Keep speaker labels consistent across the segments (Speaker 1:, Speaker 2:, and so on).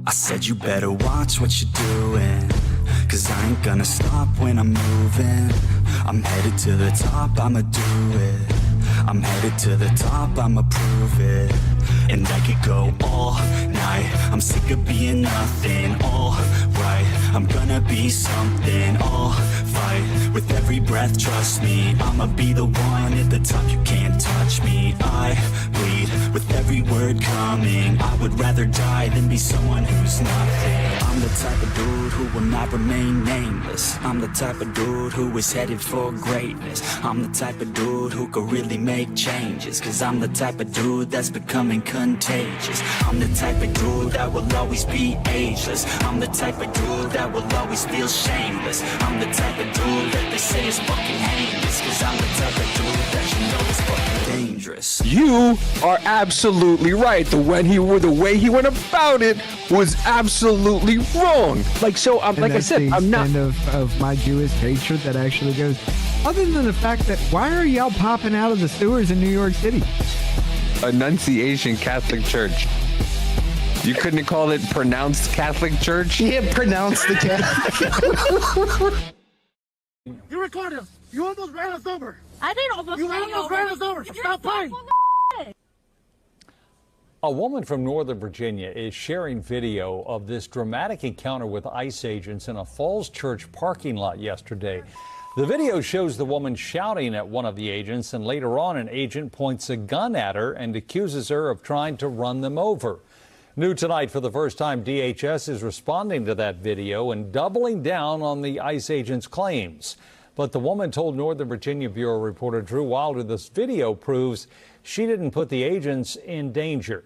Speaker 1: I said you better watch what you're doing, 'cause I ain't gonna stop when I'm moving. I'm headed to the top, I'ma do it. I'm headed to the top, I'ma prove it. And I could go all night, I'm sick of being nothing. All right, I'm gonna be something. I'll fight with every breath, trust me. I'ma be the one at the top, you can't touch me. I bleed with every word coming. I would rather die than be someone who's nothing. I'm the type of dude who will not remain nameless. I'm the type of dude who is headed for greatness. I'm the type of dude who could really make changes, 'cause I'm the type of dude that's becoming contagious. I'm the type of dude that will always be ageless. I'm the type of dude that will always feel shameless. I'm the type of dude that they say is fucking heinous, 'cause I'm the type of dude that you know is fucking dangerous.
Speaker 2: You are absolutely right. The way he went about it was absolutely wrong. Like, so, like I said, I'm not
Speaker 3: of my Jewish hatred that actually goes. Other than the fact that why are y'all popping out of the sewers in New York City?
Speaker 2: Annunciation Catholic Church. You couldn't call it pronounced Catholic Church?
Speaker 4: Yeah, pronounce the Catholic.
Speaker 5: You recorded us. You almost ran us over.
Speaker 6: I didn't almost
Speaker 5: You almost ran us over. So stop playing.
Speaker 7: A woman from Northern Virginia is sharing video of this dramatic encounter with ICE agents in a Falls Church parking lot yesterday. The video shows the woman shouting at one of the agents, and later on an agent points a gun at her and accuses her of trying to run them over. New tonight, for the first time, DHS is responding to that video and doubling down on the ICE agent's claims. But the woman told Northern Virginia Bureau reporter Drew Wilder this video proves she didn't put the agents in danger.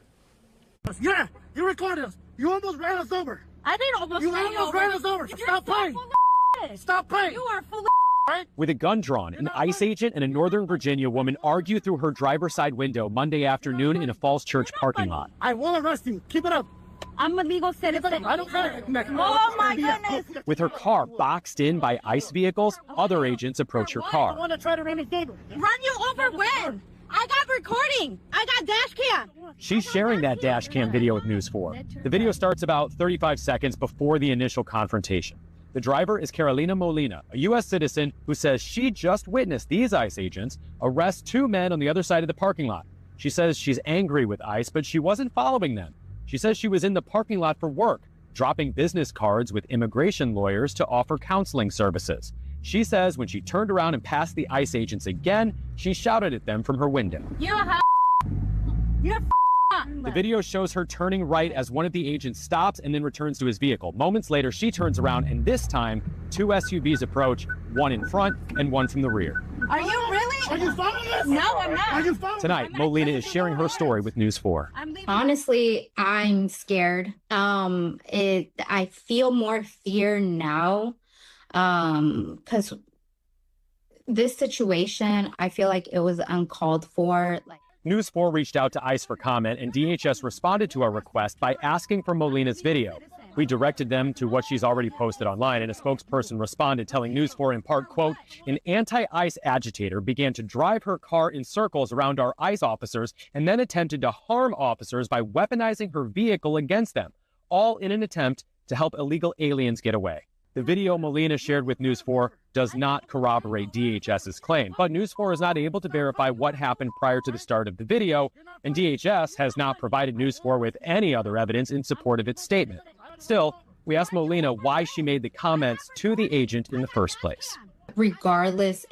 Speaker 5: Yeah, you recorded us. You almost ran us over.
Speaker 6: I didn't almost
Speaker 5: You almost ran us over. So stop playing. Stop playing.
Speaker 6: You are full
Speaker 5: Right?
Speaker 8: With a gun drawn, an ICE agent and a Northern Virginia woman argue through her driver's side window Monday afternoon in a Falls Church parking lot.
Speaker 5: I will arrest you. Keep it up.
Speaker 6: I'm a legal citizen.
Speaker 5: I don't care.
Speaker 6: Oh my goodness.
Speaker 8: With her car boxed in by ICE vehicles, other agents approach her
Speaker 5: I
Speaker 8: car.
Speaker 5: want to try to run us over.
Speaker 6: Run you over when? I got recording. I got dash cam.
Speaker 8: She's sharing that dash cam video with News 4. The video starts about 35 seconds before the initial confrontation. The driver is Carolina Molina, a U.S. citizen who says she just witnessed these ICE agents arrest two men on the other side of the parking lot. She says she's angry with ICE, but she wasn't following them. She says she was in the parking lot for work, dropping business cards with immigration lawyers to offer counseling services. She says when she turned around and passed the ICE agents again, she shouted at them from her window.
Speaker 6: You're a You're
Speaker 8: The video shows her turning right as one of the agents stops and then returns to his vehicle. Moments later, she turns around, and this time, two SUVs approach, one in front and one from the rear.
Speaker 6: Are you really?
Speaker 5: Are you following us?
Speaker 6: No, I'm not.
Speaker 5: Are you following?
Speaker 8: Tonight, Molina is sharing her story with News 4.
Speaker 9: Honestly, I'm scared. I feel more fear now, because this situation, I feel like it was uncalled for.
Speaker 8: News 4 reached out to ICE for comment, and DHS responded to our request by asking for Molina's video. We directed them to what she's already posted online, and a spokesperson responded, telling News 4 in part, quote, an anti-ICE agitator began to drive her car in circles around our ICE officers and then attempted to harm officers by weaponizing her vehicle against them, all in an attempt to help illegal aliens get away. The video Molina shared with News 4 does not corroborate DHS's claim, but News 4 is not able to verify what happened prior to the start of the video, and DHS has not provided News 4 with any other evidence in support of its statement. Still, we asked Molina why she made the comments to the agent in the first place.
Speaker 9: Regardless,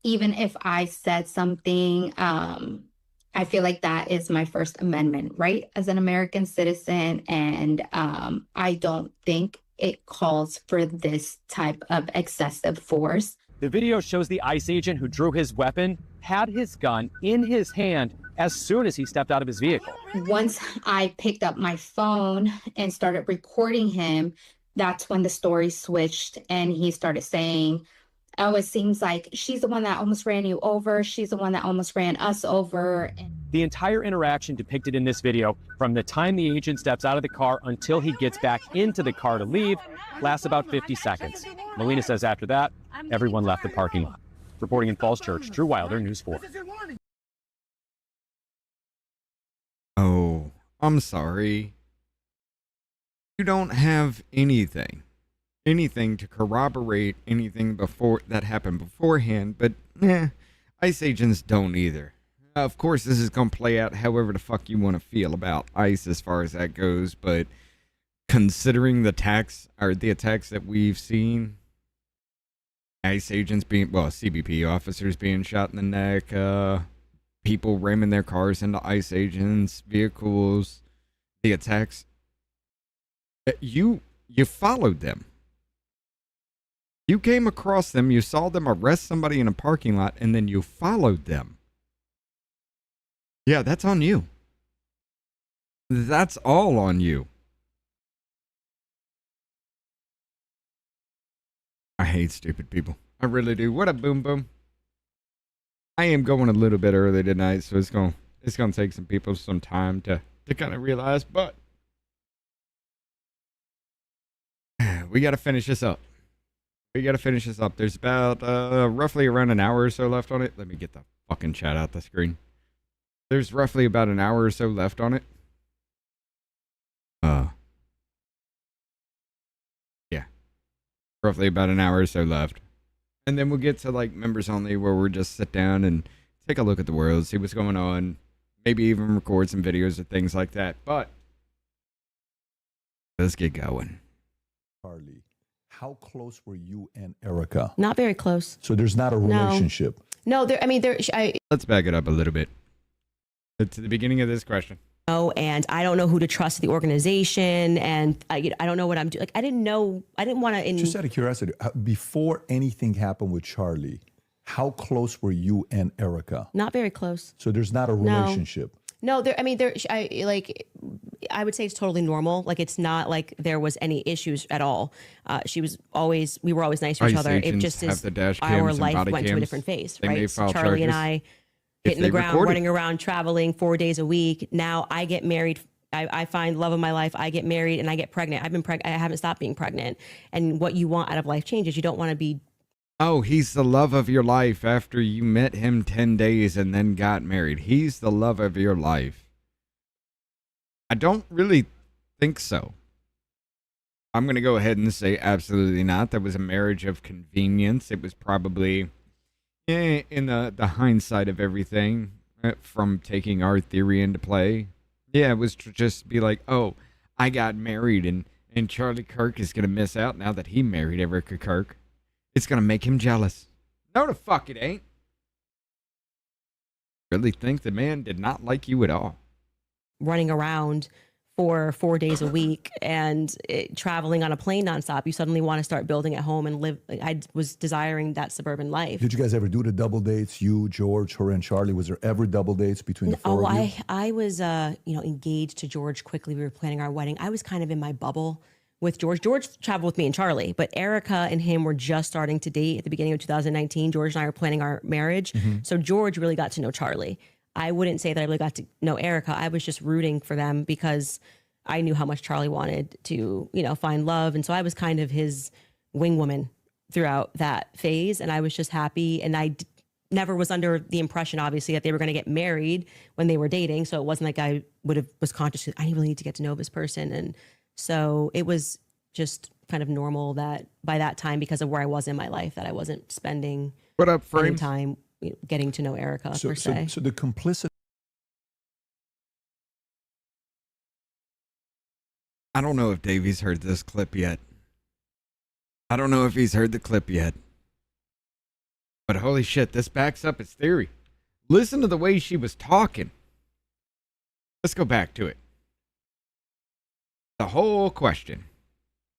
Speaker 9: even if I said something, I feel like that is my First Amendment right as an American citizen, and I don't think it calls for this type of excessive force.
Speaker 8: The video shows the ICE agent who drew his weapon had his gun in his hand as soon as he stepped out of his vehicle.
Speaker 9: Once I picked up my phone and started recording him, that's when the story switched and he started saying, oh, it seems like she's the one that almost ran you over. She's the one that almost ran us over.
Speaker 8: The entire interaction depicted in this video, from the time the agent steps out of the car until he gets back into the car to leave, lasts about 50 seconds. Molina says after that, everyone left the parking lot. Reporting in Falls Church, Drew Wilder, News 4.
Speaker 3: Oh, I'm sorry. You don't have anything to corroborate anything before that happened beforehand, but ICE agents don't either. Of course, this is going to play out however the fuck you want to feel about ICE as far as that goes, but considering the attacks that we've seen, ICE agents being, well, CBP officers being shot in the neck, people ramming their cars into ICE agents' vehicles, the attacks, you followed them. You came across them, you saw them arrest somebody in a parking lot, and then you followed them. Yeah, that's on you. That's all on you. I hate stupid people. I really do. What up, Boom Boom? I am going a little bit early tonight, so it's gonna take some people some time to kind of realize, but we got to finish this up. There's about roughly around an hour or so left on it. Let me get the fucking chat out the screen. There's roughly about an hour or so left on it. Yeah. Roughly about an hour or so left. And then we'll get to like members only, where we'll just sit down and take a look at the world, see what's going on, maybe even record some videos or things like that. But let's get going.
Speaker 10: Charlie, how close were you and Erica?
Speaker 11: Not very close.
Speaker 10: So there's not a relationship.
Speaker 11: No,
Speaker 3: Let's back it up a little bit to the beginning of this question.
Speaker 11: Oh, and I don't know who to trust the organization, and I don't know what I'm doing. Like, I didn't want to.
Speaker 10: Just out of curiosity, before anything happened with Charlie, how close were you and Erica?
Speaker 11: Not very close.
Speaker 10: So there's not a relationship.
Speaker 11: No, I would say it's totally normal. Like, it's not like there was any issues at all. We were always nice to each other. It just is our life went to a different phase, right? So Charlie and I hitting the ground, running around, traveling 4 days a week. Now I get married. I find love of my life. I get married and I get pregnant. I haven't stopped being pregnant. And what you want out of life changes. You don't want to be.
Speaker 3: Oh, he's the love of your life after you met him 10 days and then got married. He's the love of your life. I don't really think so. I'm going to go ahead and say absolutely not. That was a marriage of convenience. It was probably, in the hindsight of everything, from taking our theory into play. Yeah, it was to just be like, oh, I got married and Charlie Kirk is going to miss out now that he married Erica Kirk. It's going to make him jealous. No, the fuck it ain't. Really think the man did not like you at all.
Speaker 11: Running around for 4 days a week and traveling on a plane nonstop. You suddenly want to start building at home and live. I was desiring that suburban life.
Speaker 10: Did you guys ever do the double dates? You, George, her, and Charlie? Was there ever double dates between the four of you?
Speaker 11: I was, engaged to George quickly. We were planning our wedding. I was kind of in my bubble with George. George traveled with me and Charlie, but Erica and him were just starting to date at the beginning of 2019. George and I were planning our marriage. Mm-hmm. So George really got to know Charlie. I wouldn't say that I really got to know Erica. I was just rooting for them because I knew how much Charlie wanted to, find love. And so I was kind of his wing woman throughout that phase. And I was just happy. And I never was under the impression, obviously, that they were going to get married when they were dating. So it wasn't like I was conscious, I really need to get to know this person. And so it was just kind of normal that by that time, because of where I was in my life, that I wasn't spending any time getting to know Erica per se.
Speaker 10: So the complicity.
Speaker 3: I don't know if Davey's heard this clip yet. I don't know if he's heard the clip yet. But holy shit, this backs up his theory. Listen to the way she was talking. Let's go back to it. The whole question.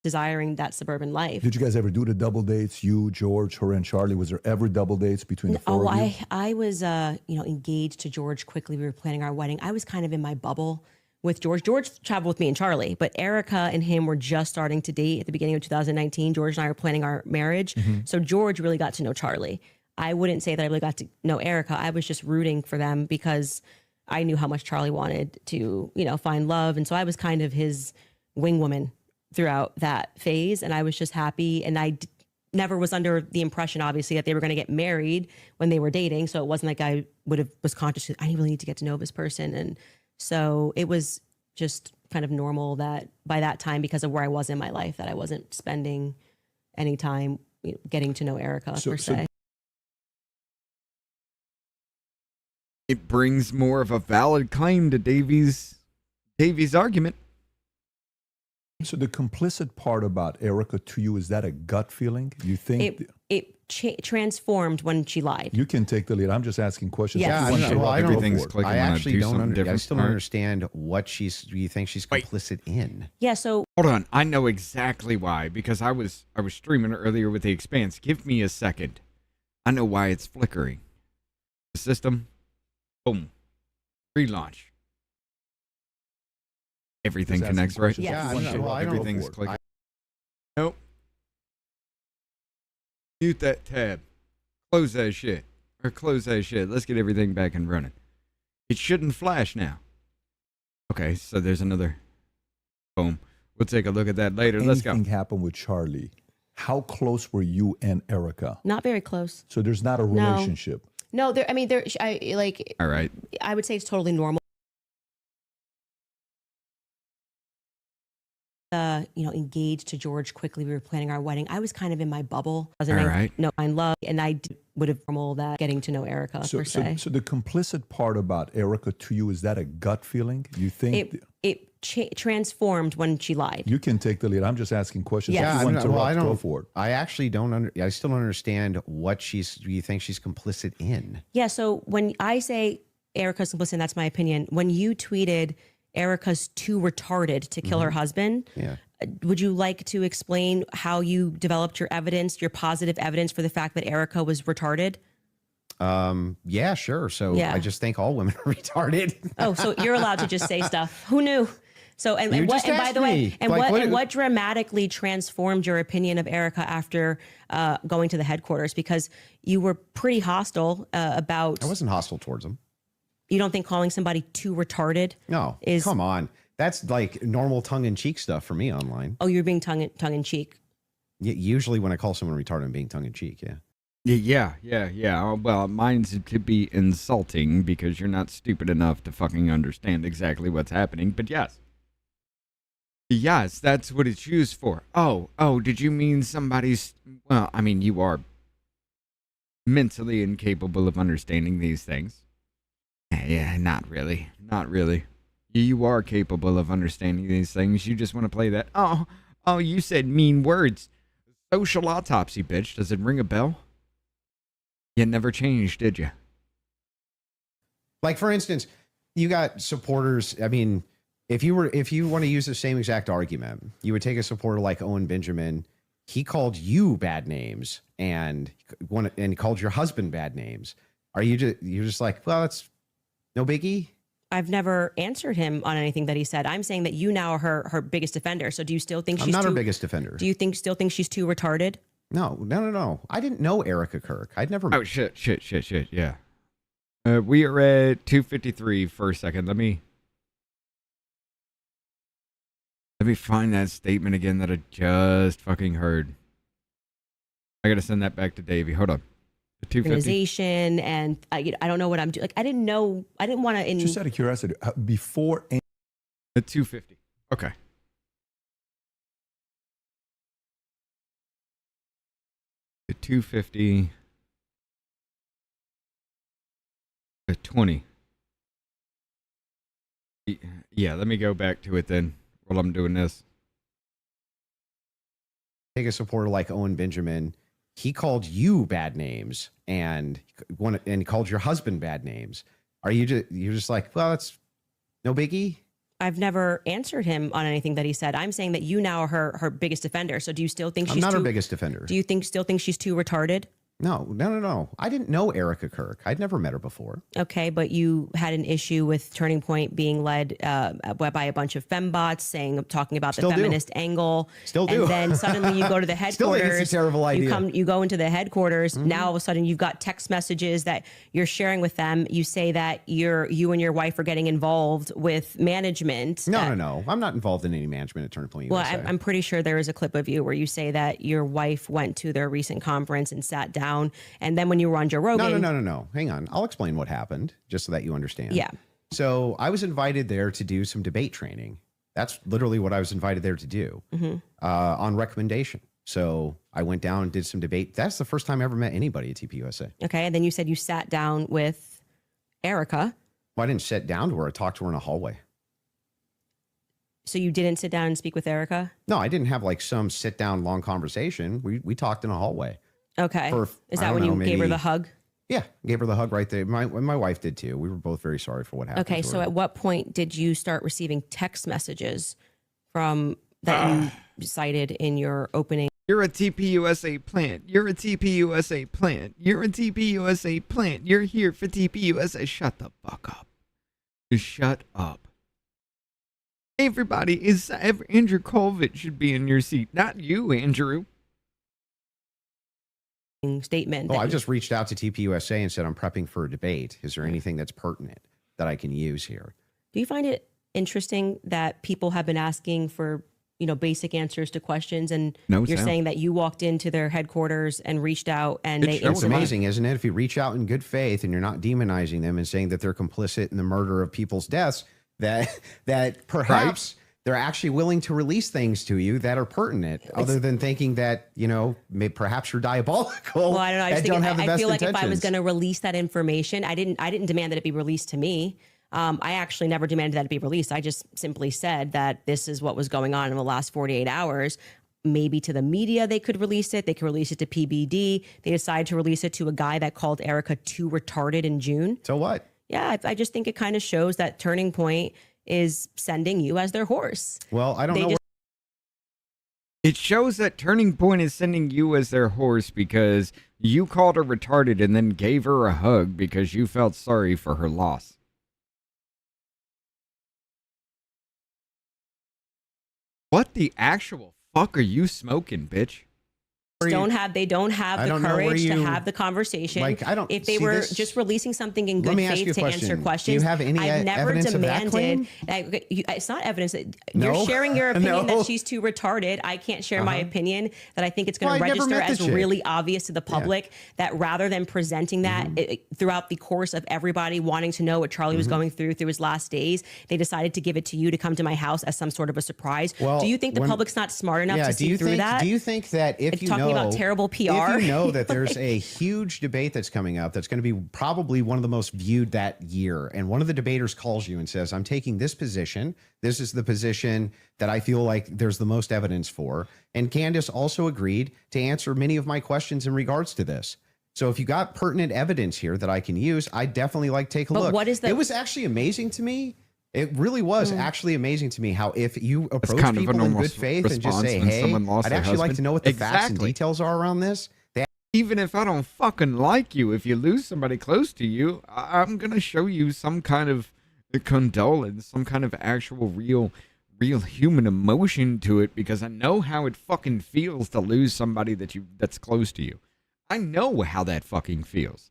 Speaker 11: Desiring that suburban life.
Speaker 10: Did you guys ever do the double dates? You, George, her, and Charlie? Was there ever double dates between the four of you?
Speaker 11: I was, engaged to George quickly. We were planning our wedding. I was kind of in my bubble with George. George traveled with me and Charlie, but Erica and him were just starting to date at the beginning of 2019. George and I were planning our marriage. Mm-hmm. So George really got to know Charlie. I wouldn't say that I really got to know Erica. I was just rooting for them because I knew how much Charlie wanted to, find love. And so I was kind of his wing woman throughout that phase. And I was just happy. And I never was under the impression, obviously, that they were going to get married when they were dating. So it wasn't like I was conscious, I really need to get to know this person. And so it was just kind of normal that by that time, because of where I was in my life, that I wasn't spending any time getting to know Erica per se.
Speaker 3: It brings more of a valid claim to Davy's argument.
Speaker 10: So the complicit part about Erica to you, is that a gut feeling? You think
Speaker 11: it transformed when she lied?
Speaker 10: You can take the lead. I'm just asking questions.
Speaker 11: Yes.
Speaker 3: I
Speaker 12: actually don't. I still don't
Speaker 3: part.
Speaker 12: understand what you think she's complicit in.
Speaker 11: Yeah. So
Speaker 3: hold on. I know exactly why, because I was streaming earlier with The Expanse. Give me a second. I know why it's flickering. The system. Boom. Relaunch. Everything connects, right?
Speaker 11: Yes.
Speaker 3: Everything's clicking. Nope. Mute that tab. Close that shit. Or close that shit. Let's get everything back and running. It shouldn't flash now. Okay, so there's another. Boom. We'll take a look at that later. Let's go.
Speaker 10: Anything happened with Charlie? How close were you and Erica?
Speaker 11: not very close.
Speaker 10: So there's not a relationship.
Speaker 11: No, there. I mean, there.
Speaker 3: All right.
Speaker 11: I would say it's totally normal. Engaged to George quickly. We were planning our wedding. I was kind of in my bubble.
Speaker 3: All right.
Speaker 11: No, I love, and I would have normal that getting to know Erica per se.
Speaker 10: So the complicit part about Erica to you, is that a gut feeling? You think
Speaker 11: it transformed when she lied?
Speaker 10: You can take the lead. I'm just asking questions.
Speaker 11: Yes.
Speaker 10: Go for it.
Speaker 12: I actually don't. I still don't understand what you think she's complicit in.
Speaker 11: Yeah. So when I say Erica's complicit, that's my opinion. When you tweeted Erica's too retarded to kill her husband.
Speaker 12: Yeah.
Speaker 11: Would you like to explain how you developed your evidence, your positive evidence for the fact that Erica was retarded?
Speaker 12: Yeah, sure. So I just think all women are retarded.
Speaker 11: Oh, so you're allowed to just say stuff. Who knew? So, and by the way, what dramatically transformed your opinion of Erica after going to the headquarters? Because you were pretty hostile about.
Speaker 12: I wasn't hostile towards them.
Speaker 11: You don't think calling somebody too retarded?
Speaker 12: No, come on. That's like normal tongue-in-cheek stuff for me online.
Speaker 11: Oh, you're being tongue-in-cheek.
Speaker 12: Usually when I call someone retarded, I'm being tongue-in-cheek,
Speaker 3: Yeah. Well, mine's to be insulting because you're not stupid enough to fucking understand exactly what's happening. But yes. Yes, that's what it's used for. Oh, did you mean somebody's... Well, I mean, you are mentally incapable of understanding these things. Yeah, not really. Not really. You are capable of understanding these things. You just want to play that. Oh, you said mean words. Social autopsy, bitch. Does it ring a bell? You never changed, did you?
Speaker 12: Like, for instance, you got supporters. I mean, if you want to use the same exact argument, you would take a supporter like Owen Benjamin. He called you bad names and called your husband bad names. You're just like, well, that's no biggie.
Speaker 11: I've never answered him on anything that he said. I'm saying that you now are her biggest defender. So do you still think
Speaker 12: I'm not her biggest defender?
Speaker 11: Do you still think she's too retarded?
Speaker 12: No. I didn't know Erica Kirk. I'd never.
Speaker 3: Oh, shit. Yeah. We are at 2:53 for a second. Let me find that statement again that I just fucking heard. I gotta send that back to Davey. Hold up.
Speaker 11: Organization, and I don't know what I'm doing. Like, I didn't know. I didn't want to.
Speaker 10: Just out of curiosity, before
Speaker 3: at 250. Okay. At 250. At 20. Yeah, let me go back to it then while I'm doing this.
Speaker 12: Take a supporter like Owen Benjamin. He called you bad names and called your husband bad names. You're just like, well, that's no biggie.
Speaker 11: I've never answered him on anything that he said. I'm saying that you now are her biggest defender. So do you still think
Speaker 12: I'm not her biggest defender?
Speaker 11: Do you still think she's too retarded?
Speaker 12: No. I didn't know Erica Kirk. I'd never met her before.
Speaker 11: Okay, but you had an issue with Turning Point being led by a bunch of fembots talking about the feminist angle.
Speaker 12: Still do.
Speaker 11: And then suddenly you go to the headquarters.
Speaker 12: Still think it's a terrible idea.
Speaker 11: You go into the headquarters. Mm-hmm. Now all of a sudden you've got text messages that you're sharing with them. You say that you and your wife are getting involved with management.
Speaker 12: No. I'm not involved in any management at Turning Point.
Speaker 11: Well, I'm pretty sure there is a clip of you where you say that your wife went to their recent conference and sat down. And then when you were on Joe Rogan.
Speaker 12: No. Hang on. I'll explain what happened just so that you understand.
Speaker 11: Yeah.
Speaker 12: So I was invited there to do some debate training That's literally what I was invited there to do on recommendation. So I went down and did some debate. That's the first time I ever met anybody at TPUSA.
Speaker 11: Okay. And then you said you sat down with Erica.
Speaker 12: Well, I didn't sit down to her. I talked to her in a hallway.
Speaker 11: So you didn't sit down and speak with Erica?
Speaker 12: No, I didn't have like some sit down long conversation. We talked in a hallway.
Speaker 11: Okay. Is that when you gave her the hug?
Speaker 12: Yeah, gave her the hug right there. My wife did too. We were both very sorry for what happened.
Speaker 11: Okay, so at what point did you start receiving text messages from that you cited in your opening?
Speaker 3: You're a TPUSA plant. You're a TPUSA plant. You're a TPUSA plant. You're here for TPUSA. Shut the fuck up. Just shut up. Everybody is Andrew Colvett should be in your seat, not you, Andrew.
Speaker 11: Statement.
Speaker 12: Oh, I just reached out to TPUSA and said I'm prepping for a debate. Is there anything that's pertinent that I can use here?
Speaker 11: Do you find it interesting that people have been asking for, basic answers to questions, and you're saying that you walked into their headquarters and reached out and
Speaker 12: It's amazing, isn't it? If you reach out in good faith and you're not demonizing them and saying that they're complicit in the murder of people's deaths, that perhaps they're actually willing to release things to you that are pertinent, other than thinking that, perhaps you're diabolical.
Speaker 11: Well, I don't know. I feel like if I was going to release that information, I didn't demand that it be released to me. I actually never demanded that it be released. I just simply said that this is what was going on in the last 48 hours. Maybe to the media they could release it. They could release it to PBD. They decided to release it to a guy that called Erica too retarded in June.
Speaker 12: So what?
Speaker 11: Yeah, I just think it kind of shows that Turning Point is sending you as their horse.
Speaker 12: Well, I don't know.
Speaker 3: It shows that Turning Point is sending you as their horse because you called her retarded and then gave her a hug because you felt sorry for her loss. What the actual fuck are you smoking, bitch?
Speaker 11: They don't have the courage to have the conversation. If they were just releasing something in good faith to answer questions.
Speaker 12: Do you have any evidence of that claim?
Speaker 11: It's not evidence. You're sharing your opinion that she's too retarded. I can't share my opinion that I think it's going to register as really obvious to the public, that rather than presenting that throughout the course of everybody wanting to know what Charlie was going through his last days, they decided to give it to you to come to my house as some sort of a surprise.
Speaker 12: Well,
Speaker 11: do you think the public's not smart enough to see through that?
Speaker 12: Do you think that if you know
Speaker 11: about terrible PR.
Speaker 12: If you know that there's a huge debate that's coming up that's going to be probably one of the most viewed that year, and one of the debaters calls you and says, I'm taking this position. This is the position that I feel like there's the most evidence for. And Candace also agreed to answer many of my questions in regards to this. So if you got pertinent evidence here that I can use, I definitely like take a look.
Speaker 11: What is
Speaker 12: It was actually amazing to me. It really was actually amazing to me how if you approach people in good faith and just say, hey, I'd actually like to know what the facts and details are around this.
Speaker 3: Even if I don't fucking like you, if you lose somebody close to you, I'm going to show you some kind of condolence, some kind of actual real human emotion to it, because I know how it fucking feels to lose somebody that's close to you. I know how that fucking feels.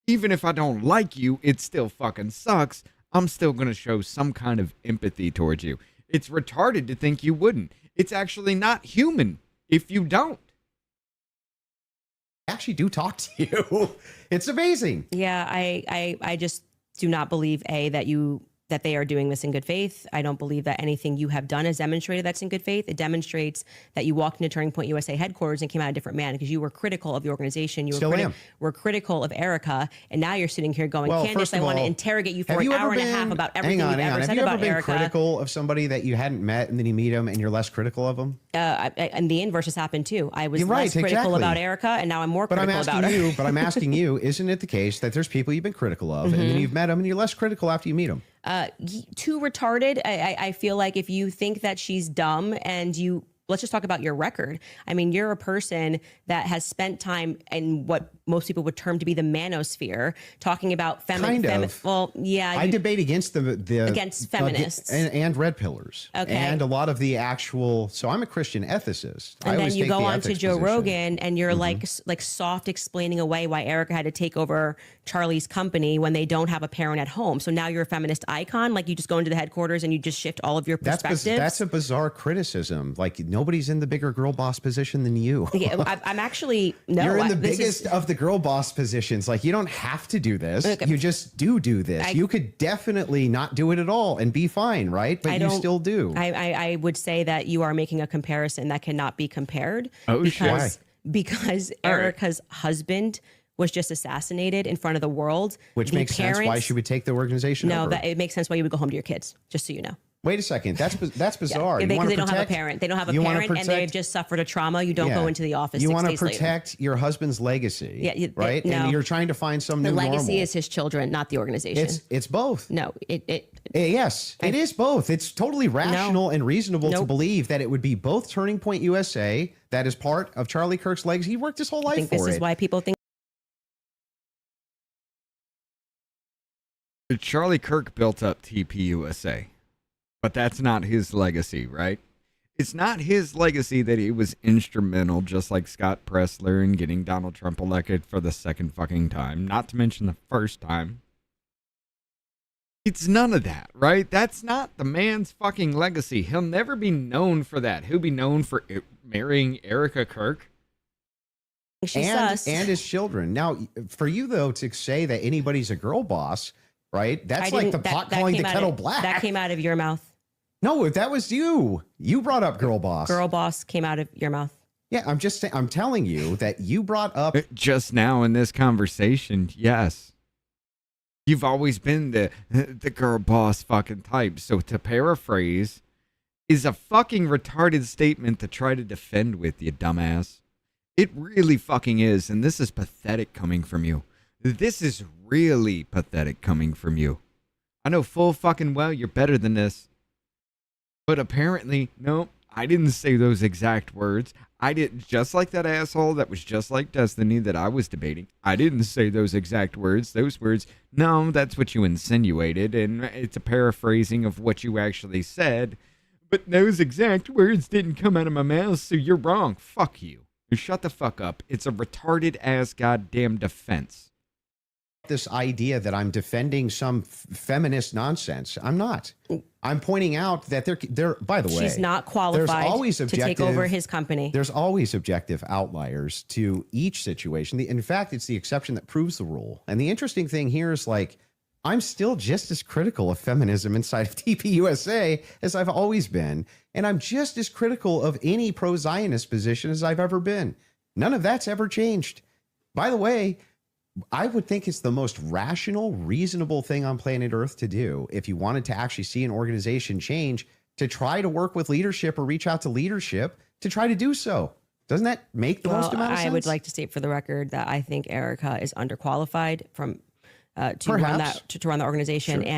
Speaker 3: Even if I don't like you, it still fucking sucks. I'm still going to show some kind of empathy towards you. It's retarded to think you wouldn't. It's actually not human if you don't.
Speaker 12: I actually do talk to you. It's amazing.
Speaker 11: Yeah, I just do not believe, that they are doing this in good faith. I don't believe that anything you have done has demonstrated that's in good faith. It demonstrates that you walked into Turning Point USA headquarters and came out a different man, because you were critical of the organization. You were critical of Erica, and now you're sitting here going, Candace, I want to interrogate you for an hour and a half about everything you've ever said about Erica. Have you ever been
Speaker 12: critical of somebody that you hadn't met, and then you meet them and you're less critical of them?
Speaker 11: And the inverse has happened too. I was less critical about Erica, and now I'm more critical about her.
Speaker 12: But I'm asking you, isn't it the case that there's people you've been critical of, and then you've met them and you're less critical after you meet them?
Speaker 11: Too retarded. I feel like if you think that she's dumb and let's just talk about your record. I mean, you're a person that has spent time in what most people would term to be the manosphere, talking about
Speaker 12: I debate against
Speaker 11: against feminists
Speaker 12: and red pillars, and a lot of the actual. So I'm a Christian ethicist.
Speaker 11: And then you go on to Joe Rogan, and you're like soft explaining away why Erica had to take over Charlie's company when they don't have a parent at home. So now you're a feminist icon. Like, you just go into the headquarters and you just shift all of your perspectives.
Speaker 12: That's a bizarre criticism. Like, no Nobody's in the bigger girl boss position than you.
Speaker 11: Yeah, I'm actually no.
Speaker 12: You're in the biggest of the girl boss positions. Like, you don't have to do this.
Speaker 11: Okay.
Speaker 12: You just do this. You could definitely not do it at all and be fine, right? But you still do.
Speaker 11: I would say that you are making a comparison that cannot be compared.
Speaker 3: Oh,
Speaker 11: because Erica's husband was just assassinated in front of the world.
Speaker 12: Which makes sense why she would take the organization over.
Speaker 11: No, that it makes sense why you would go home to your kids, just so you know.
Speaker 12: Wait a second. That's bizarre.
Speaker 11: Yeah, because they don't have a parent. They don't have a parent, and they've just suffered a trauma. You don't go into the office.
Speaker 12: You
Speaker 11: want
Speaker 12: to protect your husband's legacy, right?
Speaker 11: No.
Speaker 12: And you're trying to find some new normal.
Speaker 11: The legacy is his children, not the organization.
Speaker 12: It's both.
Speaker 11: No,
Speaker 12: yes, it is both. It's totally rational and reasonable to believe that it would be both Turning Point USA. That is part of Charlie Kirk's legacy. He worked his whole life for it.
Speaker 11: I think this is why people think.
Speaker 3: Charlie Kirk built up TPUSA, but that's not his legacy, right? It's not his legacy that he was instrumental, just like Scott Pressler, in getting Donald Trump elected for the second fucking time, not to mention the first time. It's none of that, right? That's not the man's fucking legacy. He'll never be known for that. He'll be known for marrying Erica Kirk.
Speaker 12: And his children. Now, for you, though, to say that anybody's a girl boss, right? That's like the pot calling the kettle black.
Speaker 11: That came out of your mouth.
Speaker 12: No, that was you. You brought up girl boss.
Speaker 11: Girl boss came out of your mouth.
Speaker 12: Yeah, I'm just saying. I'm telling you that you brought up
Speaker 3: just now in this conversation. Yes, you've always been the girl boss fucking type. So to paraphrase, is a fucking retarded statement to try to defend with, you dumbass. It really fucking is, and this is pathetic coming from you. This is really pathetic coming from you. I know full fucking well you're better than this. But apparently, no, I didn't say those exact words. I didn't, just like that asshole that was just like Destiny that I was debating. I didn't say those exact words. Those words, no, that's what you insinuated, and it's a paraphrasing of what you actually said. But those exact words didn't come out of my mouth, so you're wrong. Fuck you. Shut the fuck up. It's a retarded ass goddamn defense.
Speaker 12: This idea that I'm defending some feminist nonsense. I'm not. I'm pointing out that they're by the way,
Speaker 11: she's not qualified to take over his company.
Speaker 12: There's always objective outliers to each situation. In fact, it's the exception that proves the rule. And the interesting thing here is, like, I'm still just as critical of feminism inside of TPUSA as I've always been. And I'm just as critical of any pro-Zionist position as I've ever been. None of that's ever changed. By the way, I would think it's the most rational, reasonable thing on planet Earth to do if you wanted to actually see an organization change, to try to work with leadership or reach out to leadership to try to do so. Doesn't that make the most amount of sense?
Speaker 11: I would like to state for the record that I think Erica is underqualified to run the organization. Sure.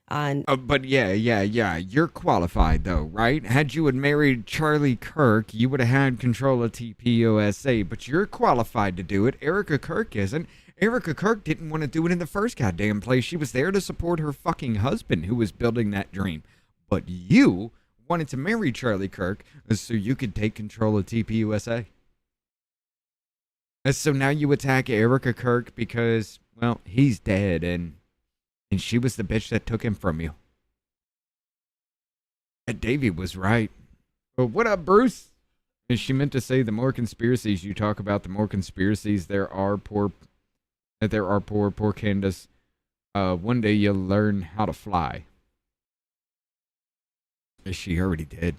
Speaker 11: And
Speaker 3: but yeah, you're qualified though, right? Had you had married Charlie Kirk, you would have had control of TPUSA, but you're qualified to do it. Erica Kirk isn't. Erica Kirk didn't want to do it in the first goddamn place. She was there to support her fucking husband who was building that dream. But you wanted to marry Charlie Kirk so you could take control of TPUSA. And so now you attack Erica Kirk because, well, he's dead and she was the bitch that took him from you. And Davey was right. Well, what up, Bruce? And she meant to say the more conspiracies you talk about, the more conspiracies there are. Poor Candace. One day you'll learn how to fly. She already did.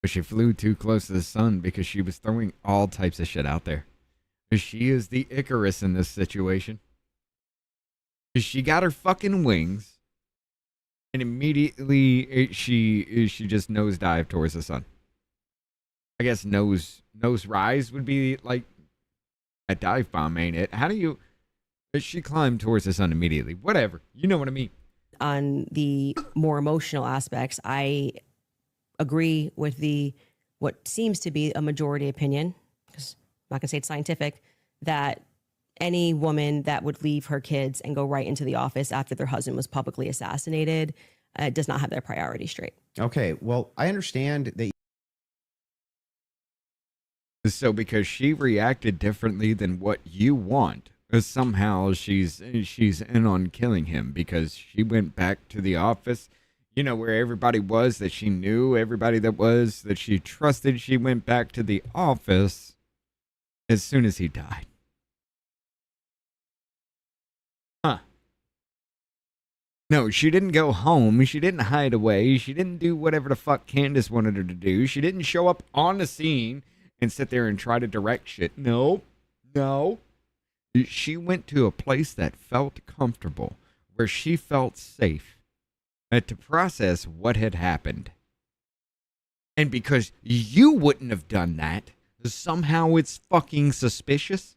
Speaker 3: But she flew too close to the sun because she was throwing all types of shit out there. She is the Icarus in this situation. She got her fucking wings, and immediately she just nosedived towards the sun. I guess nose rise would be like a dive bomb, ain't it? How do you? She climbed towards the sun immediately. Whatever, you know what I mean.
Speaker 11: On the more emotional aspects, I agree with what seems to be a majority opinion, because I'm not gonna say it's scientific, that any woman that would leave her kids and go right into the office after their husband was publicly assassinated does not have their priorities straight.
Speaker 12: Okay, well, I understand that.
Speaker 3: So because she reacted differently than what you want, somehow she's in on killing him because she went back to the office. you know, where everybody was that she knew, everybody that she trusted. She went back to the office as soon as he died. Huh. No, she didn't go home. She didn't hide away. She didn't do whatever the fuck Candace wanted her to do. She didn't show up on the scene and sit there and try to direct shit. No. She went to a place that felt comfortable, where she felt safe, to process what had happened. And because you wouldn't have done that, somehow it's fucking suspicious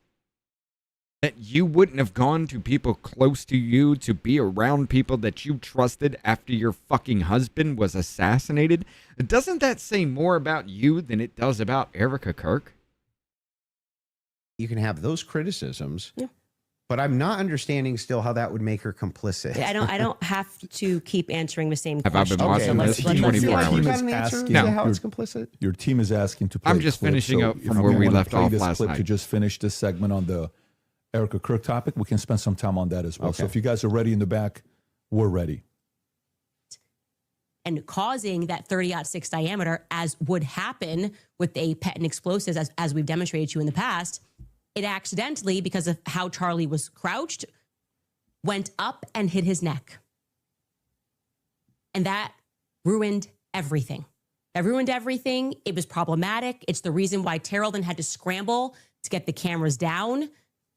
Speaker 3: that you wouldn't have gone to people close to you to be around people that you trusted after your fucking husband was assassinated. Doesn't that say more about you than it does about Erica Kirk?
Speaker 12: You can have those criticisms, but I'm not understanding still how that would make her complicit.
Speaker 11: I don't have to keep answering the same
Speaker 3: Have I
Speaker 11: question.
Speaker 3: been watching this for 24 hours?
Speaker 12: You got an answer to how it's complicit?
Speaker 10: Your team is asking to play
Speaker 3: I'm just
Speaker 10: clip,
Speaker 3: finishing
Speaker 10: so
Speaker 3: up
Speaker 10: if
Speaker 3: from
Speaker 10: you
Speaker 3: where we
Speaker 10: wanna
Speaker 3: left
Speaker 10: play
Speaker 3: off
Speaker 10: this
Speaker 3: last
Speaker 10: clip
Speaker 3: night.
Speaker 10: to just finish this segment on the Erica Kirk topic, we can spend some time on that as well. So
Speaker 12: Okay.
Speaker 10: if you guys are ready in the back, we're ready.
Speaker 11: And causing that 30-06 diameter, as would happen with a patent explosives, as we've demonstrated to you in the past, it accidentally, because of how Charlie was crouched, went up and hit his neck. And that ruined everything. That ruined everything. It was problematic. It's the reason why Terrell then had to scramble to get the cameras down,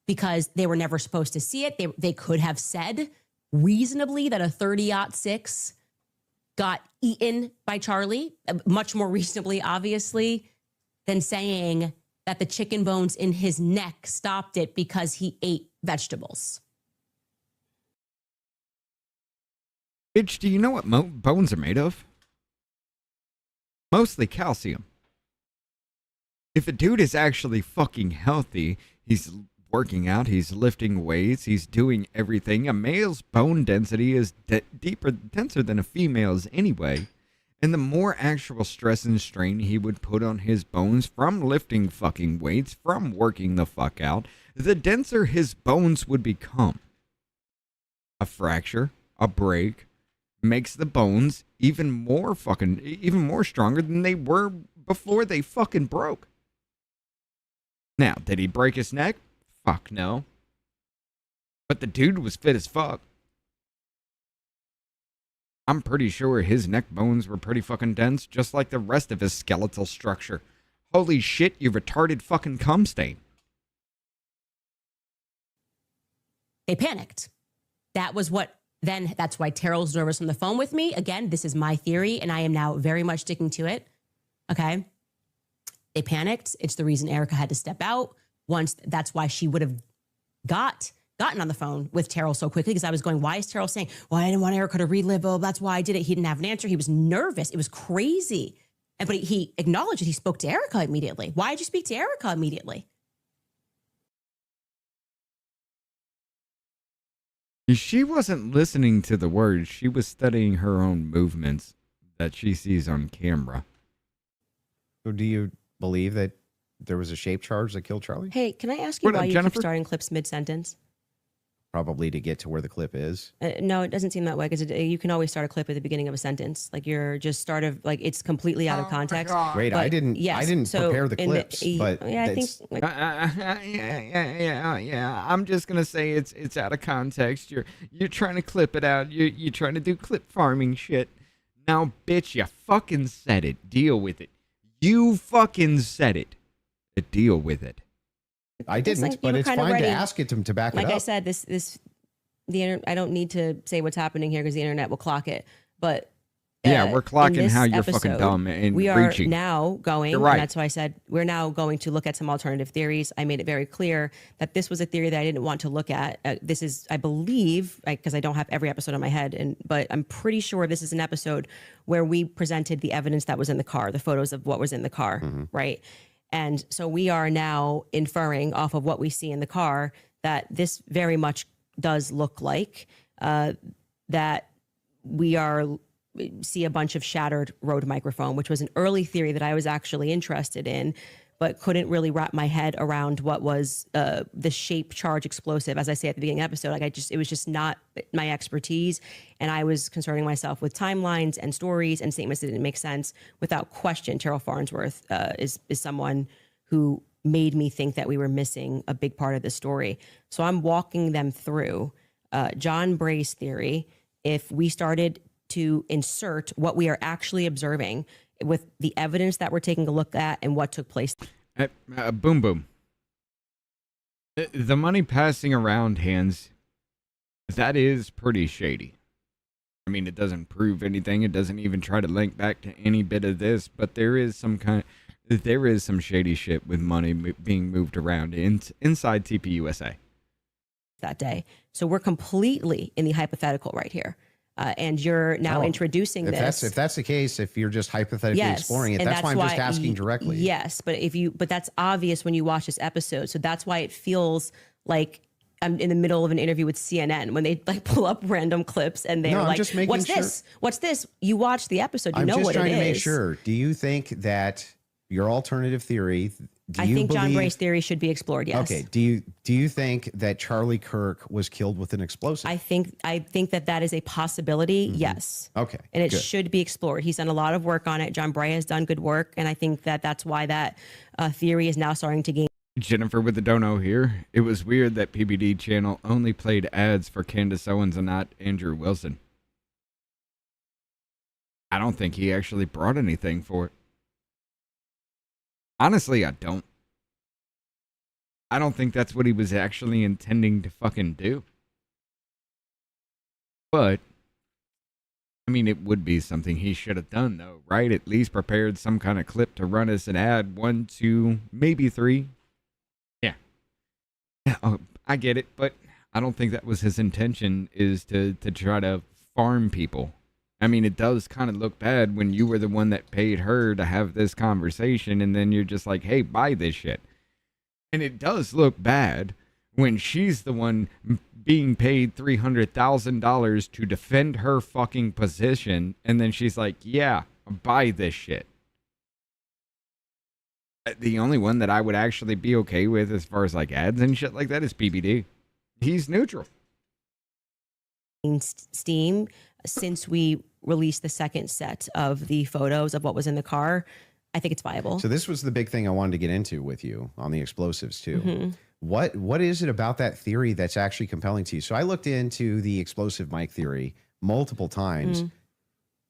Speaker 11: because they were never supposed to see it. They could have said reasonably that a 30-06 got eaten by Charlie, much more reasonably, obviously, than saying that the chicken bones in his neck stopped it because he ate vegetables.
Speaker 3: Bitch, do you know what bones are made of? Mostly calcium. If a dude is actually fucking healthy, he's working out, he's lifting weights, he's doing everything. A male's bone density is denser than a female's anyway. And the more actual stress and strain he would put on his bones from lifting fucking weights, from working the fuck out, the denser his bones would become. A fracture, a break, makes the bones even more stronger than they were before they fucking broke. Now, did he break his neck? Fuck no. But the dude was fit as fuck. I'm pretty sure his neck bones were pretty fucking dense, just like the rest of his skeletal structure. Holy shit, you retarded fucking cum stain.
Speaker 11: They panicked. That's why Terrell's nervous on the phone with me. Again, this is my theory, and I am now very much sticking to it. Okay. They panicked. It's the reason Erica had to step out. That's why she would have gotten on the phone with Terrell so quickly, because I was going, why is Terrell saying, well, I didn't want Erica to relive. Oh, that's why I did it. He didn't have an answer. He was nervous. It was crazy. But he acknowledged that he spoke to Erica immediately. Why did you speak to Erica immediately?
Speaker 3: She wasn't listening to the words. She was studying her own movements that she sees on camera.
Speaker 12: So do you believe that there was a shape charge that killed Charlie?
Speaker 11: Hey, can I ask you why you keep starting clips mid-sentence?
Speaker 12: Probably to get to where the clip is.
Speaker 11: No, it doesn't seem that way, because you can always start a clip at the beginning of a sentence. Like you're just it's completely out of context.
Speaker 12: Great, I didn't prepare the clips, but
Speaker 11: yeah, I think
Speaker 3: yeah. I'm just gonna say it's out of context. You're trying to clip it out. You're trying to do clip farming shit. Now, bitch, you fucking said it. Deal with it. You fucking said it. Deal with it.
Speaker 12: I didn't, but it's fine to ask it to back it up.
Speaker 11: Like I said, I don't need to say what's happening here because the internet will clock it. But
Speaker 3: yeah, we're clocking how you're fucking dumb and
Speaker 11: we are
Speaker 3: reaching.
Speaker 11: Now going.
Speaker 3: You're right.
Speaker 11: And that's why I said we're now going to look at some alternative theories. I made it very clear that this was a theory that I didn't want to look at. This is, I believe, because I don't have every episode in my head, but I'm pretty sure this is an episode where we presented the evidence that was in the car, the photos of what was in the car, right? And so we are now inferring off of what we see in the car that this very much does look like that we see a bunch of shattered Rode microphone, which was an early theory that I was actually interested in. but couldn't really wrap my head around what was the shape charge explosive. As I say at the beginning of the episode, like it was just not my expertise. And I was concerning myself with timelines and stories and statements that didn't make sense. Without question, Terrell Farnsworth is someone who made me think that we were missing a big part of the story. So I'm walking them through John Bray's theory. If we started to insert what we are actually observing with the evidence that we're taking a look at and what took place.
Speaker 3: Boom, boom. The money passing around hands, that is pretty shady. I mean, it doesn't prove anything. It doesn't even try to link back to any bit of this, but there is some shady shit with money being moved around inside TPUSA
Speaker 11: that day. So we're completely in the hypothetical right here. And you're now introducing this.
Speaker 12: If that's the case, if you're just hypothetically exploring it, that's why I'm just asking directly.
Speaker 11: Yes, but that's obvious when you watch this episode. So that's why it feels like I'm in the middle of an interview with CNN when they like pull up random clips and they're like, "What's this? What's this?" You watch the episode, you know what it is. I'm just trying to make
Speaker 12: sure. Do you think that your alternative theory?
Speaker 11: I think John Bray's theory should be explored. Yes.
Speaker 12: Okay. Do you think that Charlie Kirk was killed with an explosive?
Speaker 11: I think that is a possibility. Mm-hmm. Yes.
Speaker 12: Okay.
Speaker 11: And it should be explored. He's done a lot of work on it. John Bray has done good work, and I think that's why that theory is now starting to gain.
Speaker 3: Jennifer with the dono here. It was weird that PBD channel only played ads for Candace Owens and not Andrew Wilson. I don't think he actually brought anything for it. Honestly, I don't. I don't think that's what he was actually intending to fucking do. But, I mean, it would be something he should have done, though, right? At least prepared some kind of clip to run as an ad. 1, 2, maybe 3. Yeah. Oh, I get it, but I don't think that was his intention, is to try to farm people. I mean, it does kind of look bad when you were the one that paid her to have this conversation, and then you're just like, hey, buy this shit. And it does look bad when she's the one being paid $300,000 to defend her fucking position, and then she's like, yeah, buy this shit. The only one that I would actually be okay with as far as like ads and shit like that is PBD. He's neutral.
Speaker 11: Steam since we released the second set of the photos of what was in the car. I think it's viable.
Speaker 12: So this was the big thing I wanted to get into with you on the explosives too.
Speaker 11: Mm-hmm.
Speaker 12: What is it about that theory that's actually compelling to you? So I looked into the explosive mic theory multiple times,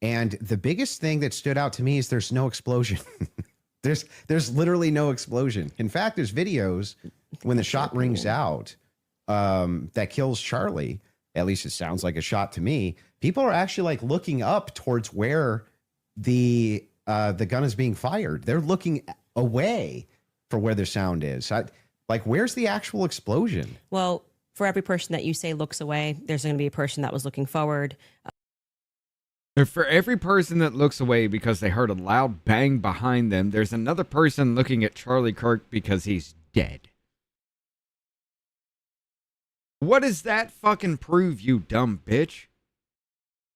Speaker 12: and the biggest thing that stood out to me is there's no explosion. There's literally no explosion. In fact, there's videos when the shot rings out that kills Charlie. At least it sounds like a shot to me. People are actually like looking up towards where the gun is being fired. They're looking away for where the sound is. Like, where's the actual explosion?
Speaker 11: Well, for every person that you say looks away, there's going to be a person that was looking forward.
Speaker 3: For every person that looks away because they heard a loud bang behind them, there's another person looking at Charlie Kirk because he's dead. What does that fucking prove, you dumb bitch?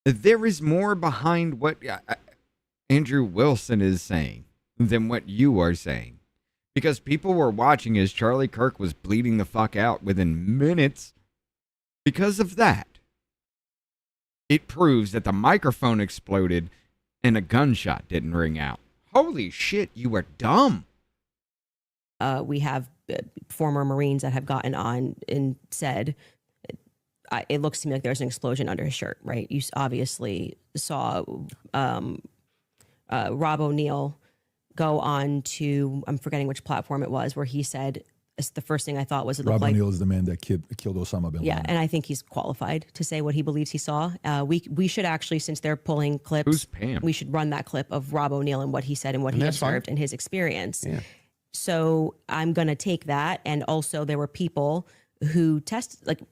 Speaker 3: There is more behind what Andrew Wilson is saying than what you are saying. Because people were watching as Charlie Kirk was bleeding the fuck out within minutes. Because of that, it proves that the microphone exploded and a gunshot didn't ring out. Holy shit, you are dumb.
Speaker 11: We have former Marines that have gotten on and said, it looks to me like there's an explosion under his shirt, right? You obviously saw Rob O'Neill go on to, I'm forgetting which platform it was, where he said, it's the first thing I thought was it looked
Speaker 10: Rob
Speaker 11: like...
Speaker 10: O'Neill is the man that killed Osama bin Laden.
Speaker 11: Yeah, and I think he's qualified to say what he believes he saw. We should actually, since they're pulling clips...
Speaker 3: Who's Pam?
Speaker 11: We should run that clip of Rob O'Neill and what he said and what he observed and his experience.
Speaker 12: Yeah.
Speaker 11: So I'm going to take that. And also there were people who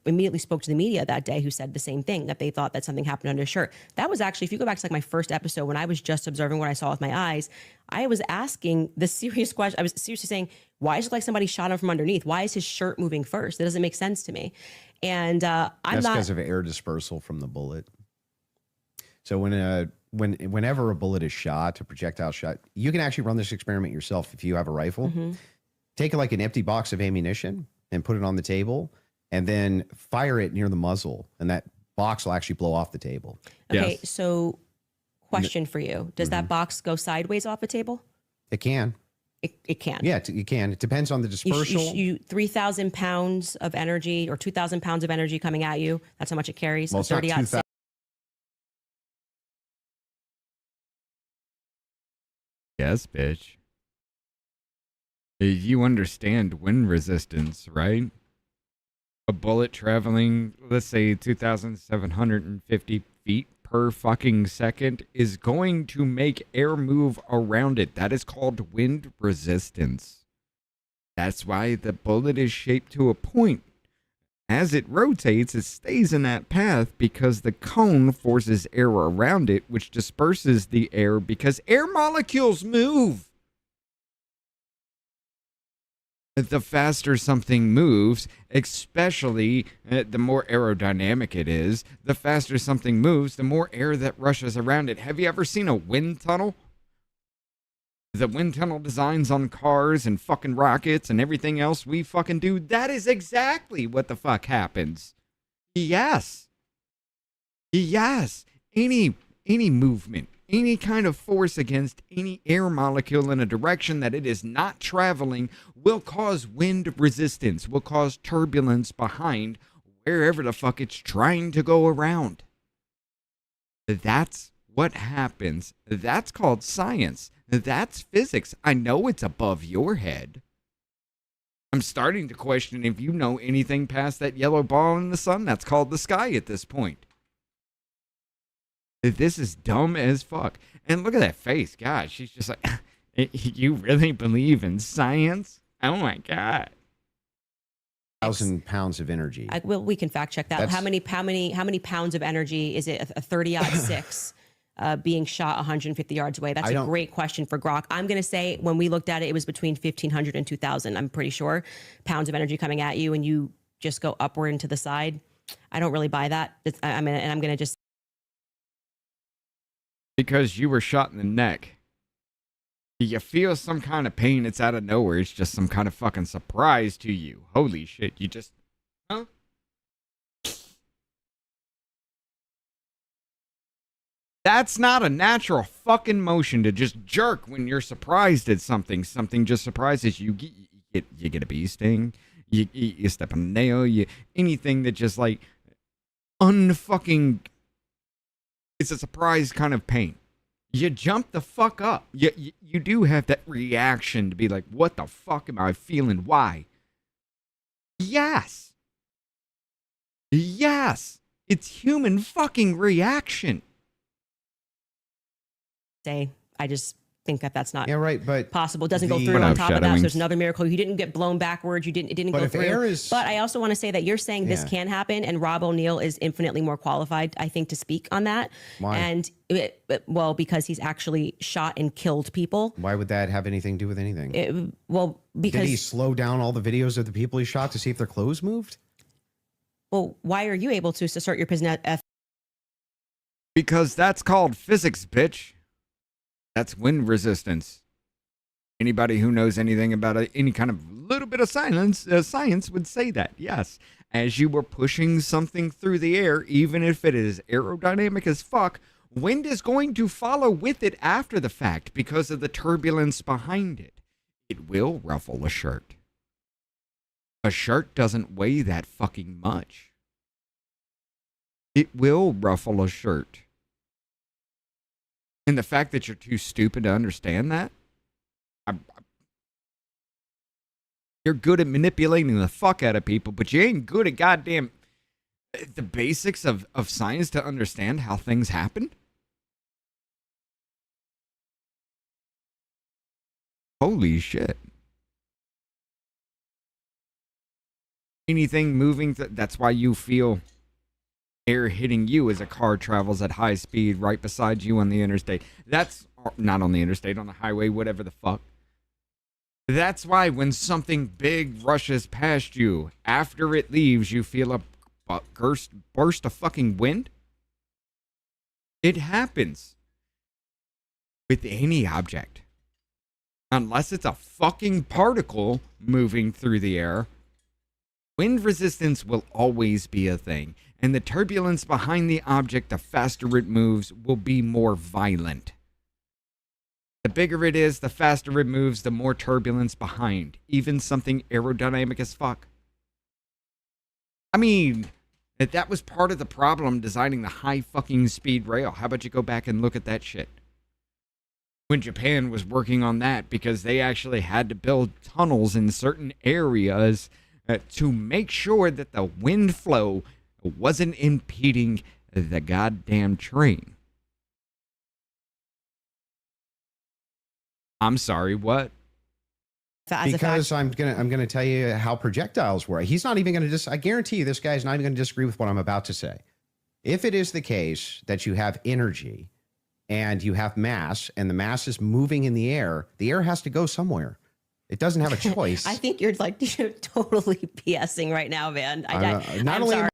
Speaker 11: immediately spoke to the media that day who said the same thing, that they thought that something happened under his shirt. That was actually, if you go back to like my first episode when I was just observing what I saw with my eyes, I was asking the serious question. I was seriously saying, why is it like somebody shot him from underneath? Why is his shirt moving first? That doesn't make sense to me. And
Speaker 12: that's because of air dispersal from the bullet. So when whenever a bullet is shot, a projectile shot, you can actually run this experiment yourself if you have a rifle.
Speaker 11: Mm-hmm.
Speaker 12: Take like an empty box of ammunition and put it on the table, and then fire it near the muzzle, and that box will actually blow off the table.
Speaker 11: Okay, so question for you. Does that box go sideways off a table?
Speaker 12: It can.
Speaker 11: It can.
Speaker 12: Yeah, it can. It depends on the dispersal.
Speaker 11: You 3,000 pounds of energy or 2,000 pounds of energy coming at you. That's how much it carries.
Speaker 12: Well, it's not
Speaker 11: 30
Speaker 3: Yes, bitch. You understand wind resistance, right? A bullet traveling, let's say 2,750 feet per fucking second is going to make air move around it. That is called wind resistance. That's why the bullet is shaped to a point. As it rotates, it stays in that path because the cone forces air around it, which disperses the air because air molecules move. The faster something moves, especially the more aerodynamic it is, the faster something moves, the more air that rushes around it. Have you ever seen a wind tunnel? The wind tunnel designs on cars and fucking rockets and everything else we fucking do, that is exactly what the fuck happens. Yes. Yes. Any movement, any kind of force against any air molecule in a direction that it is not traveling will cause wind resistance, will cause turbulence behind wherever the fuck it's trying to go around. That's what happens. That's called science. That's physics. I know it's above your head. I'm starting to question if you know anything past that yellow ball in the sun that's called the sky at this point. This is dumb as fuck. And look at that face. God, she's just like, you really believe in science? Oh my God.
Speaker 12: 1,000 pounds of energy.
Speaker 11: we can fact check that. How many pounds of energy is it? A 30-06 being shot 150 yards away. That's a great question for Grok. I'm going to say when we looked at it, it was between 1,500 and 2,000. I'm pretty sure pounds of energy coming at you, and you just go upward and to the side. I don't really buy that. I'm going to just.
Speaker 3: Because you were shot in the neck. You feel some kind of pain. It's out of nowhere. It's just some kind of fucking surprise to you. Holy shit. You just... Huh? That's not a natural fucking motion to just jerk when you're surprised at something. Something just surprises you. You get a bee sting. You step on a nail. Anything that just like... unfucking... It's a surprise kind of pain. You jump the fuck up. You do have that reaction to be like, what the fuck am I feeling? Why? Yes. Yes. It's human fucking reaction.
Speaker 11: I just think that's not
Speaker 12: but
Speaker 11: possible. It doesn't go through. On top of that, so there's another miracle. You didn't get blown backwards. It didn't go through. But I also want to say that you're saying this can happen, and Rob O'Neill is infinitely more qualified, I think, to speak on that.
Speaker 12: Why?
Speaker 11: And because he's actually shot and killed people.
Speaker 12: Why would that have anything to do with anything?
Speaker 11: Because
Speaker 12: did he slow down all the videos of the people he shot to see if their clothes moved?
Speaker 11: Well, why are you able to assert your position?
Speaker 3: Because that's called physics, bitch. That's wind resistance. Anybody who knows anything about any kind of little bit of science would say that. Yes, as you were pushing something through the air, even if it is aerodynamic as fuck, wind is going to follow with it after the fact because of the turbulence behind it. It will ruffle a shirt. A shirt doesn't weigh that fucking much. It will ruffle a shirt. And the fact that you're too stupid to understand that, you're good at manipulating the fuck out of people, but you ain't good at goddamn the basics of science to understand how things happen. Holy shit. Anything moving, that's why you feel air hitting you as a car travels at high speed right beside you on the interstate. That's not on the interstate, on the highway, whatever the fuck. That's why when something big rushes past you, after it leaves, you feel a burst of fucking wind. It happens. with any object. Unless it's a fucking particle moving through the air, wind resistance will always be a thing. And the turbulence behind the object, the faster it moves, will be more violent. The bigger it is, the faster it moves, the more turbulence behind. Even something aerodynamic as fuck. I mean, that was part of the problem designing the high fucking speed rail. How about you go back and look at that shit? When Japan was working on that, because they actually had to build tunnels in certain areas to make sure that the wind flow wasn't impeding the goddamn train. I'm sorry, what?
Speaker 12: Because I'm gonna tell you how projectiles work. He's not even gonna I guarantee you this guy's not even gonna disagree with what I'm about to say. If it is the case that you have energy and you have mass and the mass is moving in the air has to go somewhere. It doesn't have a choice.
Speaker 11: I think you're totally BSing right now, man.
Speaker 12: Not
Speaker 11: I'm
Speaker 12: only
Speaker 11: sorry.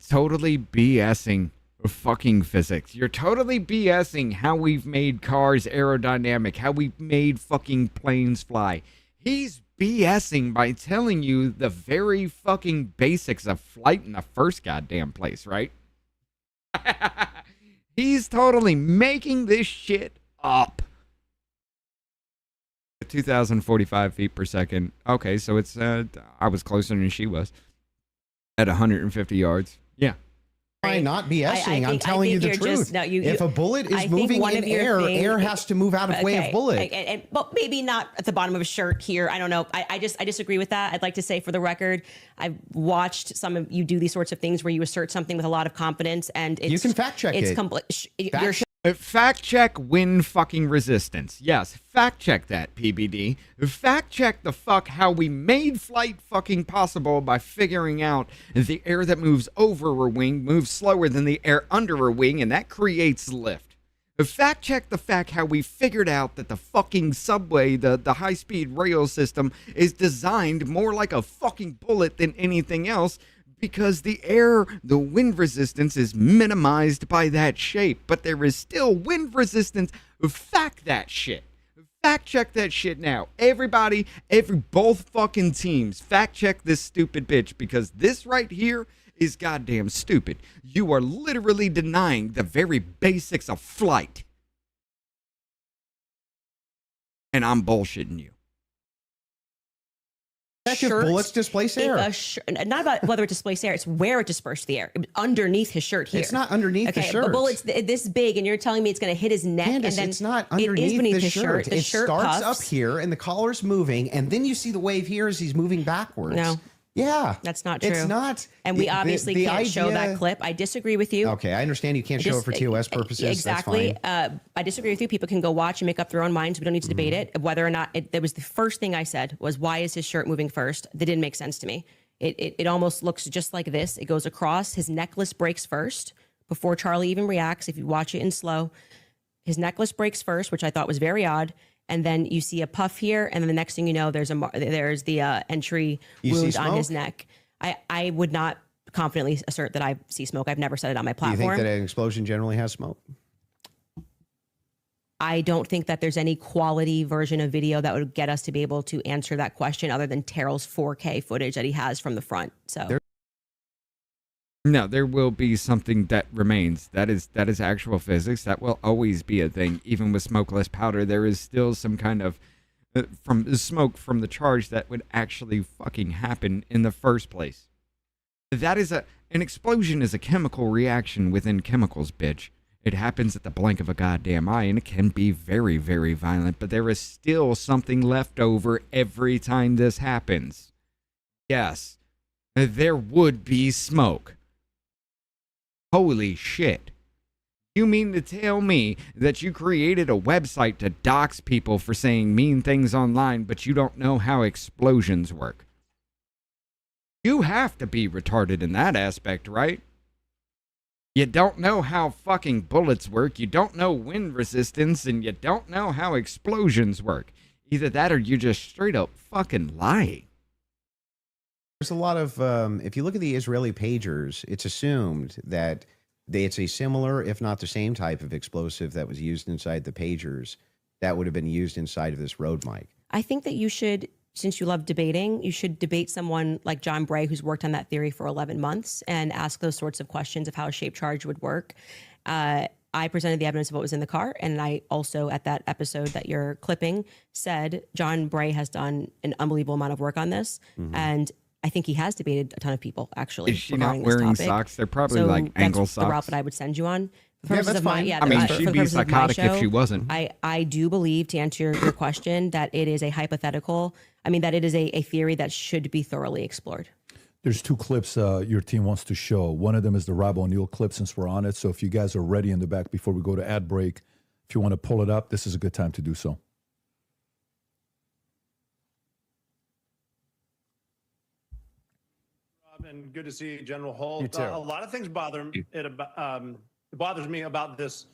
Speaker 3: Totally BSing fucking physics. You're totally BSing how we've made cars aerodynamic, how we've made fucking planes fly. He's BSing by telling you the very fucking basics of flight in the first goddamn place, right? He's totally making this shit up. 2,045 feet per second. Okay, so it's I was closer than she was at 150 yards. Yeah.
Speaker 12: I'm not BSing. I'm telling you the truth. If a bullet is moving in air has to move out of way of bullet.
Speaker 11: But maybe not at the bottom of a shirt here. I don't know. I disagree with that. I'd like to say, for the record, I've watched some of you do these sorts of things where you assert something with a lot of confidence, and
Speaker 12: you can fact check it.
Speaker 3: Fact check wind fucking resistance. Yes, fact check that, PBD. Fact check the fuck how we made flight fucking possible by figuring out the air that moves over a wing moves slower than the air under a wing, and that creates lift. Fact check the fact how we figured out that the fucking subway, the high-speed rail system, is designed more like a fucking bullet than anything else, because the wind resistance is minimized by that shape, but there is still wind resistance. Fact that shit. Fact check that shit now. Everybody, both fucking teams, fact check this stupid bitch, because this right here is goddamn stupid. You are literally denying the very basics of flight. And I'm bullshitting you.
Speaker 12: Bullets displace air.
Speaker 11: Not about whether it displaces air, it's where it dispersed the air. Underneath his shirt here.
Speaker 12: It's not underneath the shirt.
Speaker 11: A bullet's this big, and you're telling me it's going to hit his neck.
Speaker 12: Candace,
Speaker 11: and then
Speaker 12: it's not underneath the shirt.
Speaker 11: The
Speaker 12: it
Speaker 11: shirt
Speaker 12: starts
Speaker 11: puffs.
Speaker 12: up here, and the collar's moving, and then you see the wave here as he's moving backwards.
Speaker 11: No.
Speaker 12: Yeah.
Speaker 11: That's not true.
Speaker 12: It's not.
Speaker 11: And we obviously can't show that clip. I disagree with you.
Speaker 12: Okay, I understand you can't show it for TOS purposes.
Speaker 11: Exactly.
Speaker 12: That's fine.
Speaker 11: I disagree with you. People can go watch and make up their own minds. We don't need to debate it. Whether or not that was the first thing I said was, why is his shirt moving first? That didn't make sense to me. It almost looks just like this. It goes across. His necklace breaks first before Charlie even reacts. If you watch it in slow, his necklace breaks first, which I thought was very odd. And then you see a puff here, and then the next thing you know, there's the entry wound on his neck. I would not confidently assert that I see smoke. I've never said it on my platform.
Speaker 12: Do you think that an explosion generally has smoke?
Speaker 11: I don't think that there's any quality version of video that would get us to be able to answer that question other than Terrell's 4K footage that he has from the front. So
Speaker 3: no, there will be something that remains. That is actual physics. That will always be a thing. Even with smokeless powder, there is still some kind of from smoke from the charge that would actually fucking happen in the first place. That is an explosion is a chemical reaction within chemicals, bitch. It happens at the blink of a goddamn eye, and it can be very, very violent, but there is still something left over every time this happens. Yes, there would be smoke. Holy shit. You mean to tell me that you created a website to dox people for saying mean things online, but you don't know how explosions work? You have to be retarded in that aspect, right? You don't know how fucking bullets work, you don't know wind resistance, and you don't know how explosions work. Either that or you're just straight up fucking lying.
Speaker 12: There's a lot of, if you look at the Israeli pagers, it's assumed that it's a similar, if not the same type of explosive that was used inside the pagers that would have been used inside of this road mic.
Speaker 11: I think that you should, since you love debating, you should debate someone like John Bray, who's worked on that theory for 11 months, and ask those sorts of questions of how a shaped charge would work. I presented the evidence of what was in the car, and I also, at that episode that you're clipping, said John Bray has done an unbelievable amount of work on this, and I think he has debated a ton of people, actually.
Speaker 3: Is she not wearing socks? They're probably like ankle socks.
Speaker 11: That's the route that I would send you on.
Speaker 12: Yeah, that's fine.
Speaker 3: I mean, she'd be psychotic if she wasn't.
Speaker 11: I do believe, to answer your question, that it is a hypothetical. I mean, that it is a theory that should be thoroughly explored.
Speaker 10: There's 2 clips your team wants to show. One of them is the Rob O'Neill clip, since we're on it. So if you guys are ready in the back before we go to ad break, if you want to pull it up, this is a good time to do so.
Speaker 13: Rob, and good to see you, General Holt.
Speaker 12: You too.
Speaker 13: A lot of things bothers me about this.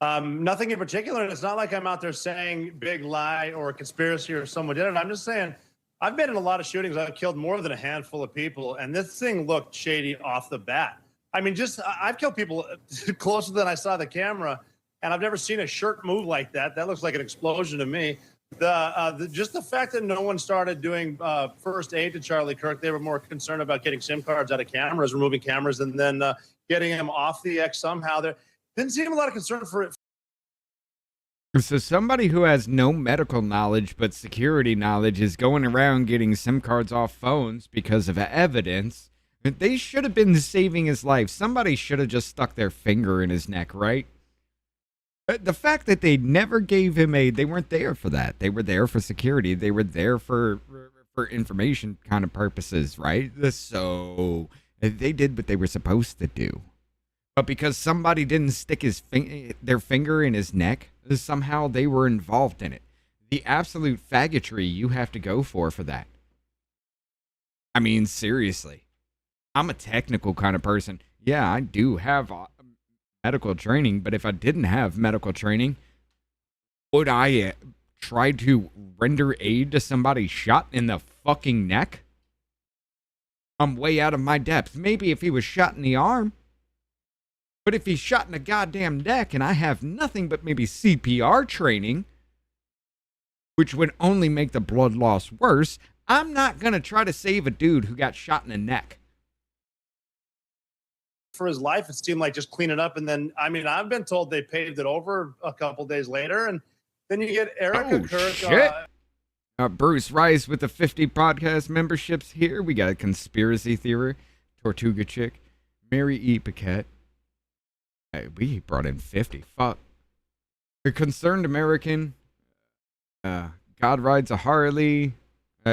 Speaker 13: Nothing in particular. And it's not like I'm out there saying big lie or a conspiracy or someone did it. I'm just saying I've been in a lot of shootings. I've killed more than a handful of people, and this thing looked shady off the bat. I mean, I've killed people closer than I saw the camera, and I've never seen a shirt move like that. That looks like an explosion to me. Just the fact that no one started doing first aid to Charlie Kirk, they were more concerned about getting SIM cards out of cameras, removing cameras, and then getting him off the X somehow. There didn't seem a lot of concern for it.
Speaker 3: So somebody who has no medical knowledge but security knowledge is going around getting SIM cards off phones because of evidence. They should have been saving his life. Somebody should have just stuck their finger in his neck, right? The fact that they never gave him they weren't there for that. They were there for security. They were there for information kind of purposes, right? So they did what they were supposed to do. But because somebody didn't stick their finger in his neck, somehow they were involved in it. The absolute faggotry you have to go for that. I mean, seriously. I'm a technical kind of person. Yeah, I do have medical training, but if I didn't have medical training, would I try to render aid to somebody shot in the fucking neck? I'm way out of my depth. Maybe if he was shot in the arm. But if he's shot in the goddamn neck and I have nothing but maybe CPR training, which would only make the blood loss worse, I'm not going to try to save a dude who got shot in the neck.
Speaker 13: For his life, it seemed like just clean it up. And then, I mean, I've been told they paved it over a couple days later. And then you get Erica Kirk.
Speaker 3: Shit. Bruce Rice with the 50 podcast memberships here. We got a conspiracy theory, Tortuga Chick, Mary E. Paquette. Hey, we brought in 50. Fuck. A concerned American. God rides a Harley.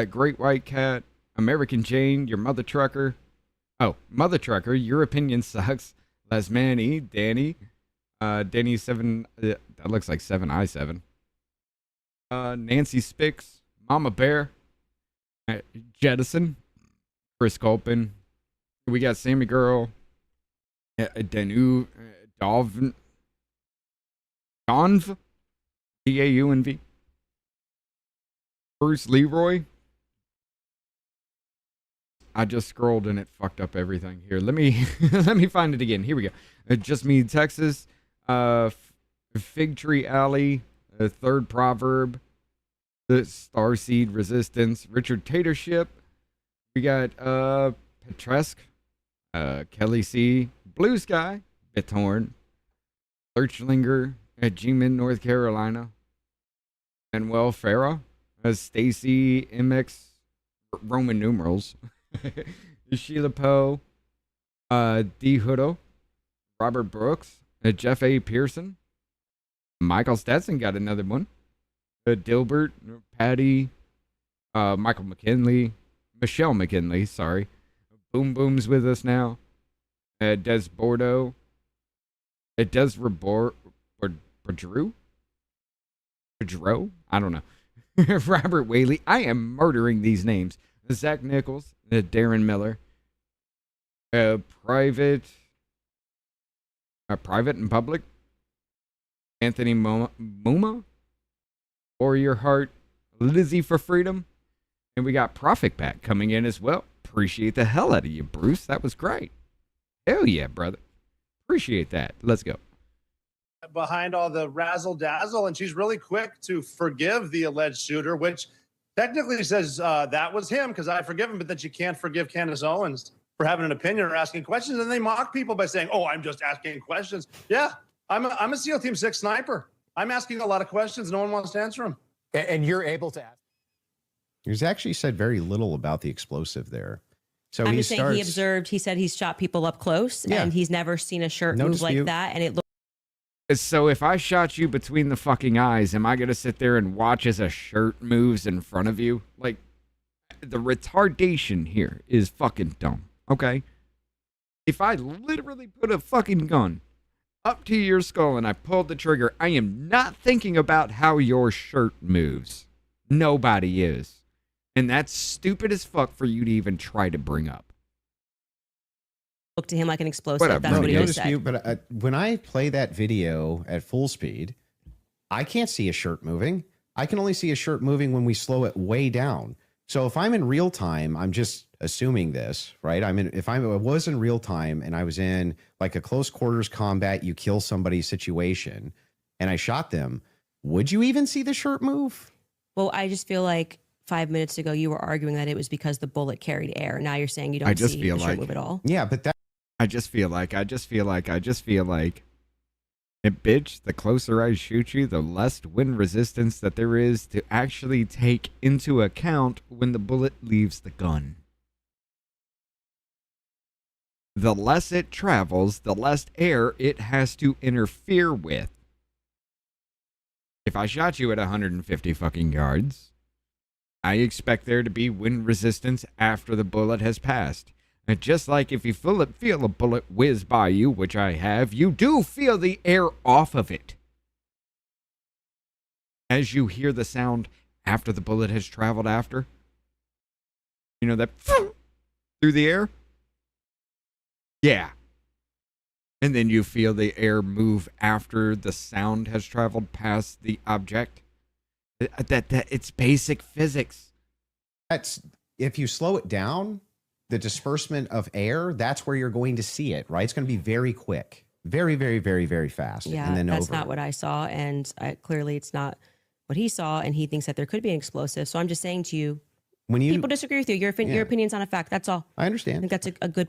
Speaker 3: Great White Cat. American Jane. Your mother trucker. Oh, mother trucker. Your opinion sucks. Lesmani. Danny. Danny 7. That looks like 7I7. Nancy Spix. Mama Bear. Jettison. Chris Colpin. We got Sammy Girl. Danu. Donv, Daunv, Bruce Leroy. I just scrolled and it fucked up everything. Here, let me find it again. Here we go. Just Me, Texas. Fig Tree Alley. Third Proverb. The Starseed Resistance. Richard Tatership. We got Petresk. Kelly C. Blue Sky. Bithorn, Lurchlinger at G-Man, North Carolina, Manuel Farah, Stacy MX, Roman numerals, Sheila Poe, D. Hudo, Robert Brooks, Jeff A. Pearson, Michael Stetson got another one, Dilbert, Patty, Michael McKinley, Michelle McKinley, sorry, Boom Boom's with us now, Des Bordeaux, It does Boudreau? I don't know. Robert Whaley. I am murdering these names. Zach Nichols. Darren Miller. Private and Public. Anthony Muma. Warrior Heart. Lizzie for Freedom. And we got Profit Pack coming in as well. Appreciate the hell out of you, Bruce. That was great. Hell yeah, brother. Appreciate that. Let's go.
Speaker 13: Behind all the razzle dazzle, and she's really quick to forgive the alleged shooter, which technically says that was him because I forgive him, but that you can't forgive Candace Owens for having an opinion or asking questions. And they mock people by saying, "Oh, I'm just asking questions." Yeah, I'm a SEAL Team 6 sniper. I'm asking a lot of questions. No one wants to answer them.
Speaker 14: And you're able to ask.
Speaker 12: He's actually said very little about the explosive there. So
Speaker 11: I'm just saying he observed, he said he's shot people up close and he's never seen a shirt move like that. And it looked.
Speaker 3: So if I shot you between the fucking eyes, am I going to sit there and watch as a shirt moves in front of you? Like, the retardation here is fucking dumb, okay? If I literally put a fucking gun up to your skull and I pulled the trigger, I am not thinking about how your shirt moves. Nobody is. And that's stupid as fuck for you to even try to bring up.
Speaker 11: Looked to him like an explosive.
Speaker 3: Whatever.
Speaker 11: That's what he
Speaker 12: No
Speaker 11: just
Speaker 12: dispute,
Speaker 11: said.
Speaker 12: but when I play that video at full speed, I can't see a shirt moving. I can only see a shirt moving when we slow it way down. So if I'm in real time, I'm just assuming this, right? If I was in real time and I was in like a close quarters combat, you kill somebody situation, and I shot them, would you even see the shirt move?
Speaker 11: Well, I just feel like 5 minutes ago you were arguing that it was because the bullet carried air. Now you're saying you don't see the shirt move at all.
Speaker 12: Yeah, but
Speaker 3: I just feel like, hey, bitch, the closer I shoot you, the less wind resistance that there is to actually take into account when the bullet leaves the gun. The less it travels, the less air it has to interfere with. If I shot you at 150 fucking yards, I expect there to be wind resistance after the bullet has passed. And just like if you feel a bullet whiz by you, which I have, you do feel the air off of it. As you hear the sound after the bullet has traveled after. You know that through the air? Yeah. And then you feel the air move after the sound has traveled past the object. That it's basic physics.
Speaker 12: That's if you slow it down, the disbursement of air, that's where you're going to see it, right? It's going to be very quick, very, very, very, very fast.
Speaker 11: Yeah,
Speaker 12: and then
Speaker 11: that's
Speaker 12: over.
Speaker 11: not what I saw. And clearly it's not what he saw. And he thinks that there could be an explosive. So I'm just saying to you,
Speaker 12: when
Speaker 11: people disagree with you, your opinion's not a fact. That's all.
Speaker 12: I understand.
Speaker 11: I think that's a good.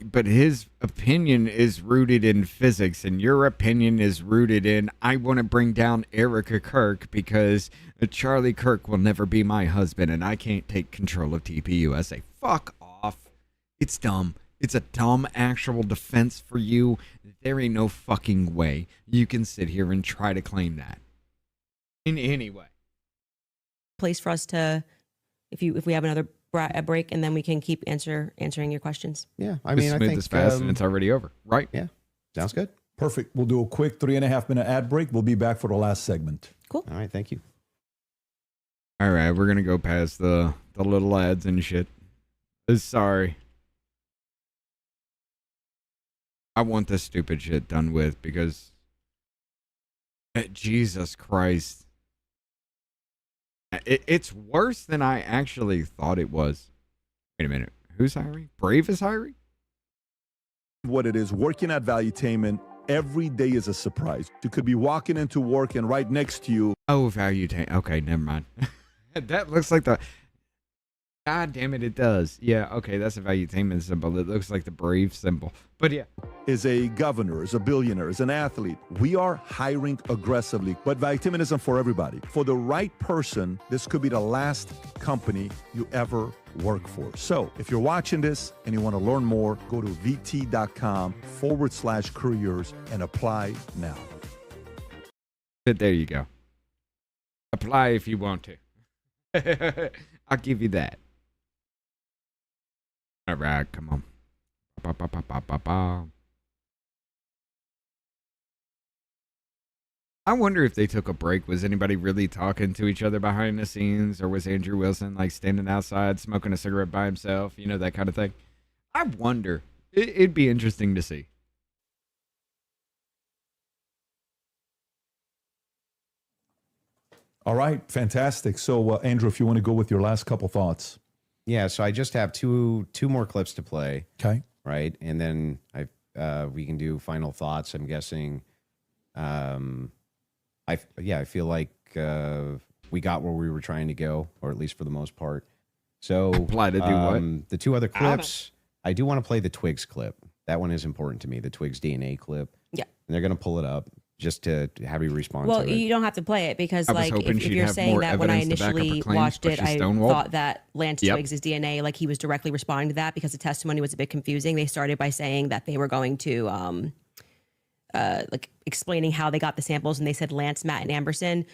Speaker 3: But his opinion is rooted in physics, and your opinion is rooted in, I want to bring down Erica Kirk because Charlie Kirk will never be my husband, and I can't take control of TPUSA. Fuck off. It's dumb. It's a dumb actual defense for you. There ain't no fucking way you can sit here and try to claim that. In any way.
Speaker 11: Place for us to, if we have another break, and then we can keep answering your questions.
Speaker 12: Yeah, I mean, I think
Speaker 3: this fast and it's already over, right?
Speaker 12: Yeah, sounds good.
Speaker 10: Perfect. We'll do a quick 3.5 minute ad break. We'll be back for the last segment.
Speaker 11: Cool.
Speaker 12: All right, thank you.
Speaker 3: All right, we're gonna go past the little ads and shit. Sorry. I want this stupid shit done with because Jesus Christ. It's worse than I actually thought it was. Wait a minute. Who's hiring? Brave is hiring?
Speaker 15: What it is, working at Valuetainment, every day is a surprise. You could be walking into work and right next to you.
Speaker 3: Oh, Valuetainment. Okay, never mind. That looks like the... God damn it, it does. Yeah, okay, that's a Valuetainment symbol. It looks like the Brave symbol. But yeah.
Speaker 15: Is a governor, is a billionaire, is an athlete. We are hiring aggressively, but Valuetainment isn't for everybody. For the right person, this could be the last company you ever work for. So if you're watching this and you want to learn more, go to vt.com/careers and apply now.
Speaker 3: But there you go. Apply if you want to. I'll give you that. All right, come on. I wonder if they took a break. Was anybody really talking to each other behind the scenes? Or was Andrew Wilson like standing outside smoking a cigarette by himself? You know, that kind of thing. I wonder. It'd be interesting to see.
Speaker 10: All right, fantastic. So, Andrew, if you want to go with your last couple thoughts.
Speaker 12: Yeah, so I just have two more clips to play.
Speaker 10: Okay.
Speaker 12: right? And then we can do final thoughts. I'm guessing. I feel like we got where we were trying to go, or at least for the most part. So
Speaker 3: apply to do what?
Speaker 12: The two other clips, I do want to play the Twigs clip. That one is important to me. The Twigs DNA clip.
Speaker 11: Yeah,
Speaker 12: and they're gonna pull it up just to have you respond.
Speaker 11: Well,
Speaker 12: to it.
Speaker 11: you don't have to play it because, like, if you're
Speaker 3: have
Speaker 11: saying
Speaker 3: more
Speaker 11: that when I
Speaker 3: evidence to back up her
Speaker 11: initially
Speaker 3: claims,
Speaker 11: watched
Speaker 3: but
Speaker 11: it,
Speaker 3: she's
Speaker 11: I
Speaker 3: stonewalled.
Speaker 11: thought that Lance
Speaker 3: Yep.
Speaker 11: Twigs' DNA, like, he was directly responding to that because the testimony was a bit confusing. They started by saying that they were going to, like, explaining how they got the samples, and they said Lance, Matt, and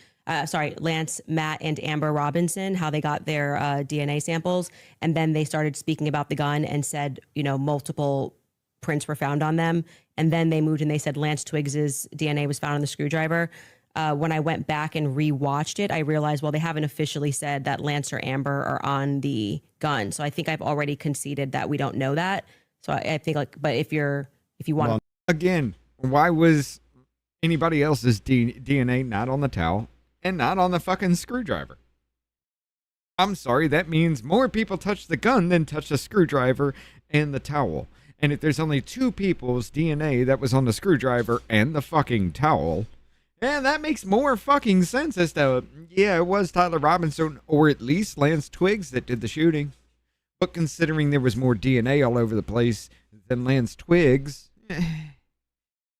Speaker 11: Lance, Matt, and Amber Robinson, how they got their DNA samples, and then they started speaking about the gun and said, you know, multiple prints were found on them, and then they moved and they said Lance Twigs's DNA was found on the screwdriver. When I went back and rewatched it, I realized, well, they haven't officially said that Lance or Amber are on the gun, so I think I've already conceded that we don't know that. So I think, like, but if you want,
Speaker 3: again, why was anybody else's DNA not on the towel and not on the fucking screwdriver? I'm sorry, that means more people touched the gun than touched the screwdriver and the towel. And if there's only two people's DNA that was on the screwdriver and the fucking towel, and that makes more fucking sense as to, yeah, it was Tyler Robinson or at least Lance Twigs that did the shooting. But considering there was more DNA all over the place than Lance Twigs,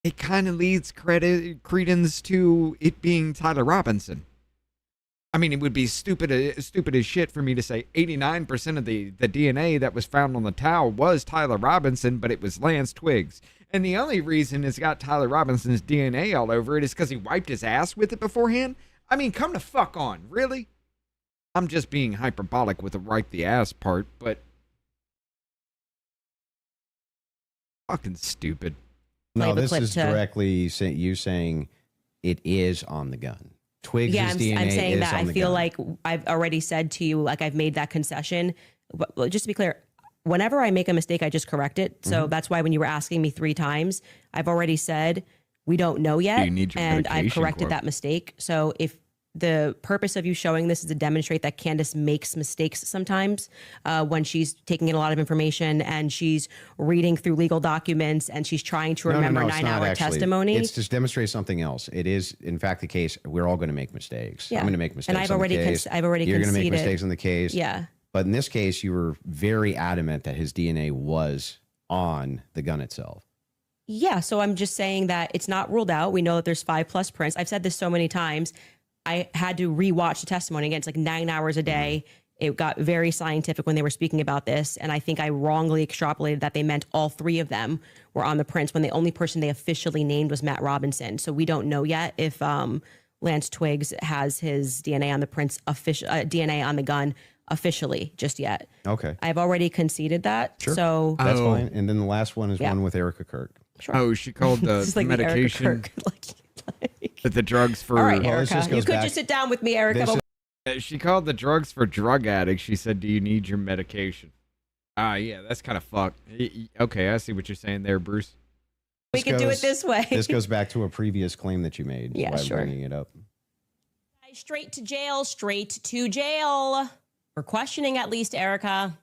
Speaker 3: it kind of leads credence to it being Tyler Robinson. I mean, it would be stupid as shit for me to say 89% of the DNA that was found on the towel was Tyler Robinson, but it was Lance Twigs. And the only reason it's got Tyler Robinson's DNA all over it is because he wiped his ass with it beforehand. I mean, come to fuck on, really? I'm just being hyperbolic with the wipe the ass part, but fucking stupid.
Speaker 12: No, this is directly you saying it is on the gun. Twigs' DNA
Speaker 11: I'm saying
Speaker 12: is
Speaker 11: that
Speaker 12: on
Speaker 11: I
Speaker 12: the
Speaker 11: feel
Speaker 12: gun.
Speaker 11: like I've already said to you, like, I've made that concession. But just to be clear, whenever I make a mistake, I just correct it. So that's why when you were asking me 3 times, I've already said we don't know yet,
Speaker 3: You need your
Speaker 11: and I've
Speaker 3: medication,
Speaker 11: corrected
Speaker 3: quote.
Speaker 11: that mistake. So if the purpose of you showing this is to demonstrate that Candace makes mistakes sometimes when she's taking in a lot of information and she's reading through legal documents and she's trying to remember
Speaker 12: it's not
Speaker 11: 9-hour
Speaker 12: actually.
Speaker 11: testimony.
Speaker 12: It's to demonstrate something else. It is, in fact, the case. We're all going to make mistakes.
Speaker 11: Yeah.
Speaker 12: I'm going to make mistakes.
Speaker 11: And I've
Speaker 12: on
Speaker 11: already
Speaker 12: the case.
Speaker 11: I've already
Speaker 12: You're going to make
Speaker 11: conceded.
Speaker 12: mistakes on the case.
Speaker 11: Yeah.
Speaker 12: But in this case, you were very adamant that his DNA was on the gun itself.
Speaker 11: Yeah, so I'm just saying that it's not ruled out. We know that there's 5+ prints. I've said this so many times. I had to rewatch the testimony again. It's like 9 hours a day. It got very scientific when they were speaking about this. And I think I wrongly extrapolated that they meant all 3 of them were on the prints when the only person they officially named was Matt Robinson. So we don't know yet if Lance Twigs has his DNA on the prints, DNA on the gun officially just yet.
Speaker 12: Okay.
Speaker 11: I've already conceded that.
Speaker 12: Sure.
Speaker 11: So
Speaker 12: That's fine. And then the last one is one with Erica Kirk.
Speaker 11: Sure.
Speaker 3: Oh, she called the
Speaker 11: This is like the Erica
Speaker 3: medication,
Speaker 11: Kirk,
Speaker 3: the drugs for...
Speaker 11: All right,
Speaker 12: Well, this
Speaker 11: Erica,
Speaker 12: just
Speaker 11: you
Speaker 12: goes
Speaker 11: could
Speaker 12: back-
Speaker 11: just sit down with me, Erica.
Speaker 12: This
Speaker 3: She called the drugs for drug addicts. She said, do you need your medication? Yeah, that's kind of fucked. Okay, I see what you're saying there, Bruce.
Speaker 11: We can do it this way.
Speaker 12: This goes back to a previous claim that you made.
Speaker 11: Yeah,
Speaker 12: Why I'm
Speaker 11: sure.
Speaker 12: bringing it up.
Speaker 11: Straight to jail, straight to jail. For questioning, at least, Erica.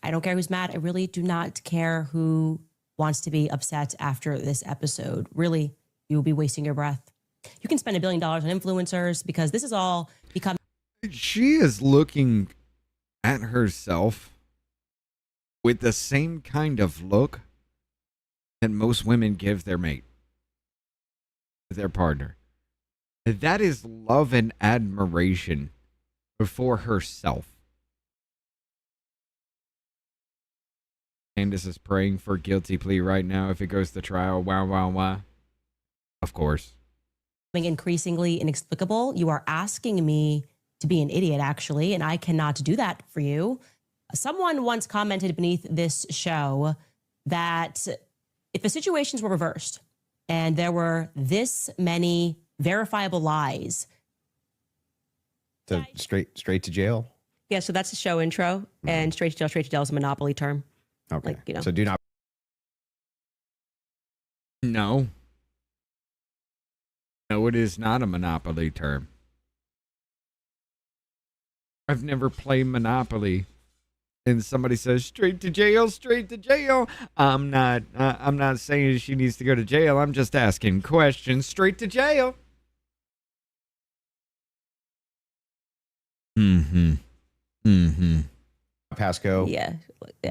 Speaker 11: I don't care who's mad. I really do not care who wants to be upset after this episode. Really, you will be wasting your breath. You can spend $1 billion on influencers because this is all become.
Speaker 3: She is looking at herself with the same kind of look that most women give their mate, their partner. That is love and admiration for herself. Candace is praying for guilty plea right now if it goes to trial. Wow, wow, wow. Of course.
Speaker 11: Increasingly inexplicable. You are asking me to be an idiot, actually, and I cannot do that for you. Someone once commented beneath this show that if the situations were reversed and there were this many verifiable lies.
Speaker 12: So straight to jail?
Speaker 11: Yeah, so that's the show intro, and straight to jail is a monopoly term.
Speaker 12: Okay.
Speaker 11: Like, you know.
Speaker 12: So do not.
Speaker 3: No. No, it is not a Monopoly term. I've never played Monopoly and somebody says straight to jail, straight to jail. I'm not saying she needs to go to jail. I'm just asking questions. Straight to jail.
Speaker 12: Pasco.
Speaker 11: Yeah.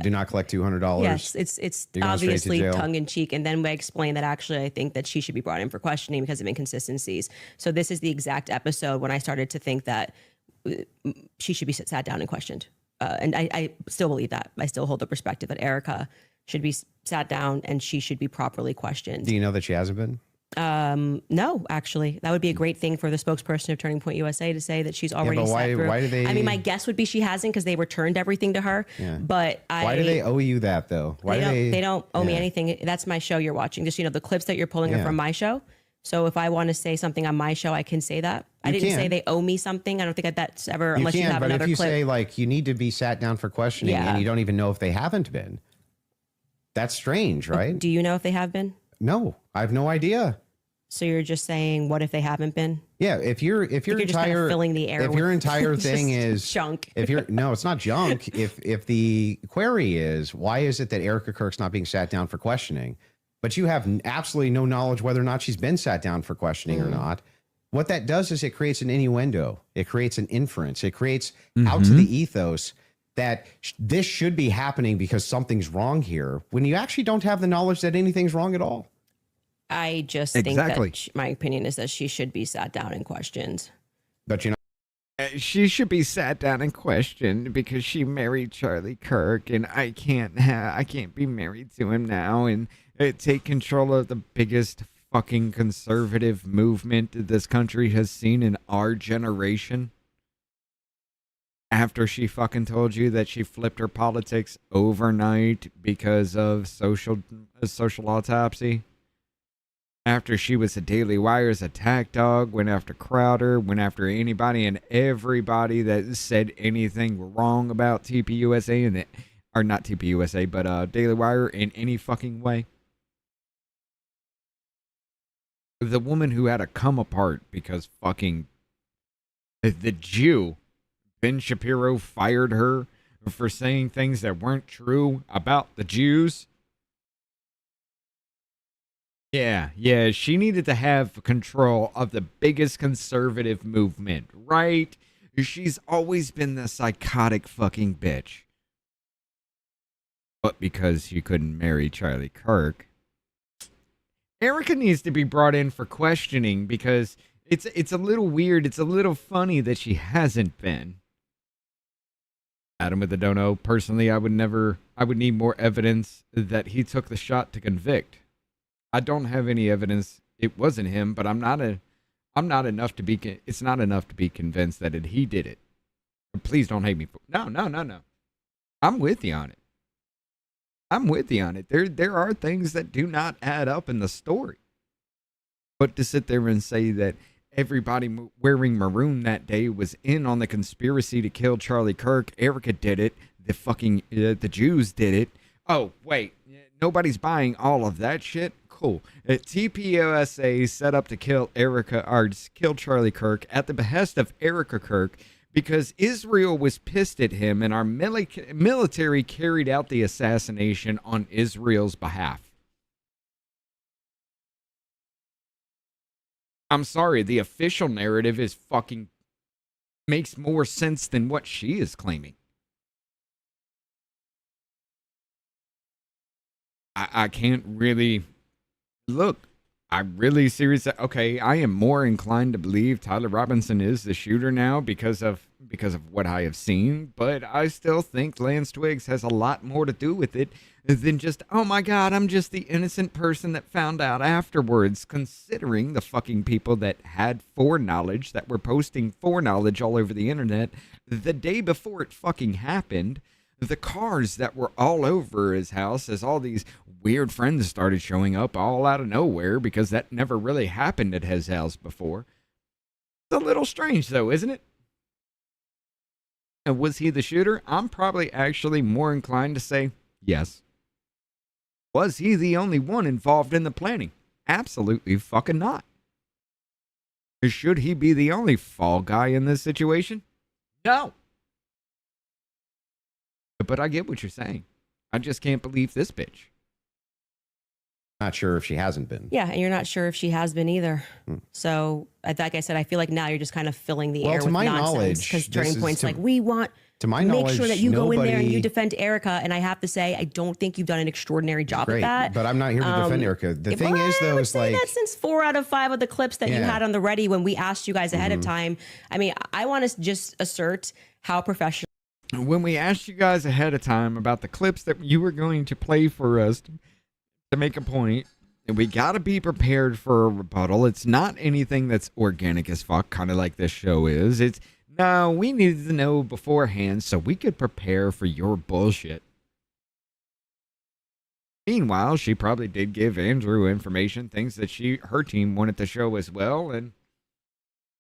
Speaker 12: Do not collect $200.
Speaker 11: Yes, it's obviously tongue in cheek, and then we explain that actually I think that she should be brought in for questioning because of inconsistencies. So this is the exact episode when I started to think that she should be sat down and questioned, and I still believe that. I still hold the perspective that Erica should be sat down and she should be properly questioned.
Speaker 12: Do you know that she hasn't been?
Speaker 11: No, actually, that would be a great thing for the spokesperson of Turning Point USA to say that she's already
Speaker 12: why do they?
Speaker 11: I mean, my guess would be she hasn't because they returned everything to her.
Speaker 12: Yeah.
Speaker 11: But
Speaker 12: why do they owe you that though? Why
Speaker 11: they don't owe me anything. That's my show you're watching. Just the clips that you're pulling are from my show. So if I want to say something on my show, I can say that. I didn't say they owe me something. I don't think that's ever unless you have another clip.
Speaker 12: But if you say like you need to be sat down for questioning and you don't even know if they haven't been, that's strange, right?
Speaker 11: Do you know if they have been?
Speaker 12: No, I have no idea.
Speaker 11: So you're just saying, what if they haven't been?
Speaker 12: Yeah, if your
Speaker 11: you're
Speaker 12: entire
Speaker 11: just kind of filling the air
Speaker 12: if your entire thing is
Speaker 11: junk.
Speaker 12: No, it's not junk. If the query is why is it that Erica Kirk's not being sat down for questioning, but you have absolutely no knowledge whether or not she's been sat down for questioning or not. What that does is it creates an innuendo. It creates an inference. It creates out to the ethos that this should be happening because something's wrong here when you actually don't have the knowledge that anything's wrong at all.
Speaker 11: I just think that my opinion is that she should be sat down and questioned.
Speaker 12: But
Speaker 3: she should be sat down and questioned because she married Charlie Kirk, and I can't be married to him now and take control of the biggest fucking conservative movement this country has seen in our generation. After she fucking told you that she flipped her politics overnight because of social autopsy. After she was a Daily Wire's attack dog, went after Crowder, went after anybody and everybody that said anything wrong about TPUSA or not TPUSA, but Daily Wire in any fucking way. The woman who had to come apart because fucking the Jew, Ben Shapiro, fired her for saying things that weren't true about the Jews. Yeah, she needed to have control of the biggest conservative movement, right? She's always been the psychotic fucking bitch. But because she couldn't marry Charlie Kirk, Erica needs to be brought in for questioning because it's a little weird, it's a little funny that she hasn't been. Adam with the dono, personally, I would need more evidence that he took the shot to convict. I don't have any evidence it wasn't him, but it's not enough to be convinced that he did it. Please don't hate me. No. I'm with you on it. There are things that do not add up in the story. But to sit there and say that everybody wearing maroon that day was in on the conspiracy to kill Charlie Kirk, Erica did it, the Jews did it. Oh, wait, nobody's buying all of that shit? Cool. TPUSA set up to kill Charlie Kirk at the behest of Erica Kirk because Israel was pissed at him and our military carried out the assassination on Israel's behalf. I'm sorry, the official narrative is fucking makes more sense than what she is claiming. I can't really... Look, I'm really serious. Okay, I am more inclined to believe Tyler Robinson is the shooter now because of what I have seen, but I still think Lance Twiggs has a lot more to do with it than just, oh my God, I'm just the innocent person that found out afterwards, considering the fucking people that had foreknowledge, that were posting foreknowledge all over the internet the day before it fucking happened. The cars that were all over his house as all these weird friends started showing up all out of nowhere because that never really happened at his house before. It's a little strange though, isn't it? And was he the shooter? I'm probably actually more inclined to say yes. Was he the only one involved in the planning? Absolutely fucking not. Should he be the only fall guy in this situation? No. But I get what you're saying. I just can't believe this bitch.
Speaker 12: Not sure if she hasn't been.
Speaker 11: Yeah, and you're not sure if she has been either. So, like I said, I feel like now you're just kind of filling the air with nonsense. Because Turning Point's like, we want
Speaker 12: to my
Speaker 11: make
Speaker 12: knowledge,
Speaker 11: sure that you go in there and you defend Erica. And I have to say, I don't think you've done an extraordinary job at that.
Speaker 12: But I'm not here to defend Erica. The thing is, though, is like
Speaker 11: that since 4 out of 5 of the clips that you had on the ready when we asked you guys ahead of time. I mean, I want to just assert how professional.
Speaker 3: When we asked you guys ahead of time about the clips that you were going to play for us to make a point, and we got to be prepared for a rebuttal. It's not anything that's organic as fuck, kind of like this show is. It's, no, we needed to know beforehand so we could prepare for your bullshit. Meanwhile, she probably did give Andrew information, things that her team wanted to show as well, and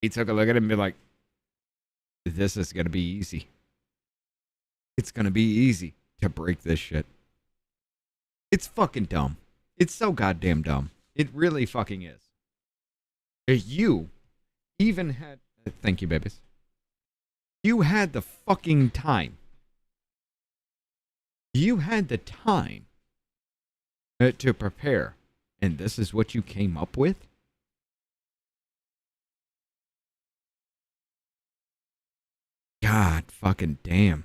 Speaker 3: he took a look at it and be like, this is going to be easy. It's going to be easy to break this shit. It's fucking dumb. It's so goddamn dumb. It really fucking is. You even had... Thank you, babies. You had the fucking time. You had the time to prepare. And this is what you came up with? God fucking damn.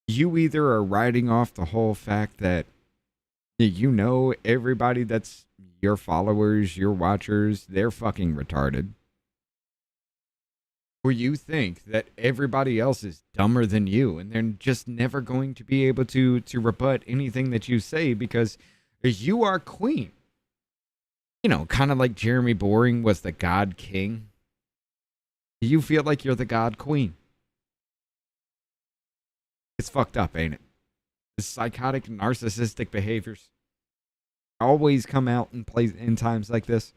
Speaker 3: You either are writing off the whole fact that you know everybody that's your followers, your watchers, they're fucking retarded. Or you think that everybody else is dumber than you and they're just never going to be able to rebut anything that you say because you are queen. You know, kind of like Jeremy Boring was the God King. You feel like you're the God Queen. It's fucked up, ain't it? The psychotic, narcissistic behaviors always come out in times like this.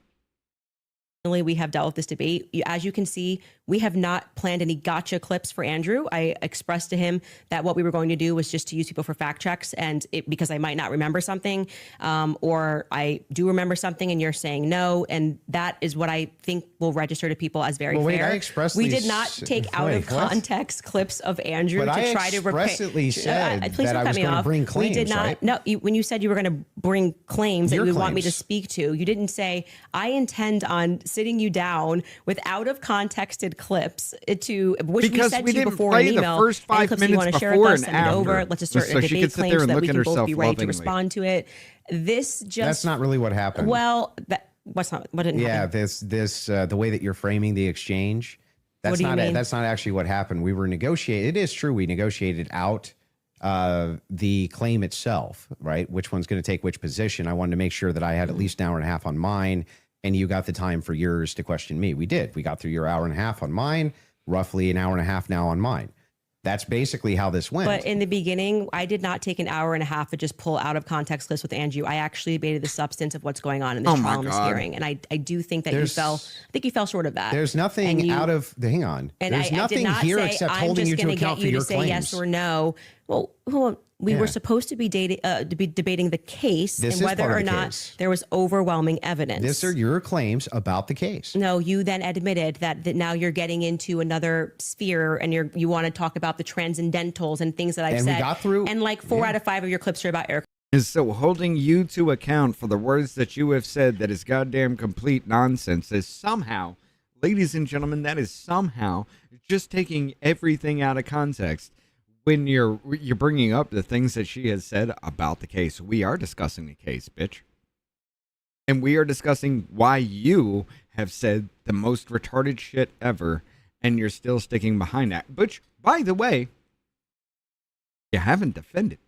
Speaker 11: We have dealt with this debate. As you can see, we have not planned any gotcha clips for Andrew. I expressed to him that what we were going to do was just to use people for fact checks, and because I might not remember something, or I do remember something and you're saying no, and that is what I think will register to people as very fair. We did not take out of context clips of Andrew
Speaker 12: but
Speaker 11: to
Speaker 12: I
Speaker 11: try to
Speaker 12: expressly said that I was going to bring claims.
Speaker 11: We did not.
Speaker 12: Right?
Speaker 11: No, when you said you were going to bring claims that you would want me to speak to, you didn't say I intend on sitting you down with out of contexted clips to which
Speaker 3: because
Speaker 11: we said
Speaker 3: we
Speaker 11: to you
Speaker 3: didn't
Speaker 11: before an
Speaker 3: play
Speaker 11: email.
Speaker 3: The first 5
Speaker 11: clips
Speaker 3: minutes
Speaker 11: you want to share
Speaker 3: before
Speaker 11: with us,
Speaker 3: and
Speaker 11: send it
Speaker 3: after,
Speaker 11: over. Let's just start
Speaker 3: so
Speaker 11: a
Speaker 3: she
Speaker 11: debate
Speaker 3: could sit there
Speaker 11: claim so
Speaker 3: and
Speaker 11: that
Speaker 3: look
Speaker 11: we
Speaker 3: at
Speaker 11: can both
Speaker 3: herself
Speaker 11: be ready to
Speaker 3: lovingly.
Speaker 11: respond to it. This just
Speaker 12: that's not really what happened.
Speaker 11: Well, what didn't happen?
Speaker 12: this the way that you're framing the exchange. That's not that's not actually what happened. We were negotiating. It is true we negotiated out the claim itself, right? Which one's going to take which position. I wanted to make sure that I had at least an hour and a half on mine, and you got the time for yours to question me. We did. We got through your hour and a half on mine, roughly an hour and a half now on mine. That's basically how this went.
Speaker 11: But in the beginning, I did not take an hour and a half to just pull out of context clips with Andrew. I actually debated the substance of what's going on in this trial and this hearing. And I do think that you fell short of that.
Speaker 12: There's nothing hang on.
Speaker 11: And
Speaker 12: there's nothing here except holding you to account for your claims.
Speaker 11: Say yes or no. Well, hold on. We were supposed to be debating the case and whether or not there was overwhelming evidence.
Speaker 12: These are your claims about the case.
Speaker 11: No, you then admitted that now you're getting into another sphere and you want to talk about the transcendentals and things that I've said.
Speaker 12: We got through.
Speaker 11: And like 4 out of 5 of your clips are about Eric.
Speaker 3: Is so holding you to account for the words that you have said that is goddamn complete nonsense is somehow, ladies and gentlemen, that is somehow just taking everything out of context. When you're bringing up the things that she has said about the case. We are discussing the case, bitch. And we are discussing why you have said the most retarded shit ever, and you're still sticking behind that. Which, by the way, you haven't defended.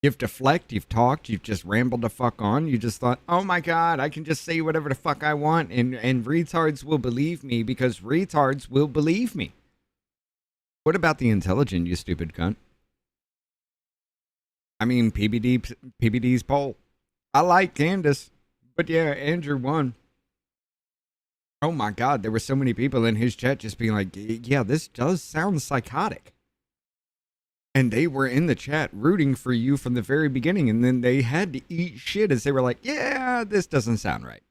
Speaker 3: You've deflected, you've talked, you've just rambled the fuck on. You just thought, oh my God, I can just say whatever the fuck I want, and retards will believe me because retards will believe me. What about the intelligent, you stupid cunt? I mean, PBD's poll. I like Candace, but yeah, Andrew won. Oh my God, there were so many people in his chat just being like, yeah, this does sound psychotic. And they were in the chat rooting for you from the very beginning, and then they had to eat shit as they were like, yeah, this doesn't sound right.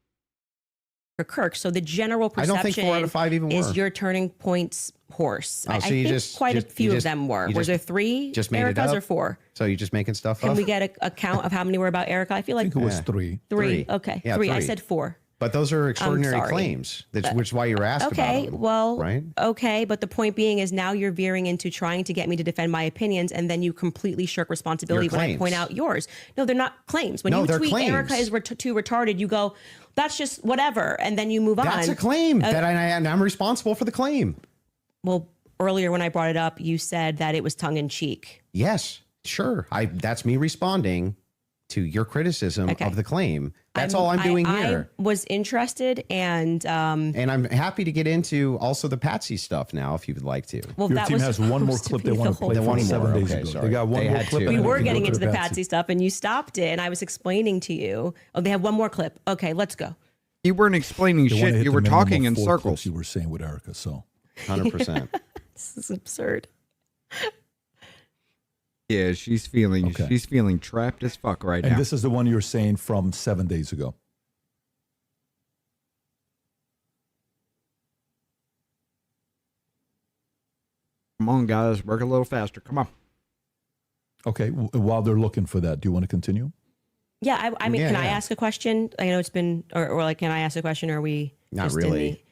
Speaker 11: Kirk. So the general perception
Speaker 12: I don't think 4 out of 5 even
Speaker 11: is
Speaker 12: were.
Speaker 11: your Turning Point's horse.
Speaker 12: Oh,
Speaker 11: I
Speaker 12: so
Speaker 11: think quite a few of them were. Was there 3
Speaker 12: just made it
Speaker 11: Ericas
Speaker 12: up?
Speaker 11: or 4?
Speaker 12: So you're just making stuff
Speaker 11: Can
Speaker 12: up?
Speaker 11: we get a count of how many were about Erica? I feel like
Speaker 10: I think it was 3.
Speaker 11: 3. Okay,
Speaker 12: Yeah,
Speaker 11: 3. I
Speaker 12: 3.
Speaker 11: said 4.
Speaker 12: But those are extraordinary
Speaker 11: sorry.
Speaker 12: claims, which is why you're asked
Speaker 11: Okay,
Speaker 12: about them,
Speaker 11: well,
Speaker 12: right?
Speaker 11: okay, but the point being is now you're veering into trying to get me to defend my opinions, and then you completely shirk responsibility
Speaker 12: Your
Speaker 11: when I
Speaker 12: claims.
Speaker 11: point out yours. No, they're not claims. When
Speaker 12: No,
Speaker 11: you
Speaker 12: they're
Speaker 11: tweet
Speaker 12: claims.
Speaker 11: Erica is too retarded, you go, that's just whatever, and then you move on.
Speaker 12: That's a claim that I'm responsible for the claim.
Speaker 11: Well, earlier when I brought it up, you said that it was tongue in cheek.
Speaker 12: Yes, sure. That's me responding to your criticism of the claim. That's all I'm doing here.
Speaker 11: I was interested, and
Speaker 12: I'm happy to get into also the Patsy stuff now, if you would like to.
Speaker 11: Well,
Speaker 10: Your
Speaker 11: that
Speaker 10: team
Speaker 11: was
Speaker 10: has one more
Speaker 11: supposed to
Speaker 10: clip
Speaker 11: be
Speaker 10: they want
Speaker 11: the
Speaker 10: to play
Speaker 11: whole
Speaker 10: from
Speaker 11: thing.
Speaker 10: 7 days
Speaker 12: Okay,
Speaker 10: ago.
Speaker 12: sorry.
Speaker 10: They got one
Speaker 12: They
Speaker 10: more
Speaker 12: had
Speaker 10: clip.
Speaker 12: to.
Speaker 10: and
Speaker 11: we
Speaker 10: then
Speaker 11: were
Speaker 10: can go
Speaker 11: getting
Speaker 10: to
Speaker 11: into the
Speaker 10: Patsy.
Speaker 11: Patsy stuff, and you stopped it, and I was explaining to you. Oh, they have one more clip. Okay, let's go.
Speaker 3: You weren't explaining
Speaker 10: They wanna
Speaker 3: shit.
Speaker 10: hit
Speaker 3: You
Speaker 10: the
Speaker 3: were
Speaker 10: minimum
Speaker 3: talking
Speaker 10: of
Speaker 3: in
Speaker 10: 4
Speaker 3: circles.
Speaker 10: clips you were saying with Erica, so
Speaker 12: 100%.
Speaker 11: This is absurd.
Speaker 3: Yeah, she's feeling trapped as fuck right
Speaker 10: and
Speaker 3: now.
Speaker 10: this is the one you're saying from 7 days ago.
Speaker 3: Come on, guys, work a little faster. Come on.
Speaker 10: Okay, while they're looking for that, do you want to continue?
Speaker 11: Yeah, I mean,
Speaker 12: Yeah,
Speaker 11: can I
Speaker 12: yeah.
Speaker 11: ask a question? I know it's been, or like, can I ask a question? Or are we
Speaker 12: Not
Speaker 11: just in
Speaker 12: really.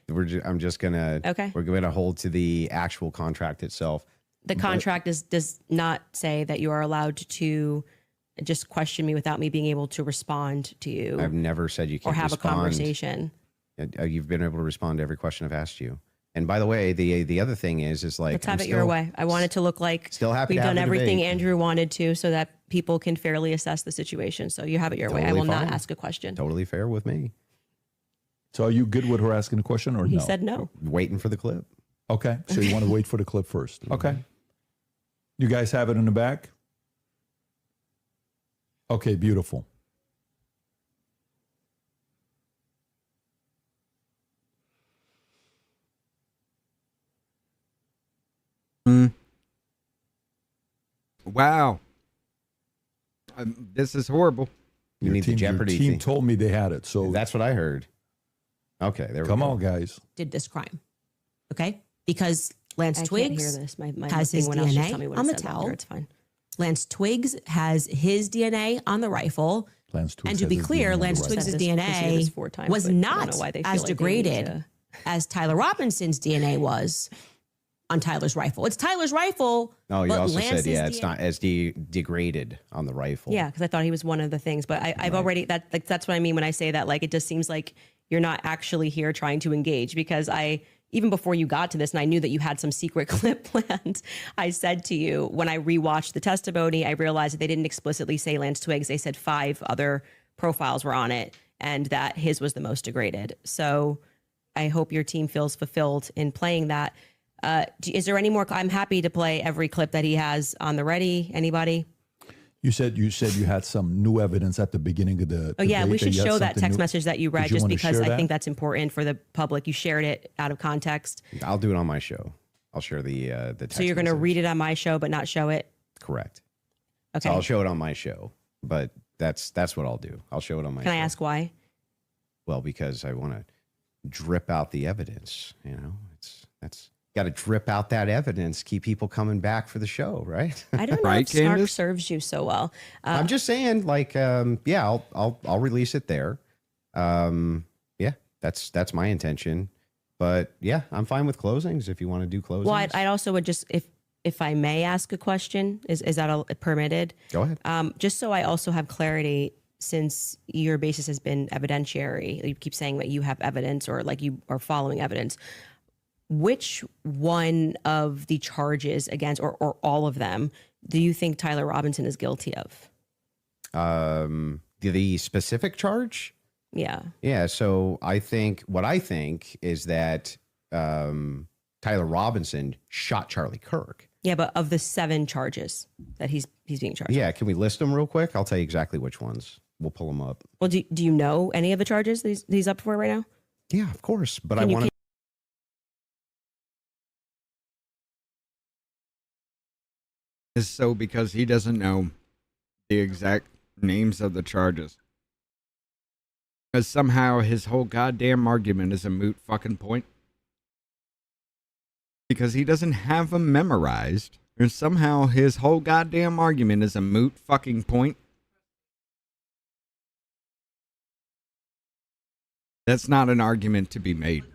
Speaker 12: I'm just gonna.
Speaker 11: Okay.
Speaker 12: We're going to hold to the actual contract itself.
Speaker 11: the contract does not say that you are allowed to just question me without me being able to respond to you
Speaker 12: I've never said you
Speaker 11: or
Speaker 12: can't
Speaker 11: have
Speaker 12: respond.
Speaker 11: a conversation.
Speaker 12: You've been able to respond to every question I've asked you. And by the way, the other thing is like
Speaker 11: Let's have
Speaker 12: I'm
Speaker 11: it your way. I want it to look like
Speaker 12: still happy
Speaker 11: we've
Speaker 12: to have
Speaker 11: done
Speaker 12: the
Speaker 11: everything
Speaker 12: debate.
Speaker 11: Andrew wanted to, so that people can fairly assess the situation. So you have it your way. I
Speaker 12: Totally
Speaker 11: will not
Speaker 12: fine.
Speaker 11: ask a question.
Speaker 12: Totally fair with me.
Speaker 10: So are you good with her asking a question or
Speaker 11: He
Speaker 10: no?
Speaker 11: said no.
Speaker 12: Waiting for the clip.
Speaker 10: Okay, so you want to wait for the clip first. Okay. You guys have it in the back? Okay, beautiful.
Speaker 3: Wow. This is horrible.
Speaker 12: You
Speaker 10: Your
Speaker 12: need the
Speaker 10: team,
Speaker 12: Jeopardy
Speaker 10: Your team
Speaker 12: thing.
Speaker 10: told me they had it, so
Speaker 12: That's what I heard. Okay, there we
Speaker 10: come
Speaker 12: go.
Speaker 10: on, guys.
Speaker 14: Did this crime. Okay? Because Lance
Speaker 11: I can't
Speaker 14: Twiggs
Speaker 11: hear this. My
Speaker 14: has
Speaker 11: thing
Speaker 14: his
Speaker 11: went off. Just tell me
Speaker 14: DNA
Speaker 11: what
Speaker 14: on
Speaker 11: it
Speaker 14: the
Speaker 11: said. I'll
Speaker 14: towel.
Speaker 11: hear It's fine.
Speaker 14: Lance Twiggs has his DNA on the rifle.
Speaker 10: Lance Twiggs
Speaker 14: And to
Speaker 10: has
Speaker 14: be
Speaker 10: his
Speaker 14: clear,
Speaker 10: DNA on the
Speaker 14: Lance
Speaker 10: rifle.
Speaker 14: Twiggs'
Speaker 11: Said this- proceeded this
Speaker 14: DNA
Speaker 11: 4 times,
Speaker 14: was
Speaker 11: but I don't
Speaker 14: not
Speaker 11: know why they feel
Speaker 14: as
Speaker 11: like they need
Speaker 14: degraded
Speaker 11: to-
Speaker 14: as Tyler Robinson's DNA was on Tyler's rifle. It's Tyler's rifle.
Speaker 12: Oh, you
Speaker 14: but
Speaker 12: also
Speaker 14: Lance's
Speaker 12: said, yeah, it's
Speaker 14: DNA
Speaker 12: not as degraded on the rifle.
Speaker 11: Yeah, because I thought he was one of the things, but I've already that's what I mean when I say that. Like, it just seems like you're not actually here trying to engage, because even before you got to this, and I knew that you had some secret clip planned, I said to you when I rewatched the testimony, I realized that they didn't explicitly say Lance Twiggs. They said 5 other profiles were on it, and that his was the most degraded. So I hope your team feels fulfilled in playing that. Is there any more? I'm happy to play every clip that he has on the ready. Anybody?
Speaker 10: You said you had some new evidence at the beginning of the.
Speaker 11: Oh yeah,
Speaker 10: debate
Speaker 11: we should
Speaker 10: you had
Speaker 11: show that
Speaker 10: something
Speaker 11: text
Speaker 10: new.
Speaker 11: message that you
Speaker 10: Did
Speaker 11: read,
Speaker 10: you
Speaker 11: just
Speaker 10: wanna
Speaker 11: because
Speaker 10: share
Speaker 11: I
Speaker 10: that?
Speaker 11: think that's important for the public. You shared it out of context.
Speaker 12: I'll do it on my show. I'll share the text
Speaker 11: So you're going to
Speaker 12: message.
Speaker 11: read it on my show, but not show it.
Speaker 12: Correct.
Speaker 11: Okay.
Speaker 12: So I'll show it on my show, but that's what I'll do. I'll show it on my
Speaker 11: Can
Speaker 12: show.
Speaker 11: I ask why?
Speaker 12: Well, because I want to drip out the evidence, you know. That's got to drip out that evidence, keep people coming back for the show, right?
Speaker 11: I don't know
Speaker 3: Right,
Speaker 11: if Snark
Speaker 3: Candace?
Speaker 11: serves you so well.
Speaker 12: I'm just saying, like, yeah, I'll release it there. Yeah, that's my intention. But yeah, I'm fine with closings if you want to do closings.
Speaker 11: Well, I also would just, if I may ask a question, is that permitted?
Speaker 12: Go ahead.
Speaker 11: Just so I also have clarity, since your basis has been evidentiary, you keep saying that you have evidence or like you are following evidence. Which one of the charges against, or all of them, do you think Tyler Robinson is guilty of?
Speaker 12: The specific charge?
Speaker 11: Yeah.
Speaker 12: Yeah. So I think is that Tyler Robinson shot Charlie Kirk.
Speaker 11: Yeah, but of the 7 charges that he's being charged.
Speaker 12: Yeah. Can we list them real quick? I'll tell you exactly which ones. We'll pull them up.
Speaker 11: Well, do you know any of the charges that he's up for right now?
Speaker 12: Yeah, of course. But
Speaker 11: Can
Speaker 12: I
Speaker 11: you
Speaker 12: want to.
Speaker 3: Is so because he doesn't know the exact names of the charges. Because somehow his whole goddamn argument is a moot fucking point. because he doesn't have them memorized, and somehow his whole goddamn argument is a moot fucking point. That's not an argument to be made.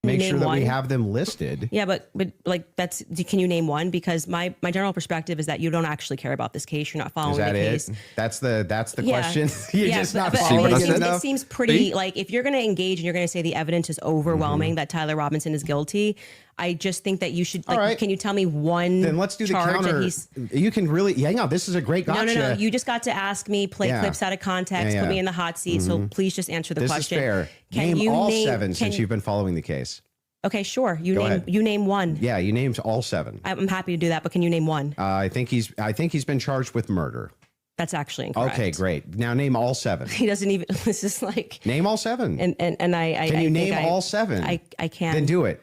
Speaker 12: Make
Speaker 14: Name
Speaker 12: sure that
Speaker 14: one.
Speaker 12: we have them listed.
Speaker 14: Yeah, but like can you name one? Because my general perspective is that you don't actually care about this case. You're not following
Speaker 12: Is that
Speaker 14: the
Speaker 12: it?
Speaker 14: case.
Speaker 12: That's the
Speaker 14: Yeah.
Speaker 12: question. You're
Speaker 14: Yeah,
Speaker 12: just not
Speaker 14: but
Speaker 12: following
Speaker 14: it
Speaker 12: it
Speaker 14: seems,
Speaker 12: enough.
Speaker 14: it seems pretty like if you're going to engage and you're going to say the evidence is overwhelming that Tyler Robinson is guilty, I just think that you should. Like,
Speaker 12: All right.
Speaker 14: Can you tell me one?
Speaker 12: Then let's do the
Speaker 14: charge that
Speaker 12: counter.
Speaker 14: he's-
Speaker 12: You can really, hang on. This is a great gotcha.
Speaker 14: No. You just got to ask me, play
Speaker 12: Yeah.
Speaker 14: clips out of context,
Speaker 12: Yeah,
Speaker 14: put me
Speaker 12: yeah.
Speaker 14: in the hot seat. So please just answer the
Speaker 12: This
Speaker 14: question.
Speaker 12: is fair.
Speaker 14: Can
Speaker 12: Name
Speaker 14: you
Speaker 12: all
Speaker 14: name,
Speaker 12: 7
Speaker 14: can
Speaker 12: since
Speaker 14: you-
Speaker 12: you've been following the case.
Speaker 14: Okay, sure.
Speaker 12: Go ahead.
Speaker 14: You name one.
Speaker 12: Yeah, you named all 7.
Speaker 14: I'm happy to do that, but can you name one?
Speaker 12: I think he's been charged with murder.
Speaker 14: That's actually incorrect.
Speaker 12: Okay, great. Now name all 7.
Speaker 14: He doesn't even. This is like.
Speaker 12: Name all 7.
Speaker 14: And I.
Speaker 12: Can you
Speaker 14: I
Speaker 12: name
Speaker 14: think
Speaker 12: all 7?
Speaker 14: I can.
Speaker 12: Then do it.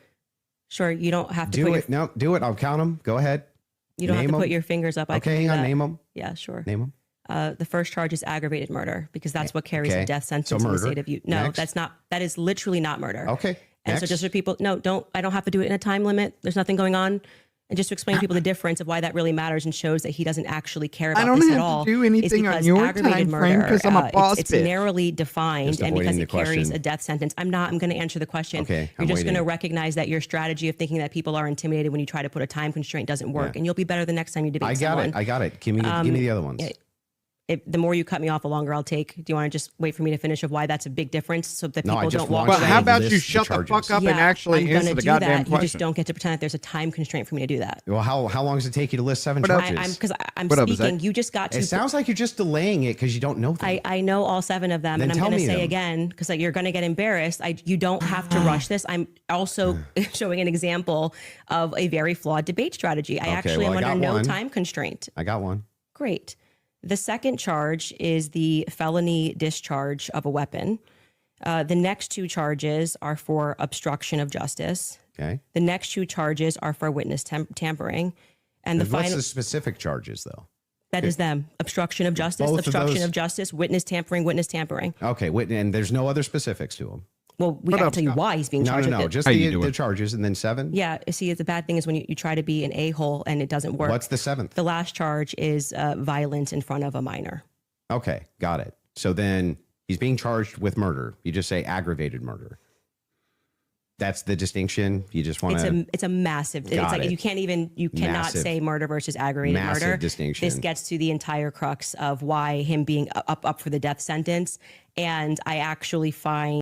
Speaker 14: Sure, you don't have to
Speaker 12: Do
Speaker 14: put
Speaker 12: it. No, do it. I'll count them. Go ahead.
Speaker 14: You don't
Speaker 12: Name
Speaker 14: have to
Speaker 12: 'em.
Speaker 14: put your fingers up. I
Speaker 12: Okay,
Speaker 14: can
Speaker 12: hang
Speaker 14: do
Speaker 12: on.
Speaker 14: that.
Speaker 12: Name them.
Speaker 14: Yeah, sure.
Speaker 12: Name them.
Speaker 14: The first charge is aggravated murder because that's what carries
Speaker 12: Okay.
Speaker 14: a death sentence
Speaker 12: So
Speaker 14: in the
Speaker 12: murder.
Speaker 14: state of Utah. No,
Speaker 12: Next.
Speaker 14: that's not. That is literally not murder.
Speaker 12: Okay.
Speaker 14: And so
Speaker 12: Next.
Speaker 14: just for people, no, don't. I don't have to do it in a time limit. There's nothing going on. And just to explain to people the difference of why that really matters and shows that he doesn't actually care about
Speaker 3: I don't
Speaker 14: this
Speaker 3: have
Speaker 14: at
Speaker 3: to
Speaker 14: all.
Speaker 3: do
Speaker 14: is
Speaker 3: anything on
Speaker 14: because
Speaker 3: your
Speaker 14: aggravated
Speaker 3: time frame
Speaker 14: murder,
Speaker 3: 'cause I'm a boss
Speaker 14: it's
Speaker 3: bitch.
Speaker 14: narrowly defined,
Speaker 12: Just
Speaker 14: and
Speaker 12: avoiding
Speaker 14: because
Speaker 12: the
Speaker 14: it carries
Speaker 12: question.
Speaker 14: a death sentence. I'm going to answer the question.
Speaker 12: Okay,
Speaker 14: You're
Speaker 12: I'm
Speaker 14: just going to
Speaker 12: waiting.
Speaker 14: recognize that your strategy of thinking that people are intimidated when you try to put a time constraint doesn't work,
Speaker 12: Yeah.
Speaker 14: and you'll be better the next time you debate
Speaker 12: I got
Speaker 14: someone.
Speaker 12: it. I got it. Give me the other ones.
Speaker 14: The more you cut me off, the longer I'll take. Do you want to just wait for me to finish of why that's a big difference so that
Speaker 12: No, I
Speaker 14: people
Speaker 12: just
Speaker 14: don't walk
Speaker 12: want
Speaker 14: away?
Speaker 3: Well, how about you
Speaker 12: list the
Speaker 3: shut the fuck
Speaker 12: charges.
Speaker 3: up and actually
Speaker 14: I'm gonna
Speaker 3: answer the
Speaker 14: do
Speaker 3: goddamn
Speaker 14: that. You just
Speaker 3: question?
Speaker 14: don't get to pretend that there's a time constraint for me to do that.
Speaker 12: Well, how long does it take you to list 7
Speaker 3: What up?
Speaker 12: charges?
Speaker 14: Because I'm
Speaker 3: What up, is
Speaker 14: speaking.
Speaker 3: that-
Speaker 14: You just got to.
Speaker 12: It sounds like you're just delaying it because you don't know them.
Speaker 14: I know all 7 of them,
Speaker 12: Then
Speaker 14: and I'm
Speaker 12: tell
Speaker 14: going to
Speaker 12: me
Speaker 14: say
Speaker 12: them.
Speaker 14: again because you're going to get embarrassed. You don't have to rush this. I'm also showing an example of a very flawed debate strategy. I
Speaker 12: Okay,
Speaker 14: actually
Speaker 12: well,
Speaker 14: am
Speaker 12: I
Speaker 14: under
Speaker 12: got
Speaker 14: no
Speaker 12: one.
Speaker 14: time constraint.
Speaker 12: I got one.
Speaker 14: Great. The second charge is the felony discharge of a weapon. The next 2 charges are for obstruction of justice.
Speaker 12: Okay.
Speaker 14: The next 2 charges are for witness tampering. And the
Speaker 12: And what's
Speaker 14: final,
Speaker 12: the specific charges, though?
Speaker 14: that is them. Obstruction of justice,
Speaker 12: Both of
Speaker 14: obstruction
Speaker 12: those-
Speaker 14: of justice, witness tampering, witness tampering.
Speaker 12: Okay, and there's no other specifics to them.
Speaker 14: Well, we
Speaker 3: What
Speaker 14: got
Speaker 3: up,
Speaker 14: to tell you
Speaker 3: Scott?
Speaker 14: why he's being
Speaker 12: No,
Speaker 14: charged
Speaker 12: no,
Speaker 14: with
Speaker 12: no.
Speaker 14: it.
Speaker 12: Just
Speaker 3: How you
Speaker 12: the
Speaker 3: doing?
Speaker 12: charges, and then 7.
Speaker 14: Yeah, see, the bad thing is when you try to be an a-hole and it doesn't work.
Speaker 12: What's the 7th?
Speaker 14: The last charge is violence in front of a minor.
Speaker 12: Okay, got it. So then he's being charged with murder. You just say aggravated murder. That's the distinction. You just want to.
Speaker 14: It's a massive. It's
Speaker 12: Got
Speaker 14: like
Speaker 12: it.
Speaker 14: you cannot
Speaker 12: Massive.
Speaker 14: say murder versus aggravated
Speaker 12: Massive
Speaker 14: murder.
Speaker 12: distinction.
Speaker 14: This gets to the entire crux of why him being up for the death sentence. And I actually find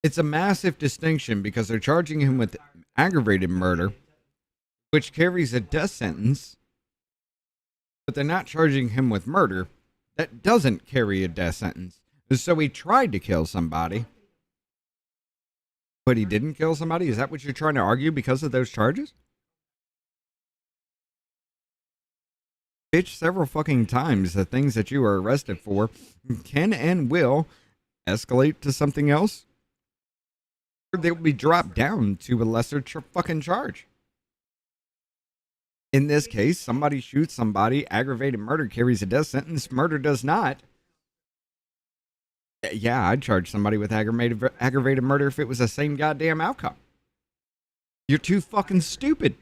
Speaker 3: It's a massive distinction because they're charging him with aggravated murder, which carries a death sentence, but they're not charging him with murder that doesn't carry a death sentence. So he tried to kill somebody, but he didn't kill somebody? Is that what you're trying to argue because of those charges? Bitch, several fucking times the things that you are arrested for can and will escalate to something else. They will be dropped down to a lesser fucking charge. In this case, somebody shoots somebody. Aggravated murder carries a death sentence. Murder does not. Yeah, I'd charge somebody with aggravated murder if it was the same goddamn outcome. You're too fucking stupid.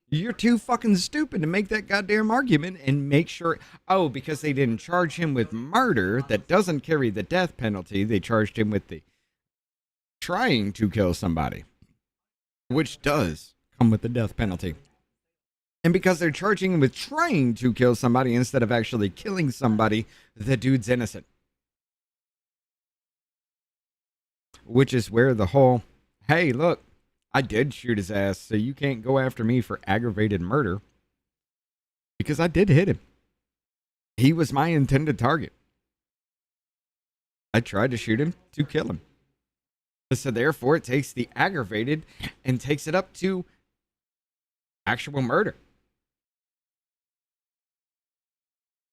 Speaker 3: You're too fucking stupid to make that goddamn argument and make sure, oh, because they didn't charge him with murder that doesn't carry the death penalty, they charged him with the trying to kill somebody, which does come with the death penalty. And because they're charging him with trying to kill somebody instead of actually killing somebody, the dude's innocent. Which is where the whole, hey, look, I did shoot his ass, so you can't go after me for aggravated murder. Because I did hit him. He was my intended target. I tried to shoot him to kill him. So therefore, it takes the aggravated and takes it up to actual murder.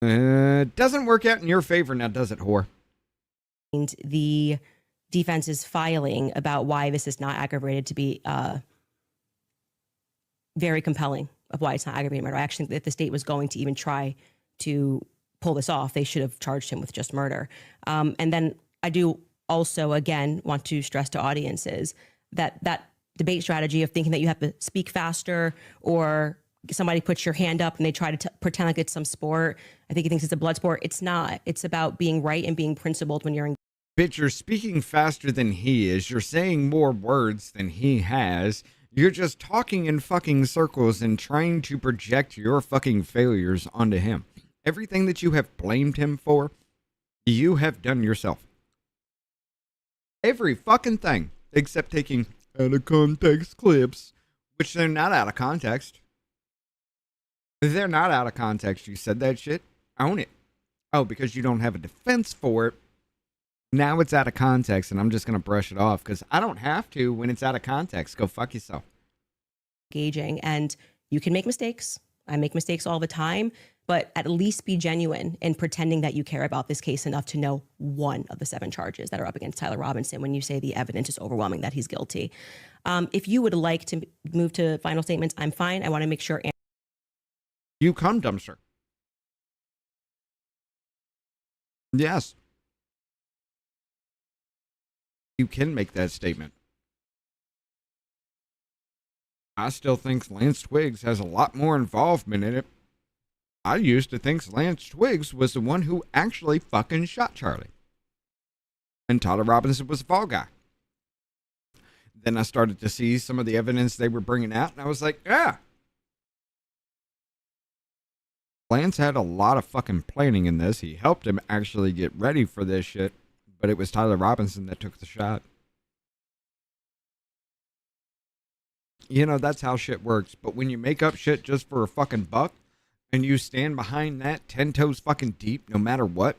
Speaker 3: Doesn't work out in your favor now, does it, whore?
Speaker 14: the defense's filing about why this is not aggravated to be very compelling of why it's not aggravated murder. I actually think that if the state was going to even try to pull this off, they should have charged him with just murder. And then I do also, again, want to stress to audiences,
Speaker 11: that debate strategy of thinking that you have to speak faster, or somebody puts your hand up and they try to pretend like it's some sport. I think he thinks it's a blood sport. It's not. It's about being right and being principled when you're in.
Speaker 3: Bitch, you're speaking faster than he is. You're saying more words than he has. You're just talking in fucking circles and trying to project your fucking failures onto him. Everything that you have blamed him for, you have done yourself. Every fucking thing, except taking out of context clips, which they're not out of context. They're not out of context. You said that shit. Own it. Oh, because you don't have a defense for it. Now it's out of context, and I'm just going to brush it off because I don't have to when it's out of context. Go fuck yourself.
Speaker 11: Engaging, and you can make mistakes. I make mistakes all the time, but at least be genuine in pretending that you care about this case enough to know one of the 7 charges that are up against Tyler Robinson when you say the evidence is overwhelming that he's guilty. If you would like to move to final statements, I'm fine. I want to make sure.
Speaker 3: You come, dumpster. Yes. You can make that statement. I still think Lance Twiggs has a lot more involvement in it. I used to think Lance Twiggs was the one who actually fucking shot Charlie. And Tyler Robinson was the fall guy. Then I started to see some of the evidence they were bringing out, and I was like, yeah. Lance had a lot of fucking planning in this. He helped him actually get ready for this shit. But it was Tyler Robinson that took the shot. You know, that's how shit works. But when you make up shit just for a fucking buck, and you stand behind that 10 toes fucking deep, no matter what,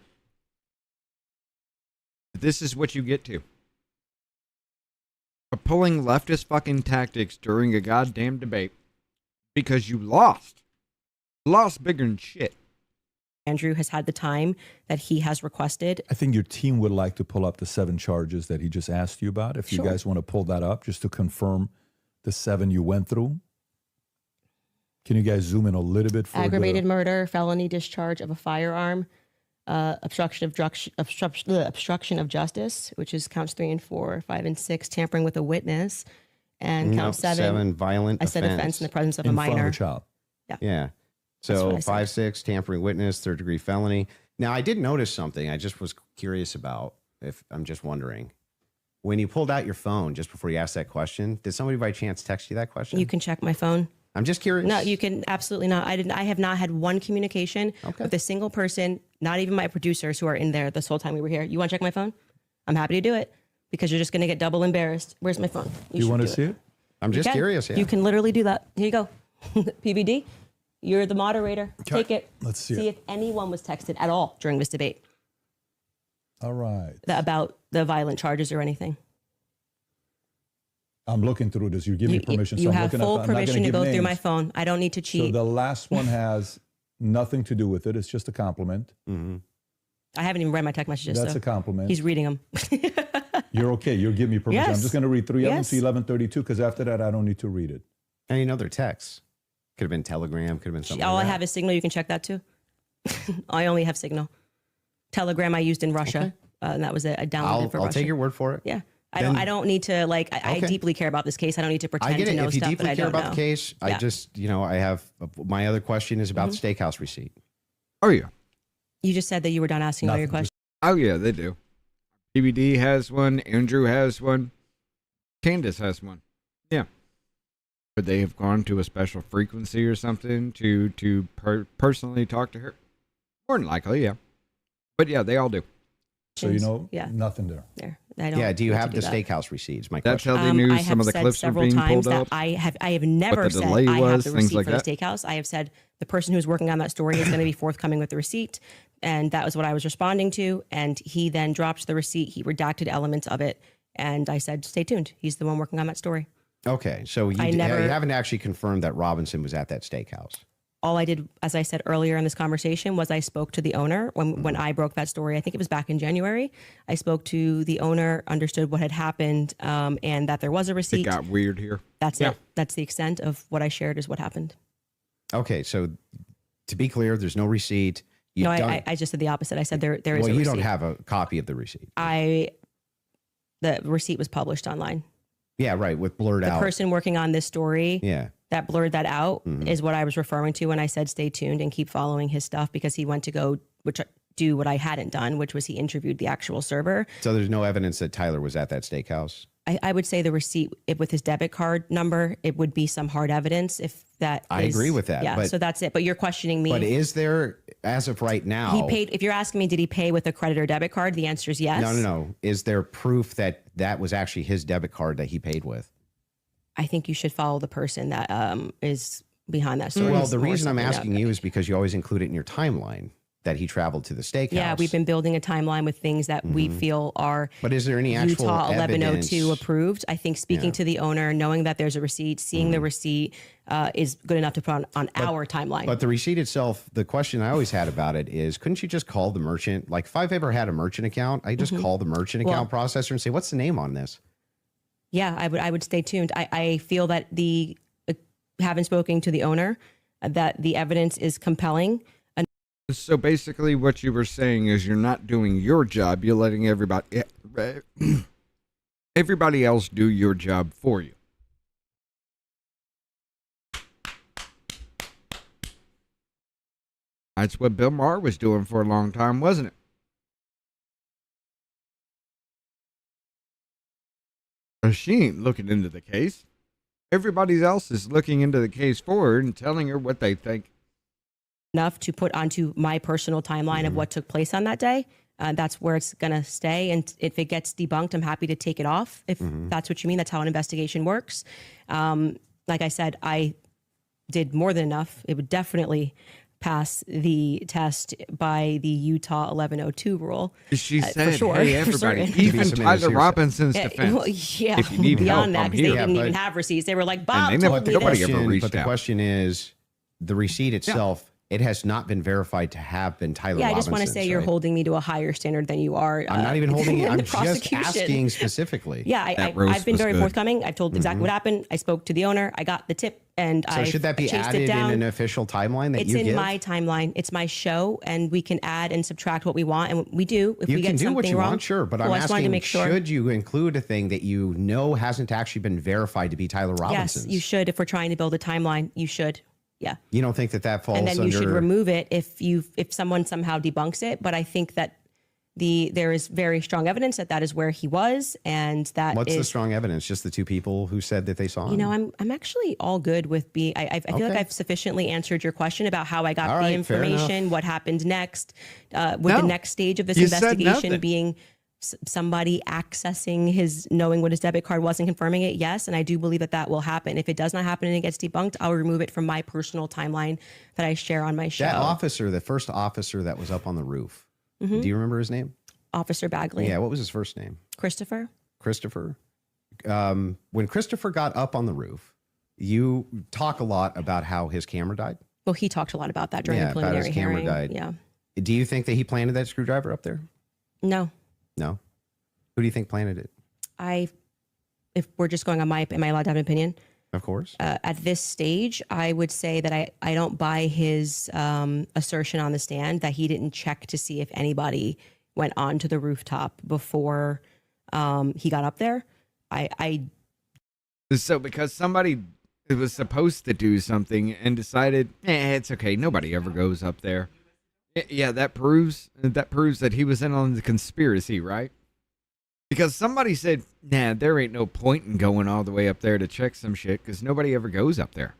Speaker 3: this is what you get to. For pulling leftist fucking tactics during a goddamn debate because you lost. Lost bigger than shit.
Speaker 11: Andrew has had the time that he has requested.
Speaker 10: I think your team would like to pull up the 7 charges that he just asked you about. If you guys want to pull that up just to confirm the 7 you went through. Can you guys zoom in a little bit? For
Speaker 11: aggravated murder, felony discharge of a firearm, obstruction of justice, which is counts 3 and 4, 5 and 6, tampering with a witness, and count 7
Speaker 12: violent
Speaker 11: I said offense in the presence of a minor.
Speaker 10: Front of a child.
Speaker 12: Yeah. So 5, 6, tampering witness, 3rd degree felony. Now, I did notice something I just was curious about. If I'm just wondering, when you pulled out your phone just before you asked that question, did somebody by chance text you that question?
Speaker 11: You can check my phone.
Speaker 12: I'm just curious.
Speaker 11: No, you can absolutely not. I have not had one communication with a single person, not even my producers who are in there this whole time we were here. You want to check my phone? I'm happy to do it because you're just going to get double embarrassed. Where's my phone?
Speaker 10: You want to see it?
Speaker 12: I'm just curious. Yeah.
Speaker 11: You can literally do that. Here you go. PBD, you're the moderator. Take it.
Speaker 10: Let's see
Speaker 11: See
Speaker 10: it.
Speaker 11: if anyone was texted at all during this debate.
Speaker 10: All right.
Speaker 11: About the violent charges or anything.
Speaker 10: I'm looking through this. You give me permission.
Speaker 11: You
Speaker 10: so
Speaker 11: have full permission to go through my phone. I don't need to cheat.
Speaker 10: So the last one has nothing to do with it. It's just a compliment.
Speaker 12: Mm-hmm.
Speaker 11: I haven't even read my text messages.
Speaker 10: That's a compliment.
Speaker 11: He's reading them.
Speaker 10: You're okay. You'll give me permission.
Speaker 11: Yes.
Speaker 10: I'm just going to read 3 of them
Speaker 11: Yes.
Speaker 10: to 1132 because after that, I don't need to read it.
Speaker 12: And you know their texts. Could have been Telegram. Could have been something.
Speaker 11: All
Speaker 12: like
Speaker 11: I
Speaker 12: that.
Speaker 11: have is Signal. You can check that too. I only have Signal. Telegram I used in Russia, and that was it. I downloaded for Russia.
Speaker 12: I'll take your word for it.
Speaker 11: Yeah. I don't need to I deeply care about this case. I don't need to pretend
Speaker 12: I get it.
Speaker 11: to know
Speaker 12: If you
Speaker 11: stuff that
Speaker 12: deeply
Speaker 11: I
Speaker 12: care
Speaker 11: don't
Speaker 12: about
Speaker 11: know.
Speaker 12: the case, I just, I have my other question is about the steakhouse receipt.
Speaker 3: Oh, yeah.
Speaker 11: You just said that you were done asking all your questions.
Speaker 3: Oh, yeah, they do. PBD has one. Andrew has one. Candace has one. Yeah. Could they have gone to a special frequency or something to personally talk to her? More than likely, yeah. But yeah, they all do.
Speaker 10: So nothing there.
Speaker 11: I don't
Speaker 12: Yeah. Do you have the
Speaker 11: that.
Speaker 12: steakhouse receipts? My
Speaker 3: That's
Speaker 12: question.
Speaker 3: how they knew
Speaker 11: I
Speaker 3: some of
Speaker 11: have
Speaker 3: the
Speaker 11: said
Speaker 3: clips were
Speaker 11: several
Speaker 3: being
Speaker 11: times
Speaker 3: pulled
Speaker 11: that
Speaker 3: up.
Speaker 11: I have never
Speaker 3: what the
Speaker 11: said
Speaker 3: delay
Speaker 11: I have
Speaker 3: was,
Speaker 11: the
Speaker 3: things
Speaker 11: receipt
Speaker 3: like
Speaker 11: for
Speaker 3: that.
Speaker 11: the steakhouse. I have said the person who's working on that story is going to be forthcoming with the receipt, and that was what I was responding to. And he then dropped the receipt. He redacted elements of it, and I said, "Stay tuned. He's the one working on that story."
Speaker 12: Okay, so you haven't actually confirmed that Robinson was at that steakhouse.
Speaker 11: All I did, as I said earlier in this conversation, was I spoke to the owner when I broke that story. I think it was back in January. I spoke to the owner, understood what had happened, and that there was a receipt.
Speaker 3: It got weird here.
Speaker 11: That's it. That's the extent of what I shared is what happened.
Speaker 12: Okay, so to be clear, there's no receipt.
Speaker 11: I just said the opposite. I said there is a receipt.
Speaker 12: Well, you don't have a copy of the receipt.
Speaker 11: The receipt was published online.
Speaker 12: Yeah, right. With blurred
Speaker 11: The
Speaker 12: out.
Speaker 11: person working on this story
Speaker 12: Yeah.
Speaker 11: that blurred that out is what I was referring to when I said stay tuned and keep following his stuff, because he went to go do what I hadn't done, which was he interviewed the actual server.
Speaker 12: So there's no evidence that Tyler was at that steakhouse.
Speaker 11: I would say the receipt with his debit card number, it would be some hard evidence if that
Speaker 12: I agree with that.
Speaker 11: Yeah,
Speaker 12: But,
Speaker 11: so that's it. But you're questioning me.
Speaker 12: But is there, as of right now,
Speaker 11: He paid, if you're asking me, did he pay with a credit or debit card? The answer is yes.
Speaker 12: No. Is there proof that that was actually his debit card that he paid with?
Speaker 11: I think you should follow the person that is behind that story.
Speaker 12: Well, the reason I'm asking you is because you always include it in your timeline that he traveled to the steakhouse.
Speaker 11: Yeah, we've been building a timeline with things that we feel are
Speaker 12: But is there any actual
Speaker 11: Utah 1102
Speaker 12: evidence?
Speaker 11: approved. I think speaking to the owner, knowing that there's a receipt, seeing the receipt is good enough to put on our timeline.
Speaker 12: But the receipt itself, the question I always had about it is, couldn't you just call the merchant? Like if I've ever had a merchant account, I just call the merchant account processor and say, what's the name on this?
Speaker 11: Yeah, I would stay tuned. I feel that having spoken to the owner, that the evidence is compelling.
Speaker 3: So basically what you were saying is you're not doing your job. You're letting everybody else do your job for you. That's what Bill Maher was doing for a long time, wasn't it? She ain't looking into the case. Everybody else is looking into the case for her and telling her what they think.
Speaker 11: Enough to put onto my personal timeline of what took place on that day. That's where it's going to stay. And if it gets debunked, I'm happy to take it off. If that's what you mean, that's how an investigation works. Like I said, I did more than enough. It would definitely pass the test by the Utah 1102 rule.
Speaker 3: She said,
Speaker 11: for sure,
Speaker 3: hey,
Speaker 11: for
Speaker 3: everybody,
Speaker 11: certain.
Speaker 3: even Tyler Robinson's defense.
Speaker 11: Well, yeah,
Speaker 3: if you need
Speaker 11: beyond
Speaker 3: help,
Speaker 11: that,
Speaker 3: I'm
Speaker 11: because they
Speaker 3: here.
Speaker 11: didn't even have receipts. They were like, Bob
Speaker 3: And
Speaker 11: told me
Speaker 3: nobody
Speaker 11: this.
Speaker 3: ever reached
Speaker 12: But the
Speaker 3: out.
Speaker 12: question is, the receipt itself, it has not been verified to have been Tyler
Speaker 11: Yeah, I just want to
Speaker 12: Robinson's,
Speaker 11: say you're
Speaker 12: right?
Speaker 11: holding me to a higher standard than you are.
Speaker 12: I'm not even holding it.
Speaker 11: in
Speaker 12: I'm
Speaker 11: the
Speaker 12: just
Speaker 11: prosecution.
Speaker 12: asking specifically.
Speaker 11: Yeah, I've been very forthcoming. I've told exactly what happened. I spoke to the owner. I got the tip, and
Speaker 12: So should that be
Speaker 11: chased
Speaker 12: added
Speaker 11: it down.
Speaker 12: in an official timeline that
Speaker 11: It's
Speaker 12: you
Speaker 11: in
Speaker 12: give?
Speaker 11: my timeline. It's my show, and we can add and subtract what we want, and we do. If
Speaker 12: You
Speaker 11: we
Speaker 12: can
Speaker 11: get
Speaker 12: do
Speaker 11: something
Speaker 12: what you
Speaker 11: wrong,
Speaker 12: want, sure. But
Speaker 11: Well, I
Speaker 12: I'm
Speaker 11: just wanted to
Speaker 12: asking,
Speaker 11: make sure.
Speaker 12: should you include a thing that you know hasn't actually been verified to be Tyler Robinson's?
Speaker 11: Yes, you should. If we're trying to build a timeline, you should. Yeah.
Speaker 12: You don't think that falls
Speaker 11: And then
Speaker 12: under...
Speaker 11: you should remove it if someone somehow debunks it. But I think that there is very strong evidence that is where he was, and that
Speaker 12: What's the
Speaker 11: is,
Speaker 12: strong evidence? Just the two people who said that they saw him?
Speaker 11: you know, I'm actually all good with being. I feel like I've sufficiently answered your question about how I got
Speaker 12: All
Speaker 11: the
Speaker 12: right, fair
Speaker 11: information,
Speaker 12: enough.
Speaker 11: what happened next, with
Speaker 3: No.
Speaker 11: the next stage of this
Speaker 3: You said
Speaker 11: investigation
Speaker 3: nothing.
Speaker 11: being somebody accessing knowing what his debit card was and confirming it. Yes, and I do believe that will happen. If it does not happen and it gets debunked, I'll remove it from my personal timeline that I share on my show.
Speaker 12: That officer, the first officer that was up on the roof,
Speaker 11: Mhm.
Speaker 12: do you remember his name?
Speaker 11: Officer Bagley.
Speaker 12: Yeah, what was his first name?
Speaker 11: Christopher.
Speaker 12: Christopher. When Christopher got up on the roof, you talk a lot about how his camera died.
Speaker 11: Well, he talked a lot about that during
Speaker 12: Yeah,
Speaker 11: the
Speaker 12: about
Speaker 11: preliminary
Speaker 12: his camera
Speaker 11: hearing.
Speaker 12: died.
Speaker 11: Yeah.
Speaker 12: Do you think that he planted that screwdriver up there?
Speaker 11: No,
Speaker 12: No. Who do you think planted it?
Speaker 11: if we're just going on am I allowed to have an opinion?
Speaker 12: Of course.
Speaker 11: At this stage, I would say that I don't buy his assertion on the stand that he didn't check to see if anybody went onto the rooftop before he got up there.
Speaker 3: So because somebody was supposed to do something and decided, it's okay, nobody ever goes up there. Yeah, that proves that he was in on the conspiracy, right? Because somebody said, nah, there ain't no point in going all the way up there to check some shit because nobody ever goes up there.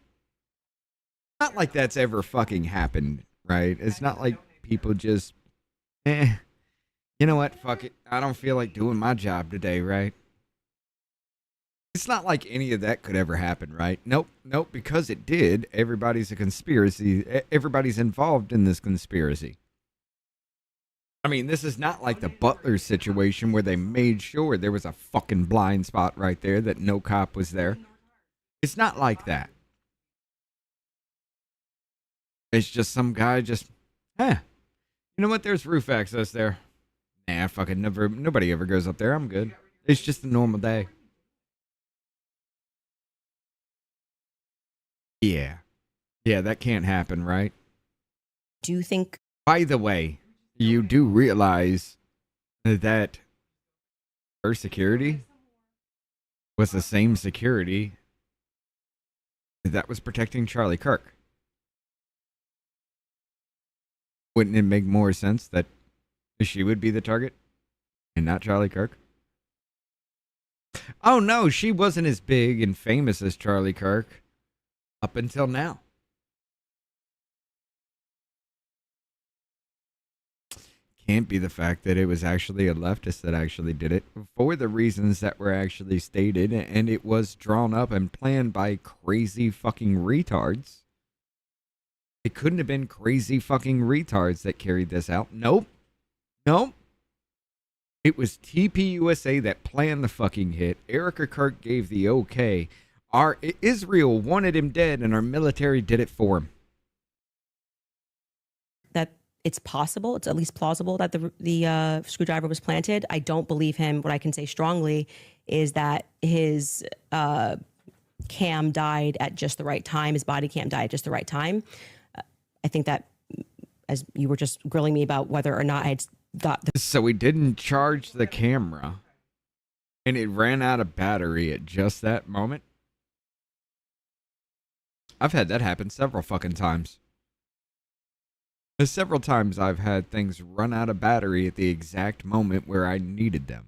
Speaker 3: Not like that's ever fucking happened, right? It's not like people just, you know what, fuck it. I don't feel like doing my job today, right? It's not like any of that could ever happen, right? Nope, because it did. Everybody's a conspiracy. Everybody's involved in this conspiracy. I mean, this is not like the Butler situation where they made sure there was a fucking blind spot right there that no cop was there. It's not like that. It's just some guy you know what? There's roof access there. Nah, fucking nobody ever goes up there. I'm good. It's just a normal day. Yeah, that can't happen, right?
Speaker 11: Do you think?
Speaker 3: By the way, you do realize that her security was the same security that was protecting Charlie Kirk. Wouldn't it make more sense that she would be the target and not Charlie Kirk? Oh no, she wasn't as big and famous as Charlie Kirk up until now. Can't be the fact that it was actually a leftist that actually did it for the reasons that were actually stated, and it was drawn up and planned by crazy fucking retards. It couldn't have been crazy fucking retards that carried this out. Nope. Nope. It was TPUSA that planned the fucking hit. Erica Kirk gave the okay. Our Israel wanted him dead, and our military did it for him.
Speaker 14: That it's possible, it's at least plausible that the screwdriver was planted. I don't believe him. What I can say strongly is that his cam died at just the right time. His body cam died at just the right time. I think that, as you were just grilling me about whether or not I had got the...
Speaker 3: So we didn't charge the camera, and it ran out of battery at just that moment. I've had that happen several fucking times. Several times I've had things run out of battery at the exact moment where I needed them.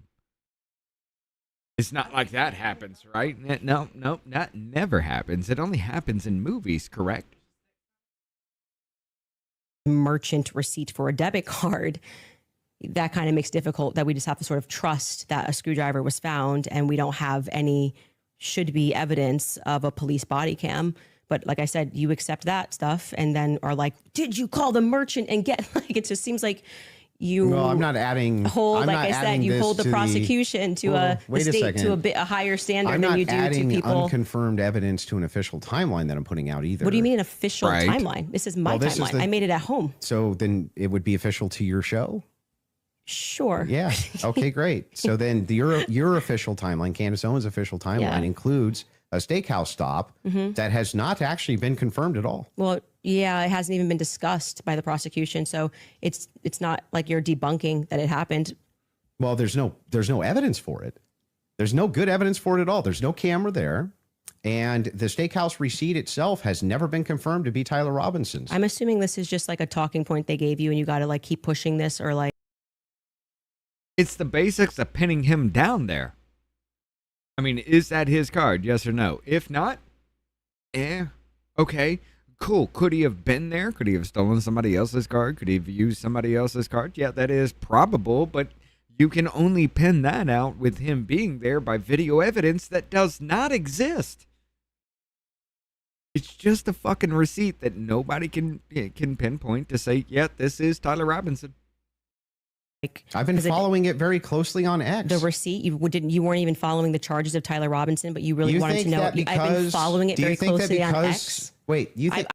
Speaker 3: It's not like that happens, right? No, that never happens. It only happens in movies, correct?
Speaker 14: Merchant receipt for a debit card, that kind of makes it difficult that we just have to sort of trust that a screwdriver was found and we don't have any should be evidence of a police body cam. But like I said, you accept that stuff and then are like, did you call the merchant and get, like, it just seems like you...
Speaker 12: Well, I'm not adding...
Speaker 14: Hold, like I said, you hold the prosecution to a state to a higher standard than you do to people.
Speaker 12: I'm not adding unconfirmed evidence to an official timeline that I'm putting out either.
Speaker 14: What do you mean an official timeline? This is my timeline. I made it at home.
Speaker 12: So then it would be official to your show?
Speaker 14: Sure.
Speaker 12: Yeah. Okay, great. So then your official timeline, Candace Owens' official timeline, includes a steakhouse stop that has not actually been confirmed at all.
Speaker 14: Well, yeah, it hasn't even been discussed by the prosecution, so it's not like you're debunking that it happened.
Speaker 12: Well, there's no evidence for it. There's no good evidence for it at all. There's no camera there, and the steakhouse receipt itself has never been confirmed to be Tyler Robinson's.
Speaker 14: I'm assuming this is just like a talking point they gave you, and you got to like keep pushing this, or like
Speaker 3: it's the basics of pinning him down there. I mean, is that his card? Yes or no? If not, okay, cool. Could he have been there? Could he have stolen somebody else's card? Could he have used somebody else's card? Yeah, that is probable, but you can only pin that out with him being there by video evidence that does not exist. It's just a fucking receipt that nobody can pinpoint to say, yeah, this is Tyler Robinson.
Speaker 12: I've been following it very closely on X.
Speaker 14: The receipt, you weren't even following the charges of Tyler Robinson, but you really wanted to know. I've been following it very closely on X.
Speaker 12: Wait, you think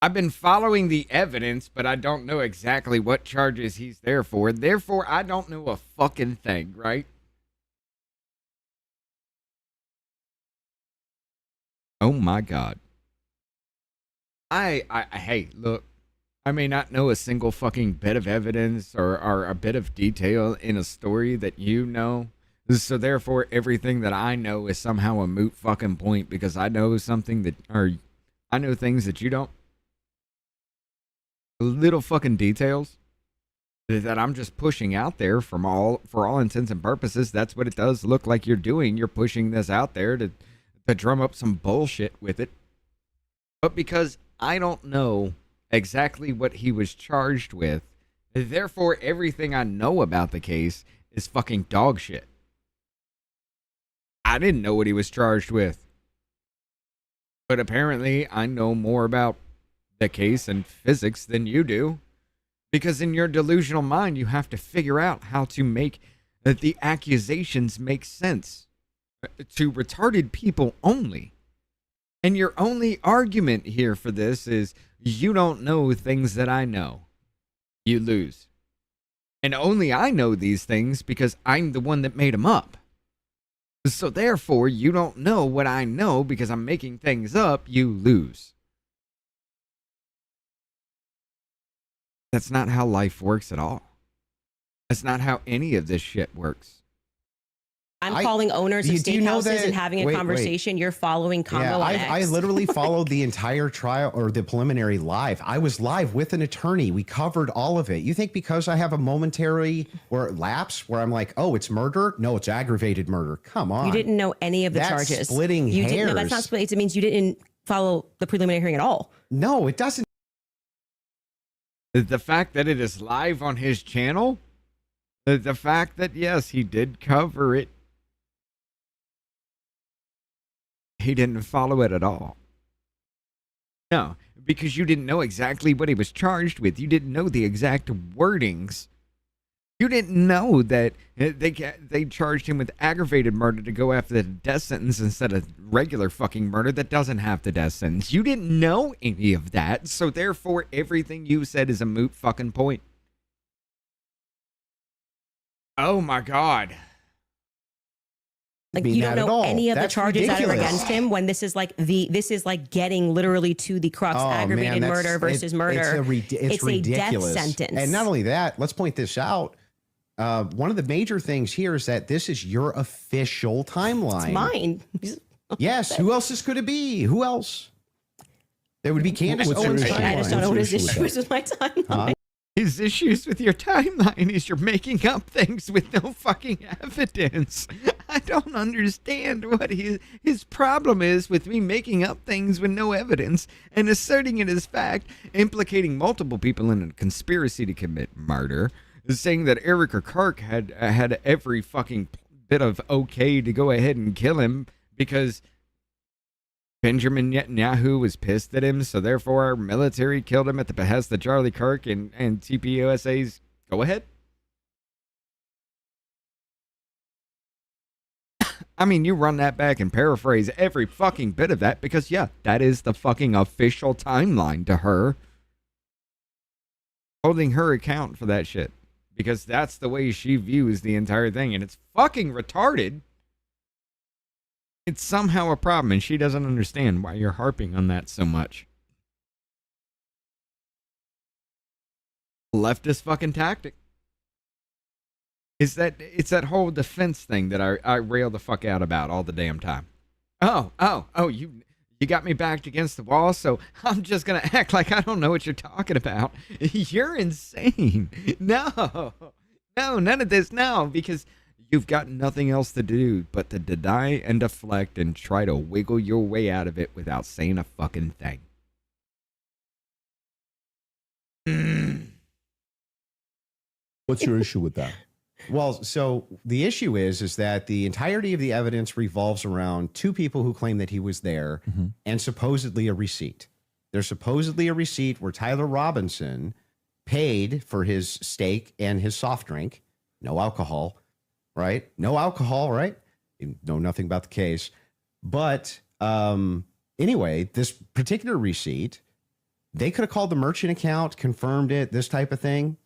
Speaker 3: I've been following the evidence, but I don't know exactly what charges he's there for. Therefore, I don't know a fucking thing, right? Oh my God. Hey, look. I may not know a single fucking bit of evidence or a bit of detail in a story that you know. So therefore, everything that I know is somehow a moot fucking point because I know something that, or I know things that you don't. Little fucking details that I'm just pushing out there for all intents and purposes. That's what it does look like you're doing. You're pushing this out there to drum up some bullshit with it. But because I don't know exactly what he was charged with, therefore everything I know about the case is fucking dog shit. I didn't know what he was charged with, but apparently I know more about the case and physics than you do, because in your delusional mind you have to figure out how to make the accusations make sense to retarded people only. And your only argument here for this is you don't know things that I know. You lose. And only I know these things because I'm the one that made them up. So therefore, you don't know what I know because I'm making things up. You lose. That's not how life works at all. That's not how any of this shit works.
Speaker 14: I'm calling owners of steakhouses and having a conversation. You're following Congo on X.
Speaker 12: I literally followed the entire trial or the preliminary live. I was live with an attorney. We covered all of it. You think because I have a momentary or lapse where I'm like, oh, it's murder? No, it's aggravated murder. Come on.
Speaker 14: You didn't know any of the charges.
Speaker 12: Splitting hairs.
Speaker 14: No, that's not splitting. It means you didn't follow the preliminary hearing at all.
Speaker 12: No, it doesn't.
Speaker 3: The fact that it is live on his channel, the fact that, yes, he did cover it, he didn't follow it at all. No, because you didn't know exactly what he was charged with. You didn't know the exact wordings. You didn't know that they charged him with aggravated murder to go after the death sentence instead of regular fucking murder that doesn't have the death sentence. You didn't know any of that, so therefore everything you said is a moot fucking point. Oh my God.
Speaker 14: Like, you don't know any of the charges that are against him when this is like getting literally to the crux. Aggravated murder versus murder.
Speaker 12: It's
Speaker 14: a death
Speaker 12: ridiculous.
Speaker 14: sentence.
Speaker 12: And not only that, let's point this out. One of the major things here is that this is your official timeline.
Speaker 14: It's mine.
Speaker 12: Yes. Who else could it be? Who else? There would be Candace Owens' timeline.
Speaker 14: I just don't know what his issues with my timeline.
Speaker 3: His issues with your timeline is you're making up things with no fucking evidence. I don't understand what his problem is with me making up things with no evidence and asserting it as fact, implicating multiple people in a conspiracy to commit murder, saying that Erica Kirk had every fucking bit of okay to go ahead and kill him because Benjamin Netanyahu was pissed at him, so therefore our military killed him at the behest of Charlie Kirk and TPUSA's go ahead. I mean, you run that back and paraphrase every fucking bit of that because, yeah, that is the fucking official timeline to her. Holding her account for that shit because that's the way she views the entire thing, and it's fucking retarded. It's somehow a problem, and she doesn't understand why you're harping on that so much. Leftist fucking tactic. It's that whole defense thing that I rail the fuck out about all the damn time. Oh, you got me backed against the wall, so I'm just gonna act like I don't know what you're talking about. You're insane. No, none of this now, because you've got nothing else to do but to deny and deflect and try to wiggle your way out of it without saying a fucking thing.
Speaker 10: What's your issue with that?
Speaker 12: Well, so the issue is that the entirety of the evidence revolves around two people who claim that he was there and supposedly a receipt. There's supposedly a receipt where Tyler Robinson paid for his steak and his soft drink. No alcohol, right? No alcohol, right? You know nothing about the case. But anyway, this particular receipt, they could have called the merchant account, confirmed it, this type of thing.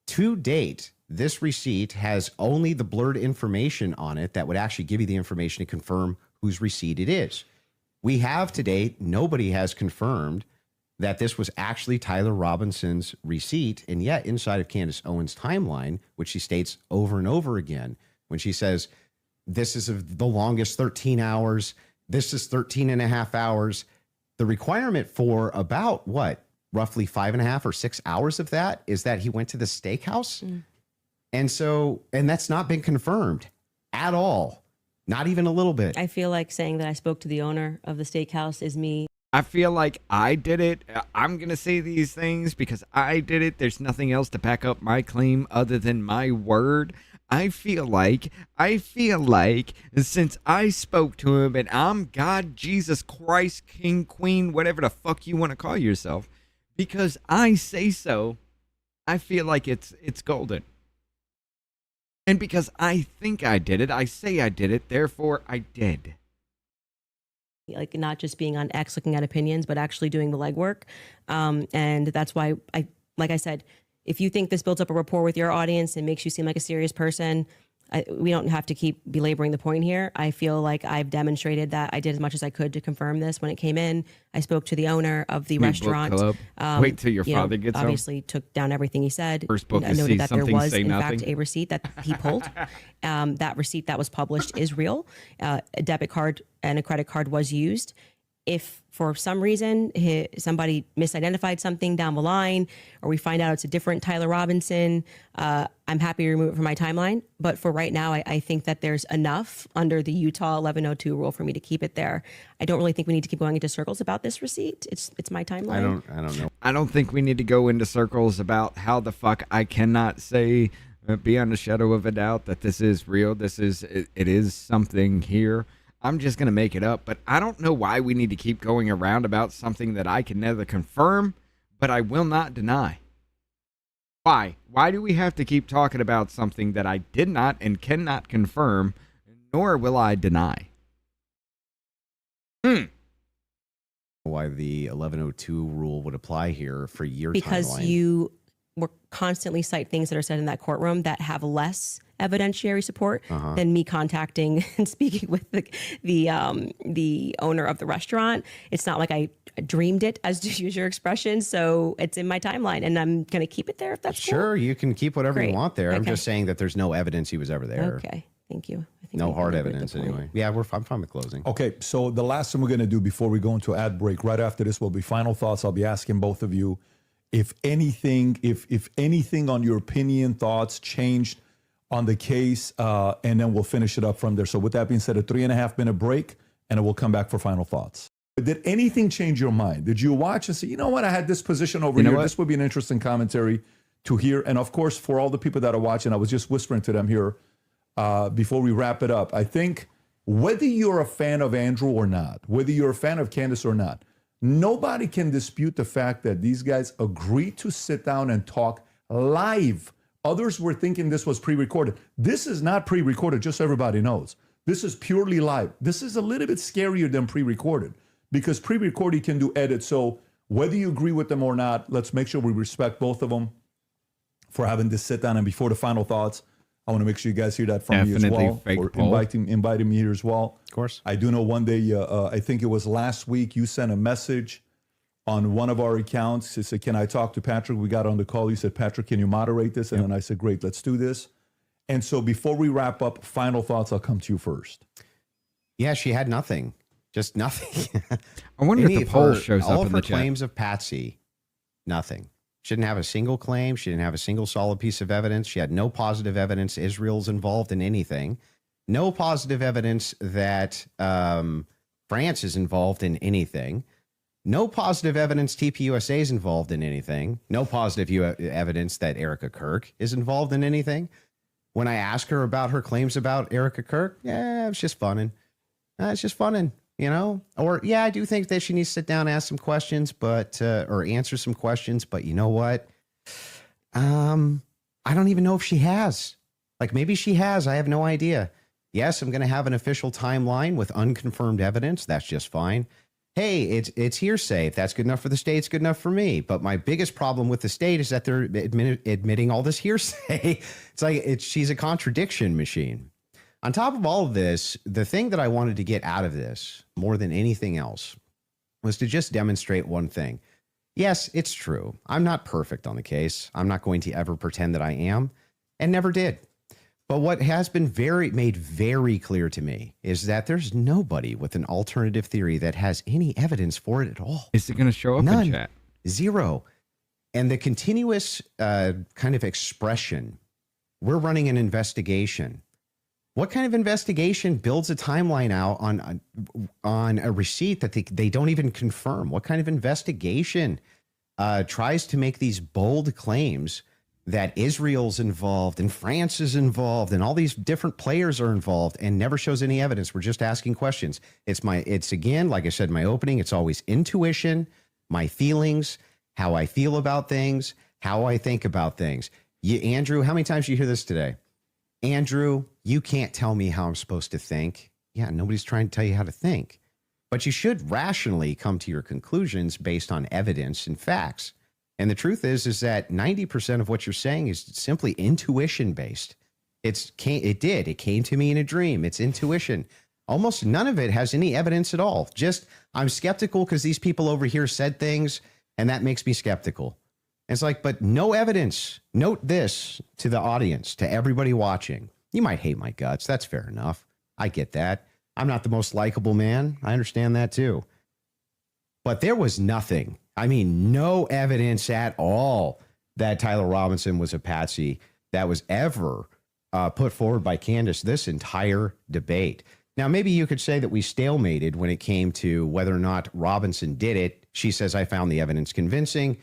Speaker 12: To date, this receipt has only the blurred information on it that would actually give you the information to confirm whose receipt it is. We have to date, nobody has confirmed that this was actually Tyler Robinson's receipt. And yet inside of Candace Owens' timeline, which she states over and over again, when she says, this is the longest 13 hours, this is 13 and a half hours, the requirement for about what? Roughly 5.5 or 6 hours of that is that he went to the steakhouse. And that's not been confirmed at all. Not even a little bit.
Speaker 14: I feel like saying that I spoke to the owner of the steakhouse is me.
Speaker 3: I feel like I did it. I'm going to say these things because I did it. There's nothing else to back up my claim other than my word. I feel like since I spoke to him and I'm God, Jesus Christ, King, Queen, whatever the fuck you want to call yourself, because I say so, I feel like it's golden. And because I think I did it, I say I did it, therefore I did.
Speaker 14: Like not just being on X looking at opinions, but actually doing the legwork. And that's why like I said, if you think this builds up a rapport with your audience and makes you seem like a serious person, we don't have to keep belaboring the point here. I feel like I've demonstrated that I did as much as I could to confirm this when it came in. I spoke to the owner of the restaurant.
Speaker 3: Wait till your father gets home.
Speaker 14: Obviously took down everything he said.
Speaker 3: First book
Speaker 14: I
Speaker 3: is
Speaker 14: noted
Speaker 3: see
Speaker 14: that there
Speaker 3: something,
Speaker 14: was
Speaker 3: say
Speaker 14: in
Speaker 3: nothing.
Speaker 14: fact a receipt that he pulled. That receipt that was published is real. A debit card and a credit card was used. If for some reason somebody misidentified something down the line, or we find out it's a different Tyler Robinson, I'm happy to remove it from my timeline. But for right now, I think that there's enough under the Utah 1102 rule for me to keep it there. I don't really think we need to keep going into circles about this receipt. It's my timeline.
Speaker 12: I don't know.
Speaker 3: I don't think we need to go into circles about how the fuck I cannot say beyond a shadow of a doubt that this is real. It is something here. I'm just going to make it up, but I don't know why we need to keep going around about something that I can neither confirm, but I will not deny. Why? Why do we have to keep talking about something that I did not and cannot confirm, nor will I deny?
Speaker 12: Why the 1102 rule would apply here for your
Speaker 14: because
Speaker 12: timeline.
Speaker 14: You will constantly cite things that are said in that courtroom that have less evidentiary support than me contacting and speaking with the owner of the restaurant. It's not like I dreamed it, as to use your expression. So it's in my timeline, and I'm going to keep it there if that's
Speaker 12: Sure,
Speaker 14: cool.
Speaker 12: you can keep whatever you
Speaker 14: Great.
Speaker 12: want there. I'm
Speaker 14: Okay.
Speaker 12: just saying that there's no evidence he was ever there.
Speaker 14: Okay, thank you. I think
Speaker 12: No
Speaker 14: we
Speaker 12: hard
Speaker 14: covered the
Speaker 12: evidence
Speaker 14: point.
Speaker 12: anyway. Yeah, I'm fine with closing.
Speaker 10: Okay, so the last thing we're going to do before we go into ad break, right after this, will be final thoughts. I'll be asking both of you if anything on your opinion, thoughts changed on the case, and then we'll finish it up from there. So with that being said, a 3.5-minute break, and then we'll come back for final thoughts. Did anything change your mind? Did you watch and say, you know what, I had this position over here. This would be an interesting commentary to hear. And of course, for all the people that are watching, I was just whispering to them here before we wrap it up. I think whether you're a fan of Andrew or not, whether you're a fan of Candace or not, nobody can dispute the fact that these guys agreed to sit down and talk live. Others were thinking this was pre-recorded. This is not pre-recorded, just so everybody knows. This is purely live. This is a little bit scarier than pre-recorded because pre-recorded can do edits. So whether you agree with them or not, let's make sure we respect both of them for having this sit down. And before the final thoughts, I want to make sure you guys hear that from me as well.
Speaker 3: Fake
Speaker 10: for inviting me here as well.
Speaker 12: Of course.
Speaker 10: I do know one day, I think it was last week, you sent a message on one of our accounts. He said, can I talk to Patrick? We got on the call. You said, Patrick, can you moderate this? And then I said, great, let's do this. And so before we wrap up, final thoughts, I'll come to you first.
Speaker 12: Yeah, she had nothing. Just nothing.
Speaker 3: I wonder if the poll shows
Speaker 12: all
Speaker 3: up
Speaker 12: of
Speaker 3: in
Speaker 12: her
Speaker 3: the chat.
Speaker 12: claims of Patsy, nothing. She didn't have a single claim. She didn't have a single solid piece of evidence. She had no positive evidence Israel's involved in anything. No positive evidence that France is involved in anything. No positive evidence TPUSA is involved in anything. No positive evidence that Erica Kirk is involved in anything. When I ask her about her claims about Erica Kirk, yeah, it's just funning. It's just funning, you know? Or, yeah, I do think that she needs to sit down and ask some questions, but, or answer some questions, but you know what? I don't even know if she has. Like, maybe she has. I have no idea. Yes, I'm going to have an official timeline with unconfirmed evidence. That's just fine. Hey, it's hearsay. If that's good enough for the state, it's good enough for me. But my biggest problem with the state is that they're admitting all this hearsay. It's like she's a contradiction machine. On top of all of this, the thing that I wanted to get out of this more than anything else was to just demonstrate one thing. Yes, it's true. I'm not perfect on the case. I'm not going to ever pretend that I am, and never did. But what has been made very clear to me is that there's nobody with an alternative theory that has any evidence for it at all.
Speaker 3: Is it going to show up
Speaker 12: None.
Speaker 3: in chat?
Speaker 12: Zero. And the continuous kind of expression, we're running an investigation. What kind of investigation builds a timeline out on a receipt that they don't even confirm? What kind of investigation tries to make these bold claims that Israel's involved and France is involved and all these different players are involved and never shows any evidence? We're just asking questions. It's again, like I said in my opening, it's always intuition, my feelings, how I feel about things, how I think about things. Andrew, how many times did you hear this today? Andrew, you can't tell me how I'm supposed to think. Yeah, nobody's trying to tell you how to think. But you should rationally come to your conclusions based on evidence and facts. And the truth is that 90% of what you're saying is simply intuition based. It came to me in a dream. It's intuition. Almost none of it has any evidence at all. Just I'm skeptical because these people over here said things, and that makes me skeptical. It's like, but no evidence. Note this to the audience, to everybody watching. You might hate my guts. That's fair enough. I get that. I'm not the most likable man. I understand that too. But there was nothing. I mean, no evidence at all that Tyler Robinson was a patsy that was ever put forward by Candace this entire debate. Now, maybe you could say that we stalemated when it came to whether or not Robinson did it. She says, I found the evidence convincing,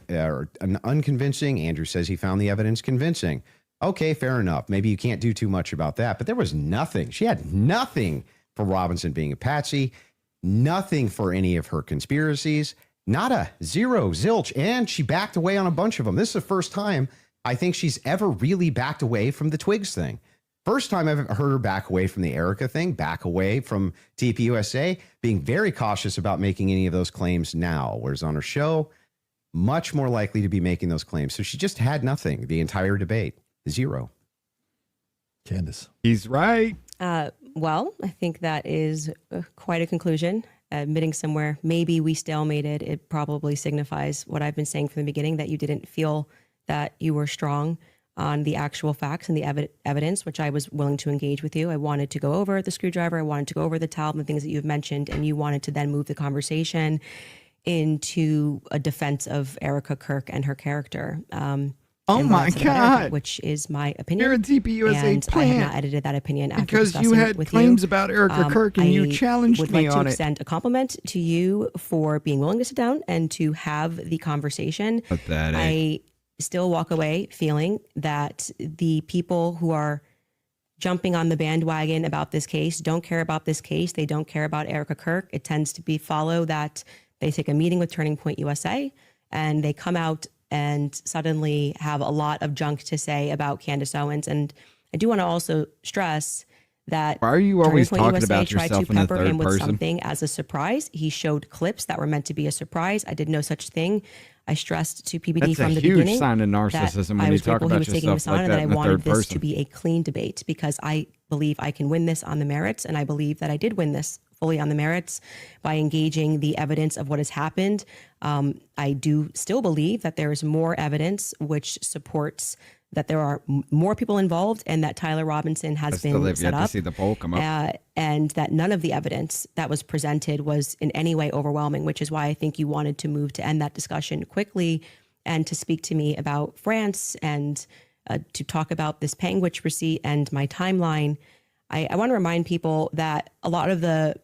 Speaker 12: or unconvincing. Andrew says he found the evidence convincing. Okay, fair enough. Maybe you can't do too much about that, but there was nothing. She had nothing for Robinson being a patsy, nothing for any of her conspiracies, nada, zero, zilch, and she backed away on a bunch of them. This is the first time I think she's ever really backed away from the Twigs thing. First time I've heard her back away from the Erica thing, back away from TPUSA, being very cautious about making any of those claims now. Whereas on her show, much more likely to be making those claims. So she just had nothing the entire debate. Zero.
Speaker 10: Candace.
Speaker 3: He's right.
Speaker 14: Well, I think that is quite a conclusion. Admitting somewhere, maybe we stalemated. It probably signifies what I've been saying from the beginning, that you didn't feel that you were strong on the actual facts and the evidence, which I was willing to engage with you. I wanted to go over the screwdriver. I wanted to go over the towel and the things that you've mentioned, and you wanted to then move the conversation into a defense of Erica Kirk and her character.
Speaker 3: Oh my God!
Speaker 14: Which is my opinion.
Speaker 3: You're a TPUSA
Speaker 14: and
Speaker 3: plant.
Speaker 14: I have not edited that opinion after
Speaker 3: because you
Speaker 14: discussing
Speaker 3: had
Speaker 14: it with
Speaker 3: claims
Speaker 14: you.
Speaker 3: about Erica Kirk and you challenged
Speaker 14: would
Speaker 3: me
Speaker 14: like
Speaker 3: on
Speaker 14: to
Speaker 3: it.
Speaker 14: extend a compliment to you for being willing to sit down and to have the conversation.
Speaker 3: Pathetic.
Speaker 14: I still walk away feeling that the people who are jumping on the bandwagon about this case don't care about this case. They don't care about Erica Kirk. It tends to be follow that they take a meeting with Turning Point USA and they come out and suddenly have a lot of junk to say about Candace Owens. And I do want to also stress that
Speaker 3: why are you always
Speaker 14: Turning Point
Speaker 3: talking
Speaker 14: USA
Speaker 3: about
Speaker 14: tried
Speaker 3: yourself
Speaker 14: to
Speaker 3: in the
Speaker 14: pepper
Speaker 3: third
Speaker 14: him with
Speaker 3: person?
Speaker 14: something as a surprise. He showed clips that were meant to be a surprise. I did no such thing. I stressed to PBD
Speaker 3: That's
Speaker 14: from
Speaker 3: a
Speaker 14: the
Speaker 3: huge
Speaker 14: beginning
Speaker 3: sign of
Speaker 14: that
Speaker 3: narcissism when
Speaker 14: I
Speaker 3: you
Speaker 14: was
Speaker 3: talk
Speaker 14: grateful he
Speaker 3: about
Speaker 14: was taking
Speaker 3: yourself
Speaker 14: this on
Speaker 3: like
Speaker 14: and
Speaker 3: that
Speaker 14: that I
Speaker 3: in the
Speaker 14: wanted
Speaker 3: third
Speaker 14: this
Speaker 3: person.
Speaker 14: to be a clean debate because I believe I can win this on the merits, and I believe that I did win this fully on the merits by engaging the evidence of what has happened. I do still believe that there is more evidence which supports that there are more people involved and that Tyler Robinson has been
Speaker 3: yet
Speaker 14: set
Speaker 3: to
Speaker 14: up.
Speaker 3: see the poll come up.
Speaker 14: And that none of the evidence that was presented was in any way overwhelming, which is why I think you wanted to move to end that discussion quickly and to speak to me about France and to talk about this Panguitch receipt and my timeline. I want to remind people that a lot of the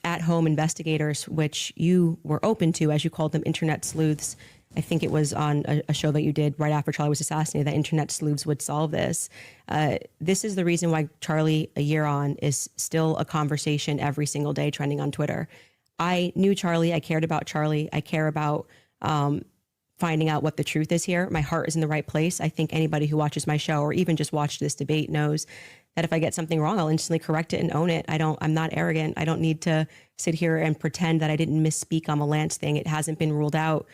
Speaker 14: at-home investigators, which you were open to, as you called them, internet sleuths. I think it was on a show that you did right after Charlie was assassinated that internet sleuths would solve this. This is the reason why Charlie, a year on, is still a conversation every single day trending on Twitter. I knew Charlie. I cared about Charlie. I care about finding out what the truth is here. My heart is in the right place. I think anybody who watches my show or even just watched this debate knows that if I get something wrong, I'll instantly correct it and own it. I'm not arrogant. I don't need to sit here and pretend that I didn't misspeak on the Lance thing. It hasn't been ruled out.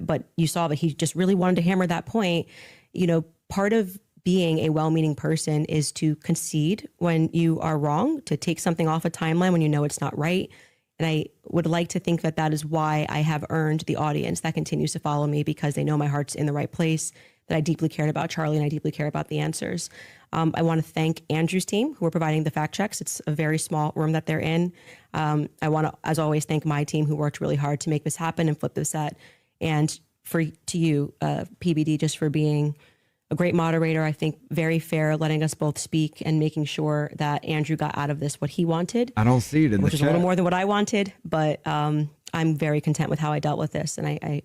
Speaker 14: But you saw that he just really wanted to hammer that point. You know, part of being a well-meaning person is to concede when you are wrong, to take something off a timeline when you know it's not right. And I would like to think that that is why I have earned the audience that continues to follow me, because they know my heart's in the right place, that I deeply cared about Charlie and I deeply care about the answers. I want to thank Andrew's team who are providing the fact checks. It's a very small room that they're in. I want to, as always, thank my team who worked really hard to make this happen and flip the set. And to you, PBD, just for being a great moderator. I think very fair, letting us both speak and making sure that Andrew got out of this what he wanted.
Speaker 3: I don't see it in
Speaker 14: which
Speaker 3: the
Speaker 14: is
Speaker 3: chat.
Speaker 14: a little more than what I wanted, but I'm very content with how I dealt with this. And I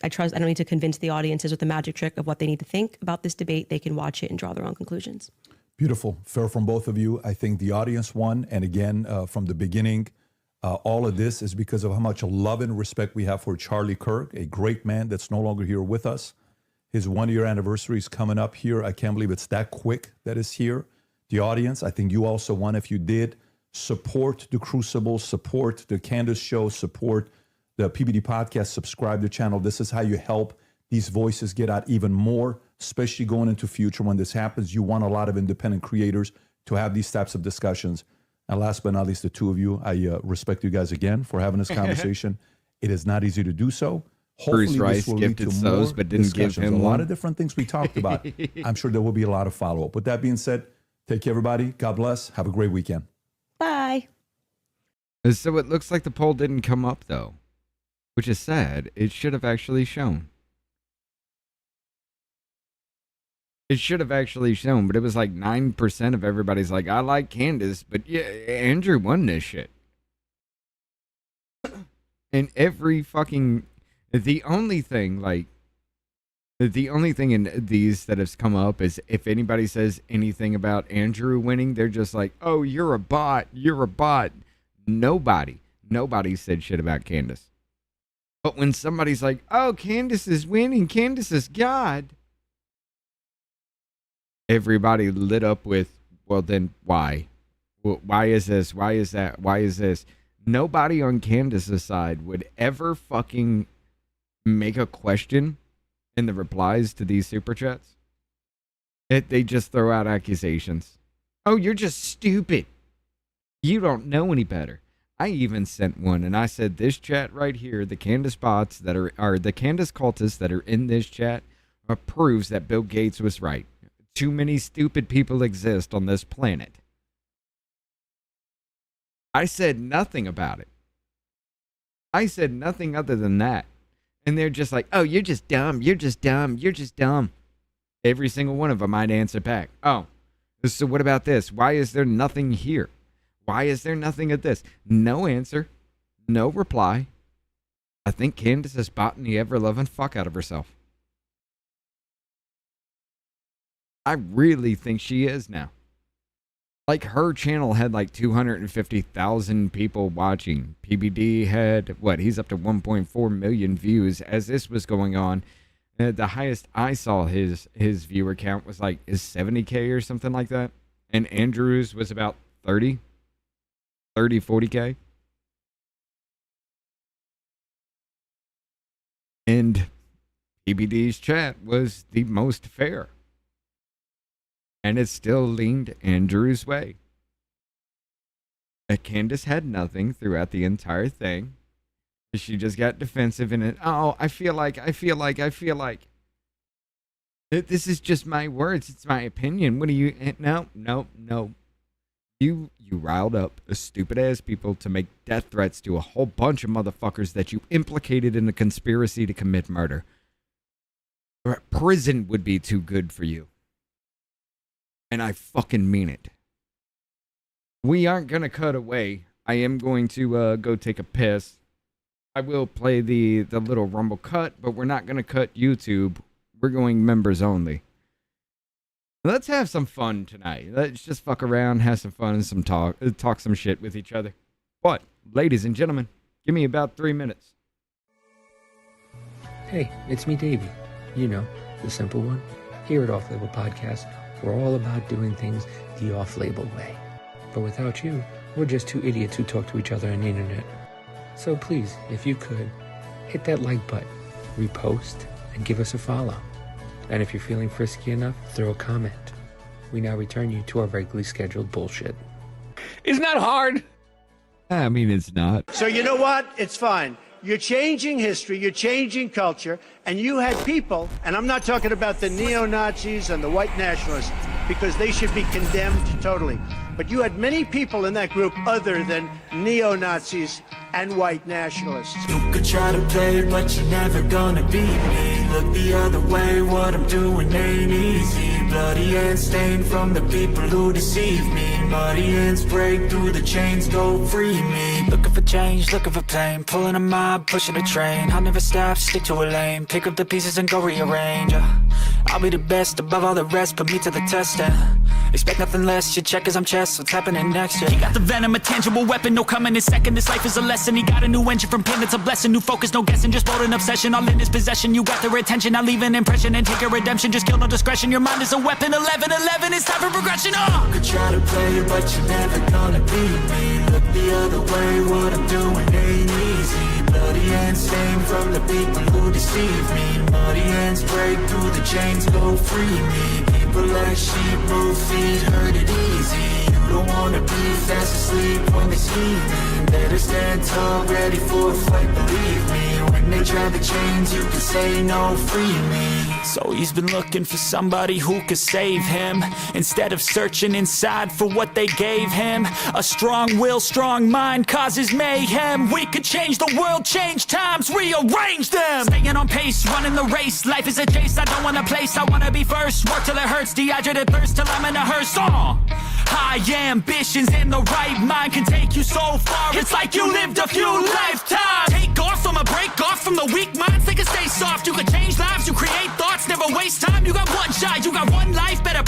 Speaker 14: trust, I don't need to convince the audiences with the magic trick of what they need to think about this debate. They can watch it and draw their own conclusions.
Speaker 10: Beautiful. Fair from both of you. I think the audience won. And again, from the beginning, all of this is because of how much love and respect we have for Charlie Kirk, a great man that's no longer here with us. His 1-year anniversary is coming up here. I can't believe it's that quick that is here. The audience, I think you also won if you did support the Crucible, support the Candace show, support the PBD podcast, subscribe to the channel. This is how you help these voices get out even more, especially going into future when this happens. You want a lot of independent creators to have these types of discussions. And last but not least, the two of you, I respect you guys again for having this conversation. It is not easy to do so. Hopefully
Speaker 3: Bruce Rice
Speaker 10: this will lead
Speaker 3: gifted
Speaker 10: to
Speaker 3: those,
Speaker 10: more
Speaker 3: but didn't give
Speaker 10: discussions.
Speaker 3: him
Speaker 10: a lot
Speaker 3: one.
Speaker 10: of different things we talked about. I'm sure there will be a lot of follow-up. With that being said, take care, everybody. God bless. Have a great weekend.
Speaker 14: Bye.
Speaker 3: So it looks like the poll didn't come up, though, which is sad. It should have actually shown. It should have actually shown, but it was like 9% of everybody's like, I like Candace, but yeah, Andrew won this shit. And every fucking, the only thing in these that has come up is if anybody says anything about Andrew winning, they're just like, oh, you're a bot. You're a bot. Nobody said shit about Candace. But when somebody's like, oh, Candace is winning, Candace is God, everybody lit up with, well, then why? Well, why is this? Why is that? Why is this? Nobody on Candace's side would ever fucking make a question in the replies to these super chats. They just throw out accusations. Oh, you're just stupid. You don't know any better. I even sent one and I said, this chat right here, the Candace bots that are the Candace cultists that are in this chat proves that Bill Gates was right. Too many stupid people exist on this planet. I said nothing about it. I said nothing other than that. And they're just like, oh, you're just dumb. You're just dumb. You're just dumb. Every single one of them I'd answer back. Oh, so what about this? Why is there nothing here? Why is there nothing at this? No answer. No reply. I think Candace is botting the ever-loving fuck out of herself. I really think she is now. Like, her channel had like 250,000 people watching. PBD had, he's up to 1.4 million views. As this was going on, the highest I saw his viewer count was like, is 70K or something like that. And Andrew's was about 40K. And PBD's chat was the most fair. And it still leaned Andrew's way. Candace had nothing throughout the entire thing. She just got defensive in it. Oh, I feel like. This is just my words. It's my opinion. What do you... No. You riled up stupid ass people to make death threats to a whole bunch of motherfuckers that you implicated in a conspiracy to commit murder. Prison would be too good for you. And I fucking mean it. We aren't going to cut away. I am going to go take a piss. I will play the little Rumble cut, but we're not going to cut YouTube. We're going members only. Let's have some fun tonight. Let's just fuck around, have some fun, and some talk some shit with each other. But, ladies and gentlemen, give me about 3 minutes.
Speaker 16: Hey, it's me, Davey. You know, the simple one. Here at Off Label Podcast, we're all about doing things the off-label way. But without you, we're just two idiots who talk to each other on the internet. So please, if you could, hit that like button, repost, and give us a follow. And if you're feeling frisky enough, throw a comment. We now return you to our regularly scheduled bullshit.
Speaker 2: Isn't that hard?
Speaker 3: I mean, it's not.
Speaker 5: So you know what? It's fine. You're changing history, you're changing culture, and you had people, and I'm not talking about the neo-Nazis and the white nationalists, because they should be condemned totally. But you had many people in that group other than neo-Nazis and white nationalists.
Speaker 1: You could try to play, but you're never gonna beat me. Look the other way, what I'm doing ain't easy. Bloody hands stained from the people who deceive me. Muddy hands break through the chains, go free me. Looking for change, looking for pain. Pulling a mob, pushing a train. I'll never stop, stick to a lane. Pick up the pieces and go rearrange. I'll be the best above all the rest, put me to the test. Expect nothing less, you check as I'm chess. What's happening next?
Speaker 17: He got the venom, a tangible weapon, no coming in second. This life is a lesson. He got a new engine from pain, it's a blessing. New focus, no guessing, just bold and obsession. All in his possession, you got their attention. I'll leave an impression and take a redemption. Just kill no discretion. Your mind is a weapon. 11-11, it's time for progression.
Speaker 1: You could try to play, but you're never gonna beat me. Look the other way, what I'm doing ain't easy. Bloody hands stained from the people who deceive me. Muddy hands break through the chains, go free me. People like sheep move feet, hurt it easy. You don't wanna be fast asleep when they see me. Better stand tall, ready for a fight, believe me. When they drag the chains, you can say no, free me. So he's been looking for somebody who could save him, instead of searching inside for what they gave him. A strong will, strong mind causes mayhem. We could change the world, change times, rearrange them. Staying on pace, running the race. Life is a chase, I don't want a place, I wanna be first. Work till it hurts, dehydrated thirst till I'm in a hearse. High ambitions in the right mind can take you so far. It's like you lived a few lifetimes. Take off from a break off from the weak minds. They can stay soft. You can change lives, you create thoughts, never waste time. You got one shot, you got one life, better